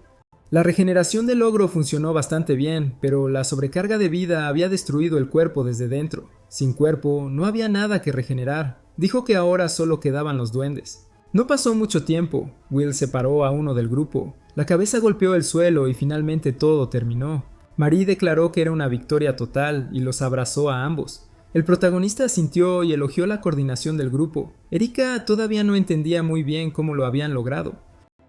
Speaker 1: La regeneración del ogro funcionó bastante bien, pero la sobrecarga de vida había destruido el cuerpo desde dentro. Sin cuerpo, no había nada que regenerar. Dijo que ahora solo quedaban los duendes. No pasó mucho tiempo. Will separó a uno del grupo. La cabeza golpeó el suelo y finalmente todo terminó. Marie declaró que era una victoria total y los abrazó a ambos. El protagonista asintió y elogió la coordinación del grupo. Erika todavía no entendía muy bien cómo lo habían logrado.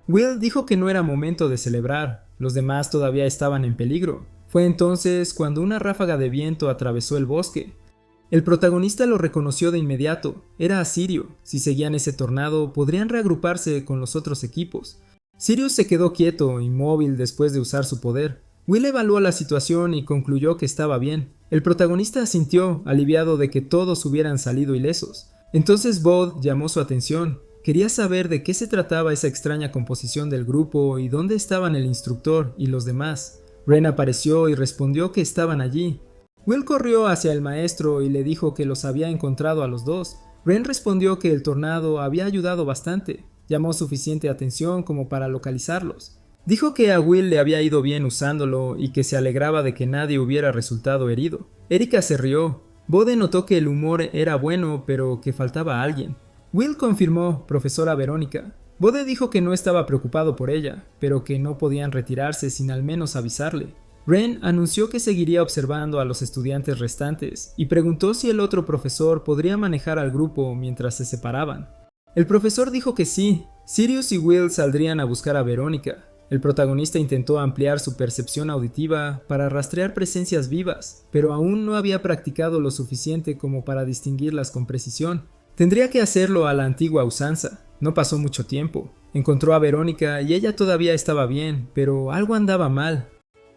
Speaker 1: Will dijo que no era momento de celebrar. Los demás todavía estaban en peligro. Fue entonces cuando una ráfaga de viento atravesó el bosque. El protagonista lo reconoció de inmediato. Era Sirio. Si seguían ese tornado, podrían reagruparse con los otros equipos. Sirius se quedó quieto, inmóvil después de usar su poder. Will evaluó la situación y concluyó que estaba bien. El protagonista asintió, aliviado de que todos hubieran salido ilesos. Entonces Bod llamó su atención. Quería saber de qué se trataba esa extraña composición del grupo y dónde estaban el instructor y los demás. Ren apareció y respondió que estaban allí. Will corrió hacia el maestro y le dijo que los había encontrado a los dos. Ren respondió que el tornado había ayudado bastante. Llamó suficiente atención como para localizarlos. Dijo que a Will le había ido bien usándolo y que se alegraba de que nadie hubiera resultado herido. Erika se rió. Bode notó que el humor era bueno, pero que faltaba alguien. Will confirmó, profesora Verónica. Bode dijo que no estaba preocupado por ella, pero que no podían retirarse sin al menos avisarle. Wren anunció que seguiría observando a los estudiantes restantes y preguntó si el otro profesor podría manejar al grupo mientras se separaban. El profesor dijo que sí. Sirius y Will saldrían a buscar a Verónica. El protagonista intentó ampliar su percepción auditiva para rastrear presencias vivas, pero aún no había practicado lo suficiente como para distinguirlas con precisión. Tendría que hacerlo a la antigua usanza. No pasó mucho tiempo. Encontró a Verónica y ella todavía estaba bien, pero algo andaba mal.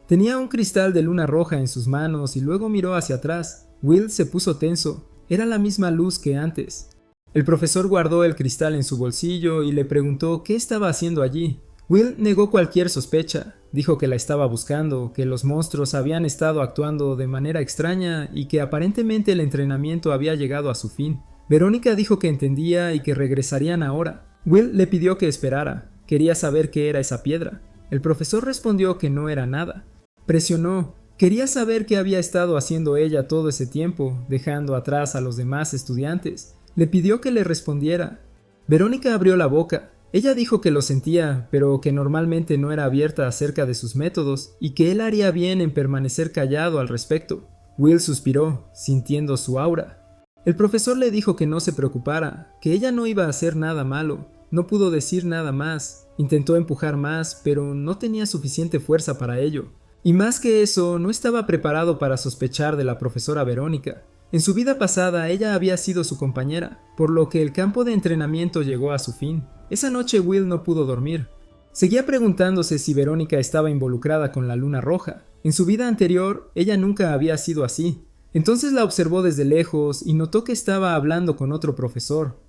Speaker 1: Tenía un cristal de luna roja en sus manos y luego miró hacia atrás. Will se puso tenso. Era la misma luz que antes. El profesor guardó el cristal en su bolsillo y le preguntó qué estaba haciendo allí. Will negó cualquier sospecha. Dijo que la estaba buscando, que los monstruos habían estado actuando de manera extraña y que aparentemente el entrenamiento había llegado a su fin. Verónica dijo que entendía y que regresarían ahora. Will le pidió que esperara. Quería saber qué era esa piedra. El profesor respondió que no era nada. Presionó. Quería saber qué había estado haciendo ella todo ese tiempo, dejando atrás a los demás estudiantes. Le pidió que le respondiera. Verónica abrió la boca. Ella dijo que lo sentía, pero que normalmente no era abierta acerca de sus métodos y que él haría bien en permanecer callado al respecto. Will suspiró, sintiendo su aura. El profesor le dijo que no se preocupara, que ella no iba a hacer nada malo. No pudo decir nada más. Intentó empujar más, pero no tenía suficiente fuerza para ello. Y más que eso, no estaba preparado para sospechar de la profesora Verónica. En su vida pasada ella había sido su compañera, por lo que el campo de entrenamiento llegó a su fin. Esa noche Will no pudo dormir. Seguía preguntándose si Verónica estaba involucrada con la luna roja. En su vida anterior, ella nunca había sido así. Entonces la observó desde lejos y notó que estaba hablando con otro profesor.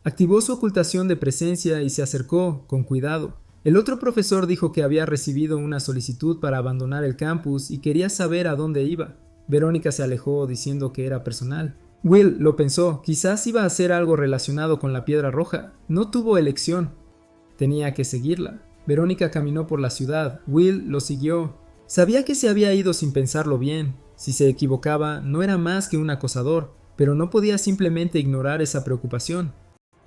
Speaker 1: Activó su ocultación de presencia y se acercó, con cuidado. El otro profesor dijo que había recibido una solicitud para abandonar el campus y quería saber a dónde iba. Verónica se alejó diciendo que era personal. Will lo pensó, quizás iba a hacer algo relacionado con la piedra roja. No tuvo elección. Tenía que seguirla. Verónica caminó por la ciudad. Will lo siguió. Sabía que se había ido sin pensarlo bien. Si se equivocaba, no era más que un acosador, pero no podía simplemente ignorar esa preocupación.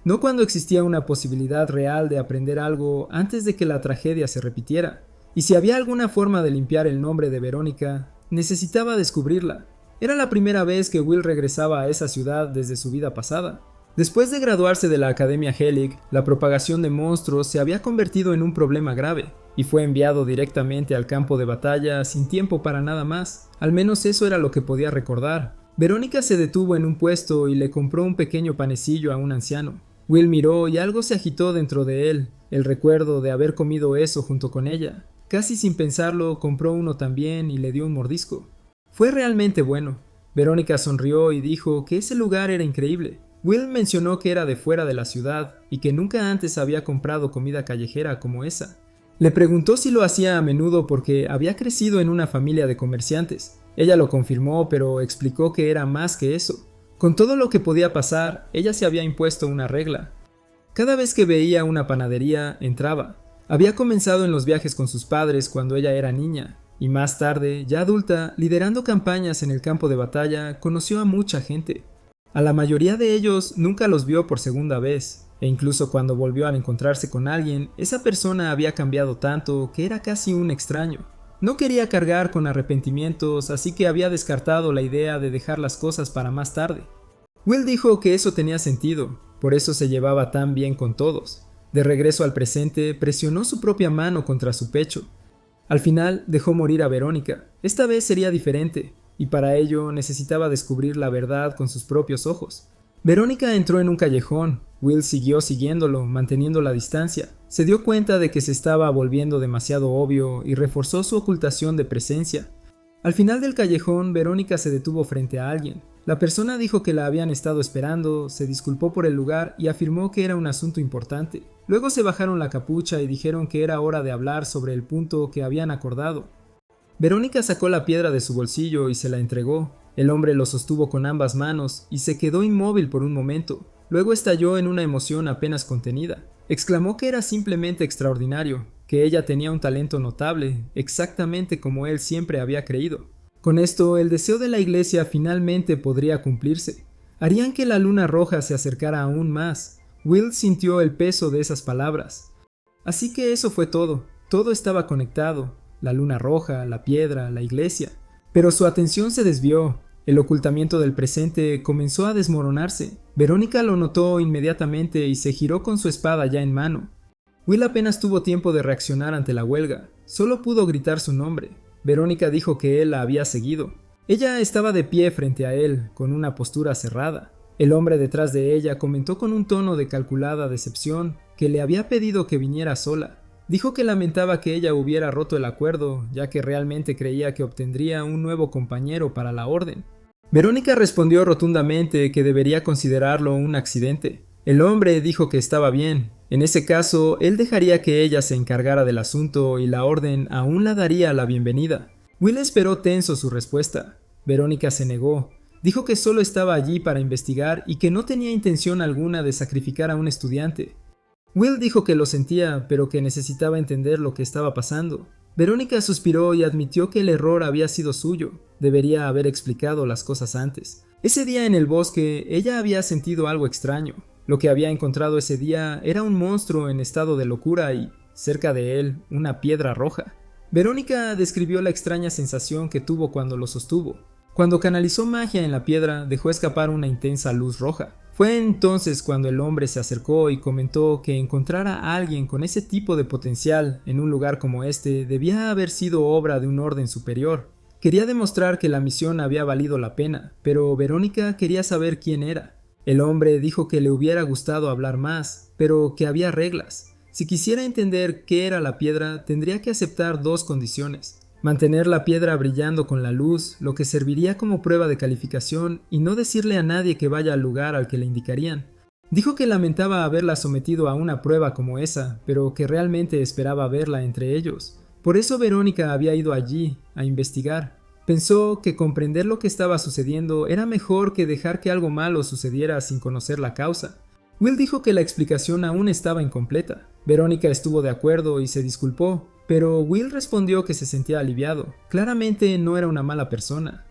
Speaker 1: No cuando existía una posibilidad real de aprender algo antes de que la tragedia se repitiera. Y si había alguna forma de limpiar el nombre de Verónica, necesitaba descubrirla. Era la primera vez que Will regresaba a esa ciudad desde su vida pasada. Después de graduarse de la Academia Helig, la propagación de monstruos se había convertido en un problema grave, y fue enviado directamente al campo de batalla sin tiempo para nada más. Al menos eso era lo que podía recordar. Verónica se detuvo en un puesto y le compró un pequeño panecillo a un anciano. Will miró y algo se agitó dentro de él, el recuerdo de haber comido eso junto con ella. Casi sin pensarlo, compró uno también y le dio un mordisco. Fue realmente bueno. Verónica sonrió y dijo que ese lugar era increíble. Will mencionó que era de fuera de la ciudad y que nunca antes había comprado comida callejera como esa. Le preguntó si lo hacía a menudo porque había crecido en una familia de comerciantes. Ella lo confirmó, pero explicó que era más que eso. Con todo lo que podía pasar, ella se había impuesto una regla. Cada vez que veía una panadería, entraba. Había comenzado en los viajes con sus padres cuando ella era niña, y más tarde, ya adulta, liderando campañas en el campo de batalla, conoció a mucha gente. A la mayoría de ellos nunca los vio por segunda vez, e incluso cuando volvió a encontrarse con alguien, esa persona había cambiado tanto que era casi un extraño. No quería cargar con arrepentimientos, así que había descartado la idea de dejar las cosas para más tarde. Will dijo que eso tenía sentido, por eso se llevaba tan bien con todos. De regreso al presente, presionó su propia mano contra su pecho. Al final, dejó morir a Verónica. Esta vez sería diferente, y para ello necesitaba descubrir la verdad con sus propios ojos. Verónica entró en un callejón. Will siguió siguiéndolo, manteniendo la distancia. Se dio cuenta de que se estaba volviendo demasiado obvio y reforzó su ocultación de presencia. Al final del callejón, Verónica se detuvo frente a alguien. La persona dijo que la habían estado esperando, se disculpó por el lugar y afirmó que era un asunto importante. Luego se bajaron la capucha y dijeron que era hora de hablar sobre el punto que habían acordado. Verónica sacó la piedra de su bolsillo y se la entregó. El hombre lo sostuvo con ambas manos y se quedó inmóvil por un momento. Luego estalló en una emoción apenas contenida. Exclamó que era simplemente extraordinario, que ella tenía un talento notable, exactamente como él siempre había creído. Con esto, el deseo de la iglesia finalmente podría cumplirse. Harían que la luna roja se acercara aún más. Will sintió el peso de esas palabras. Así que eso fue todo. Todo estaba conectado. La luna roja, la piedra, la iglesia. Pero su atención se desvió. El ocultamiento del presente comenzó a desmoronarse. Verónica lo notó inmediatamente y se giró con su espada ya en mano. Will apenas tuvo tiempo de reaccionar ante la huelga. Solo pudo gritar su nombre. Verónica dijo que él la había seguido. Ella estaba de pie frente a él, con una postura cerrada. El hombre detrás de ella comentó con un tono de calculada decepción que le había pedido que viniera sola. Dijo que lamentaba que ella hubiera roto el acuerdo, ya que realmente creía que obtendría un nuevo compañero para la orden. Verónica respondió rotundamente que debería considerarlo un accidente. El hombre dijo que estaba bien. En ese caso, él dejaría que ella se encargara del asunto y la orden aún la daría la bienvenida. Will esperó tenso su respuesta. Verónica se negó. Dijo que solo estaba allí para investigar y que no tenía intención alguna de sacrificar a un estudiante. Will dijo que lo sentía, pero que necesitaba entender lo que estaba pasando. Verónica suspiró y admitió que el error había sido suyo. Debería haber explicado las cosas antes. Ese día en el bosque, ella había sentido algo extraño. Lo que había encontrado ese día era un monstruo en estado de locura y, cerca de él, una piedra roja. Verónica describió la extraña sensación que tuvo cuando lo sostuvo. Cuando canalizó magia en la piedra, dejó escapar una intensa luz roja. Fue entonces cuando el hombre se acercó y comentó que encontrar a alguien con ese tipo de potencial en un lugar como este debía haber sido obra de un orden superior. Quería demostrar que la misión había valido la pena, pero Verónica quería saber quién era. El hombre dijo que le hubiera gustado hablar más, pero que había reglas. Si quisiera entender qué era la piedra, tendría que aceptar dos condiciones. Mantener la piedra brillando con la luz, lo que serviría como prueba de calificación, y no decirle a nadie que vaya al lugar al que le indicarían. Dijo que lamentaba haberla sometido a una prueba como esa, pero que realmente esperaba verla entre ellos. Por eso Verónica había ido allí, a investigar. Pensó que comprender lo que estaba sucediendo era mejor que dejar que algo malo sucediera sin conocer la causa. Will dijo que la explicación aún estaba incompleta. Verónica estuvo de acuerdo y se disculpó, pero Will respondió que se sentía aliviado. Claramente no era una mala persona.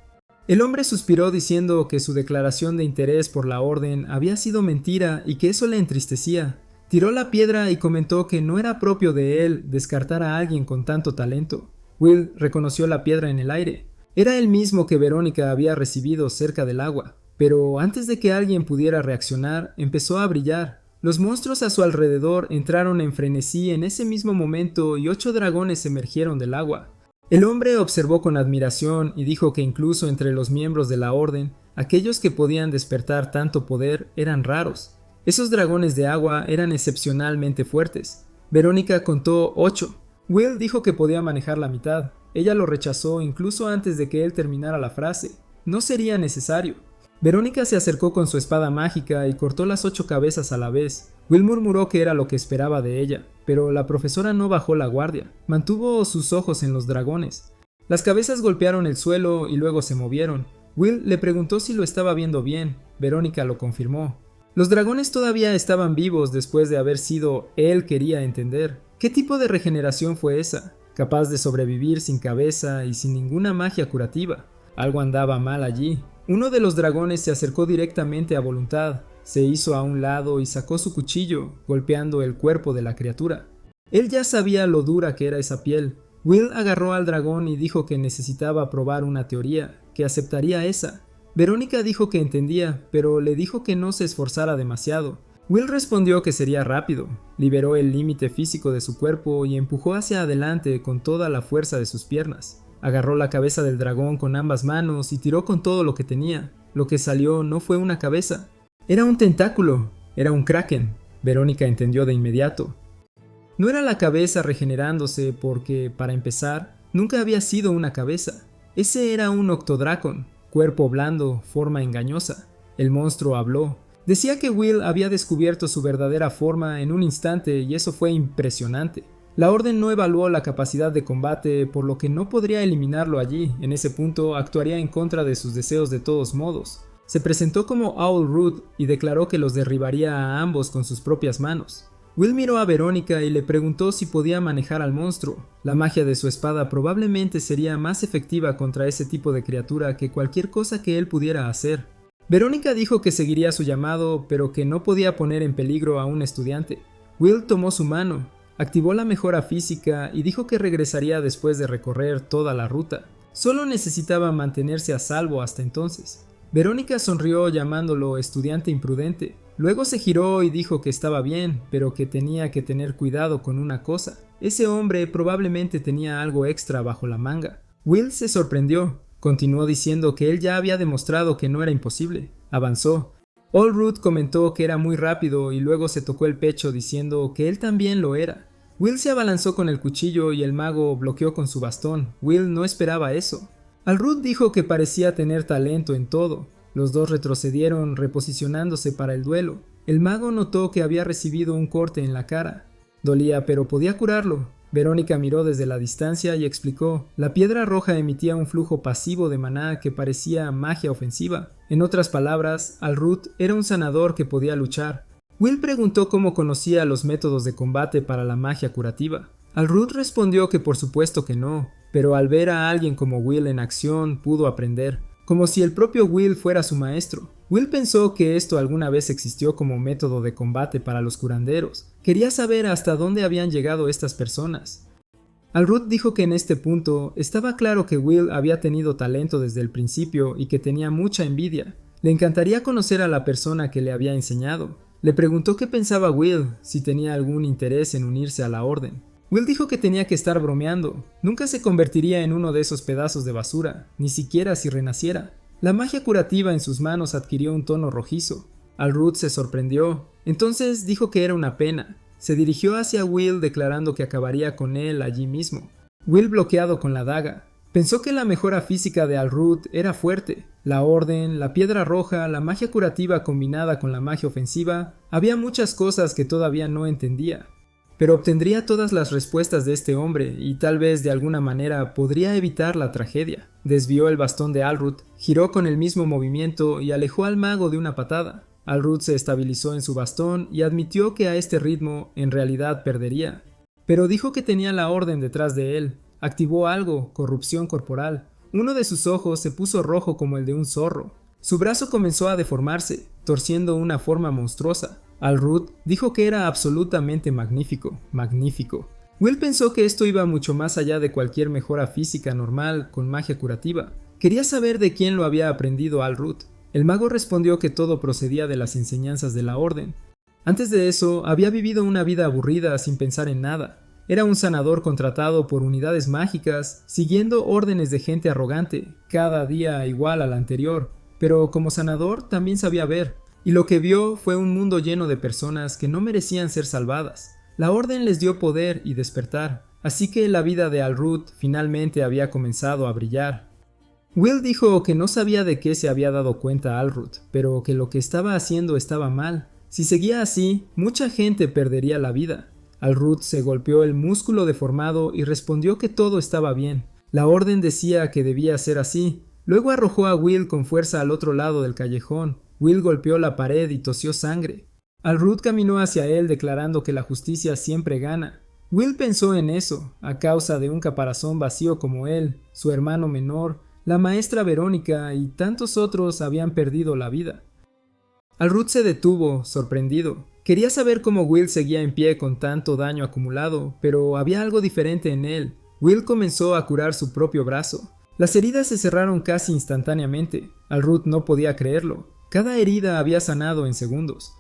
Speaker 1: El hombre suspiró diciendo que su declaración de interés por la orden había sido mentira y que eso le entristecía. Tiró la piedra y comentó que no era propio de él descartar a alguien con tanto talento. Will reconoció la piedra en el aire. Era el mismo que Verónica había recibido cerca del agua, pero antes de que alguien pudiera reaccionar, empezó a brillar. Los monstruos a su alrededor entraron en frenesí en ese mismo momento y 8 dragones emergieron del agua. El hombre observó con admiración y dijo que incluso entre los miembros de la orden, aquellos que podían despertar tanto poder eran raros. Esos dragones de agua eran excepcionalmente fuertes. Verónica contó 8. Will dijo que podía manejar la mitad. Ella lo rechazó incluso antes de que él terminara la frase. No sería necesario. Verónica se acercó con su espada mágica y cortó las 8 cabezas a la vez. Will murmuró que era lo que esperaba de ella, pero la profesora no bajó la guardia. Mantuvo sus ojos en los dragones. Las cabezas golpearon el suelo y luego se movieron. Will le preguntó si lo estaba viendo bien. Verónica lo confirmó. Los dragones todavía estaban vivos después de haber sido él quería entender. ¿Qué tipo de regeneración fue esa? Capaz de sobrevivir sin cabeza y sin ninguna magia curativa. Algo andaba mal allí. Uno de los dragones se acercó directamente a Voluntad, se hizo a un lado y sacó su cuchillo, golpeando el cuerpo de la criatura. Él ya sabía lo dura que era esa piel. Will agarró al dragón y dijo que necesitaba probar una teoría, que aceptaría esa. Verónica dijo que entendía, pero le dijo que no se esforzara demasiado. Will respondió que sería rápido. Liberó el límite físico de su cuerpo y empujó hacia adelante con toda la fuerza de sus piernas. Agarró la cabeza del dragón con ambas manos y tiró con todo lo que tenía. Lo que salió no fue una cabeza. Era un tentáculo. Era un kraken. Verónica entendió de inmediato. No era la cabeza regenerándose porque, para empezar, nunca había sido una cabeza. Ese era un octodracon. Cuerpo blando, forma engañosa. El monstruo habló. Decía que Will había descubierto su verdadera forma en un instante y eso fue impresionante. La orden no evaluó la capacidad de combate, por lo que no podría eliminarlo allí. En ese punto actuaría en contra de sus deseos de todos modos. Se presentó como Owl Root y declaró que los derribaría a ambos con sus propias manos. Will miró a Verónica y le preguntó si podía manejar al monstruo. La magia de su espada probablemente sería más efectiva contra ese tipo de criatura que cualquier cosa que él pudiera hacer. Verónica dijo que seguiría su llamado, pero que no podía poner en peligro a un estudiante. Will tomó su mano, activó la mejora física y dijo que regresaría después de recorrer toda la ruta. Solo necesitaba mantenerse a salvo hasta entonces. Verónica sonrió llamándolo estudiante imprudente. Luego se giró y dijo que estaba bien, pero que tenía que tener cuidado con una cosa. Ese hombre probablemente tenía algo extra bajo la manga. Will se sorprendió. Continuó diciendo que él ya había demostrado que no era imposible. Avanzó. Allroot comentó que era muy rápido y luego se tocó el pecho diciendo que él también lo era. Will se abalanzó con el cuchillo y el mago bloqueó con su bastón. Will no esperaba eso. Allroot dijo que parecía tener talento en todo. Los dos retrocedieron reposicionándose para el duelo. El mago notó que había recibido un corte en la cara. Dolía, pero podía curarlo. Verónica miró desde la distancia y explicó: la piedra roja emitía un flujo pasivo de maná que parecía magia ofensiva. En otras palabras, Allroot era un sanador que podía luchar. Will preguntó cómo conocía los métodos de combate para la magia curativa. Allroot respondió que por supuesto que no, pero al ver a alguien como Will en acción pudo aprender, como si el propio Will fuera su maestro. Will pensó que esto alguna vez existió como método de combate para los curanderos. Quería saber hasta dónde habían llegado estas personas. Allroot dijo que en este punto estaba claro que Will había tenido talento desde el principio y que tenía mucha envidia. Le encantaría conocer a la persona que le había enseñado. Le preguntó qué pensaba Will, si tenía algún interés en unirse a la orden. Will dijo que tenía que estar bromeando. Nunca se convertiría en uno de esos pedazos de basura, ni siquiera si renaciera. La magia curativa en sus manos adquirió un tono rojizo. Allroot se sorprendió. Entonces dijo que era una pena. Se dirigió hacia Will declarando que acabaría con él allí mismo. Will bloqueado con la daga. Pensó que la mejora física de Allroot era fuerte. La orden, la piedra roja, la magia curativa combinada con la magia ofensiva, había muchas cosas que todavía no entendía. Pero obtendría todas las respuestas de este hombre y tal vez de alguna manera podría evitar la tragedia. Desvió el bastón de Allroot, giró con el mismo movimiento y alejó al mago de una patada. Allroot se estabilizó en su bastón y admitió que a este ritmo en realidad perdería. Pero dijo que tenía la orden detrás de él. Activó algo, corrupción corporal. Uno de sus ojos se puso rojo como el de un zorro. Su brazo comenzó a deformarse, torciendo una forma monstruosa. Allroot dijo que era absolutamente magnífico, magnífico. Will pensó que esto iba mucho más allá de cualquier mejora física normal con magia curativa. Quería saber de quién lo había aprendido Allroot. El mago respondió que todo procedía de las enseñanzas de la orden. Antes de eso, había vivido una vida aburrida sin pensar en nada. Era un sanador contratado por unidades mágicas, siguiendo órdenes de gente arrogante, cada día igual al anterior. Pero como sanador también sabía ver. Y lo que vio fue un mundo lleno de personas que no merecían ser salvadas. La orden les dio poder y despertar, así que la vida de Allroot finalmente había comenzado a brillar. Will dijo que no sabía de qué se había dado cuenta Allroot, pero que lo que estaba haciendo estaba mal. Si seguía así, mucha gente perdería la vida. Allroot se golpeó el músculo deformado y respondió que todo estaba bien. La orden decía que debía ser así. Luego arrojó a Will con fuerza al otro lado del callejón. Will golpeó la pared y tosió sangre. Allroot caminó hacia él declarando que la justicia siempre gana. Will pensó en eso, a causa de un caparazón vacío como él, su hermano menor, la maestra Verónica y tantos otros habían perdido la vida. Allroot se detuvo, sorprendido. Quería saber cómo Will seguía en pie con tanto daño acumulado, pero había algo diferente en él. Will comenzó a curar su propio brazo. Las heridas se cerraron casi instantáneamente. Allroot no podía creerlo. Cada herida había sanado en segundos.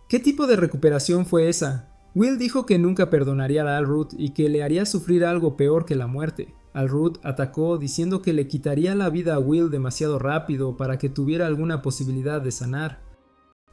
Speaker 1: ¿Qué tipo de recuperación fue esa? Will dijo que nunca perdonaría a Allroot y que le haría sufrir algo peor que la muerte. Allroot atacó diciendo que le quitaría la vida a Will demasiado rápido para que tuviera alguna posibilidad de sanar.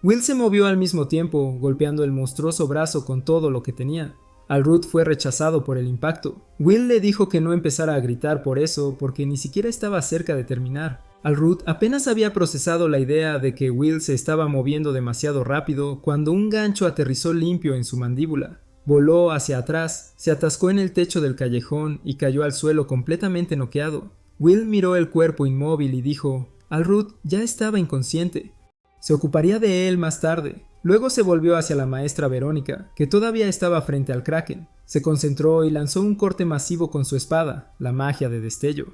Speaker 1: Will se movió al mismo tiempo, golpeando el monstruoso brazo con todo lo que tenía. Allroot fue rechazado por el impacto. Will le dijo que no empezara a gritar por eso porque ni siquiera estaba cerca de terminar. Allroot apenas había procesado la idea de que Will se estaba moviendo demasiado rápido cuando un gancho aterrizó limpio en su mandíbula. Voló hacia atrás, se atascó en el techo del callejón y cayó al suelo completamente noqueado. Will miró el cuerpo inmóvil y dijo: Allroot ya estaba inconsciente. Se ocuparía de él más tarde. Luego se volvió hacia la maestra Verónica, que todavía estaba frente al Kraken. Se concentró y lanzó un corte masivo con su espada, la magia de destello.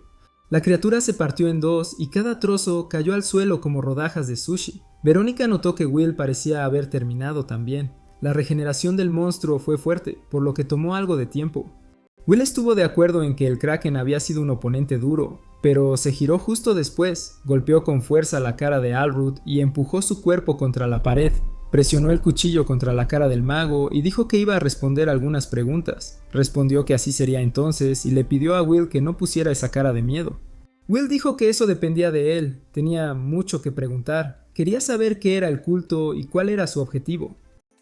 Speaker 1: La criatura se partió en dos y cada trozo cayó al suelo como rodajas de sushi. Verónica notó que Will parecía haber terminado también. La regeneración del monstruo fue fuerte, por lo que tomó algo de tiempo. Will estuvo de acuerdo en que el Kraken había sido un oponente duro, pero se giró justo después, golpeó con fuerza la cara de Alruth y empujó su cuerpo contra la pared. Presionó el cuchillo contra la cara del mago y dijo que iba a responder algunas preguntas. Respondió que así sería entonces y le pidió a Will que no pusiera esa cara de miedo. Will dijo que eso dependía de él, tenía mucho que preguntar, quería saber qué era el culto y cuál era su objetivo.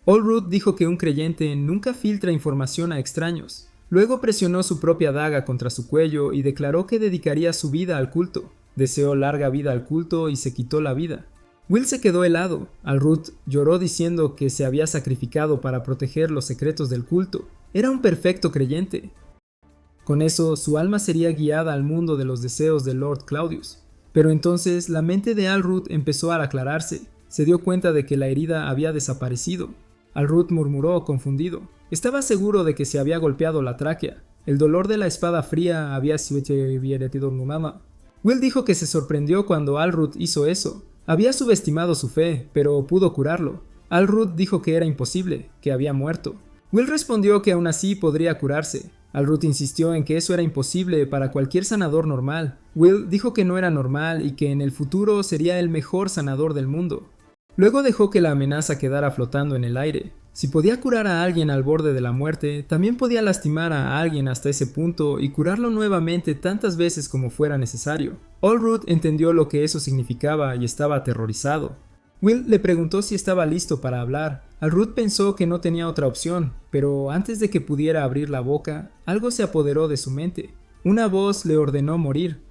Speaker 1: Alruth dijo que un creyente nunca filtra información a extraños. Luego presionó su propia daga contra su cuello y declaró que dedicaría su vida al culto. Deseó larga vida al culto y se quitó la vida. Will se quedó helado. Alruth lloró diciendo que se había sacrificado para proteger los secretos del culto. Era un perfecto creyente. Con eso, su alma sería guiada al mundo de los deseos de Lord Claudius. Pero entonces la mente de Alruth empezó a aclararse. Se dio cuenta de que la herida había desaparecido. Alruth murmuró confundido. Estaba seguro de que se había golpeado la tráquea. El dolor de la espada fría había sido mamá. Will dijo que se sorprendió cuando Alruth hizo eso. Había subestimado su fe, pero pudo curarlo. Alruth dijo que era imposible, que había muerto. Will respondió que aún así podría curarse. Alruth insistió en que eso era imposible para cualquier sanador normal. Will dijo que no era normal y que en el futuro sería el mejor sanador del mundo. Luego dejó que la amenaza quedara flotando en el aire. Si podía curar a alguien al borde de la muerte, también podía lastimar a alguien hasta ese punto y curarlo nuevamente tantas veces como fuera necesario. Alruth entendió lo que eso significaba y estaba aterrorizado. Will le preguntó si estaba listo para hablar. Alruth pensó que no tenía otra opción, pero antes de que pudiera abrir la boca, algo se apoderó de su mente. Una voz le ordenó morir.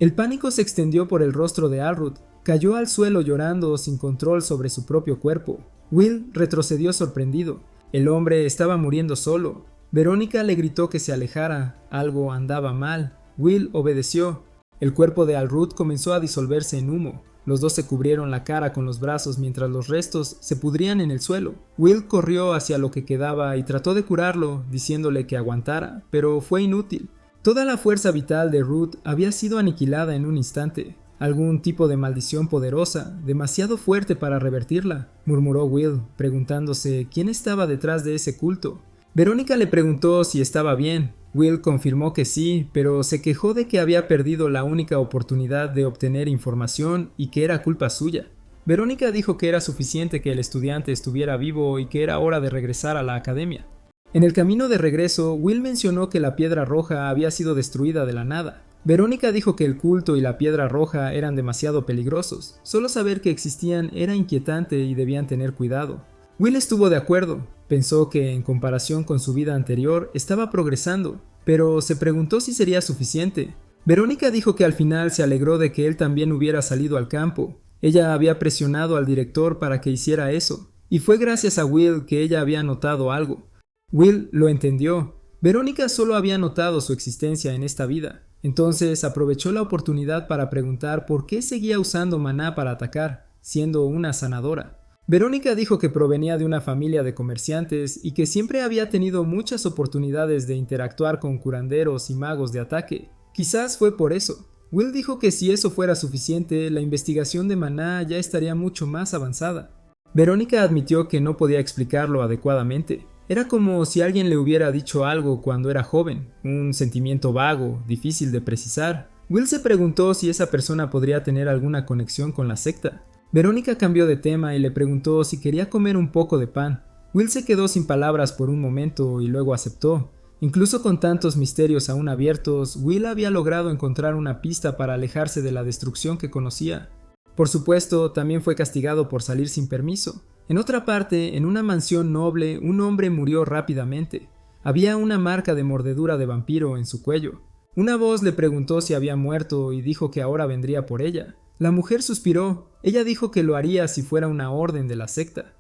Speaker 1: El pánico se extendió por el rostro de Alruth. Cayó al suelo llorando sin control sobre su propio cuerpo. Will retrocedió sorprendido. El hombre estaba muriendo solo. Verónica le gritó que se alejara. Algo andaba mal. Will obedeció. El cuerpo de Alruth comenzó a disolverse en humo. Los dos se cubrieron la cara con los brazos mientras los restos se pudrían en el suelo. Will corrió hacia lo que quedaba y trató de curarlo, diciéndole que aguantara, pero fue inútil. Toda la fuerza vital de Ruth había sido aniquilada en un instante. Algún tipo de maldición poderosa, demasiado fuerte para revertirla, murmuró Will, preguntándose quién estaba detrás de ese culto. Verónica le preguntó si estaba bien. Will confirmó que sí, pero se quejó de que había perdido la única oportunidad de obtener información y que era culpa suya. Verónica dijo que era suficiente que el estudiante estuviera vivo y que era hora de regresar a la academia. En el camino de regreso, Will mencionó que la piedra roja había sido destruida de la nada. Verónica dijo que el culto y la piedra roja eran demasiado peligrosos. Solo saber que existían era inquietante y debían tener cuidado. Will estuvo de acuerdo. Pensó que, en comparación con su vida anterior, estaba progresando, pero se preguntó si sería suficiente. Verónica dijo que al final se alegró de que él también hubiera salido al campo. Ella había presionado al director para que hiciera eso, y fue gracias a Will que ella había notado algo. Will lo entendió. Verónica solo había notado su existencia en esta vida. Entonces aprovechó la oportunidad para preguntar por qué seguía usando maná para atacar, siendo una sanadora. Verónica dijo que provenía de una familia de comerciantes y que siempre había tenido muchas oportunidades de interactuar con curanderos y magos de ataque. Quizás fue por eso. Will dijo que si eso fuera suficiente, la investigación de maná ya estaría mucho más avanzada. Verónica admitió que no podía explicarlo adecuadamente. Era como si alguien le hubiera dicho algo cuando era joven, un sentimiento vago, difícil de precisar. Will se preguntó si esa persona podría tener alguna conexión con la secta. Verónica cambió de tema y le preguntó si quería comer un poco de pan. Will se quedó sin palabras por un momento y luego aceptó. Incluso con tantos misterios aún abiertos, Will había logrado encontrar una pista para alejarse de la destrucción que conocía. Por supuesto, también fue castigado por salir sin permiso. En otra parte, en una mansión noble, un hombre murió rápidamente. Había una marca de mordedura de vampiro en su cuello. Una voz le preguntó si había muerto y dijo que ahora vendría por ella. La mujer suspiró. Ella dijo que lo haría si fuera una orden de la secta.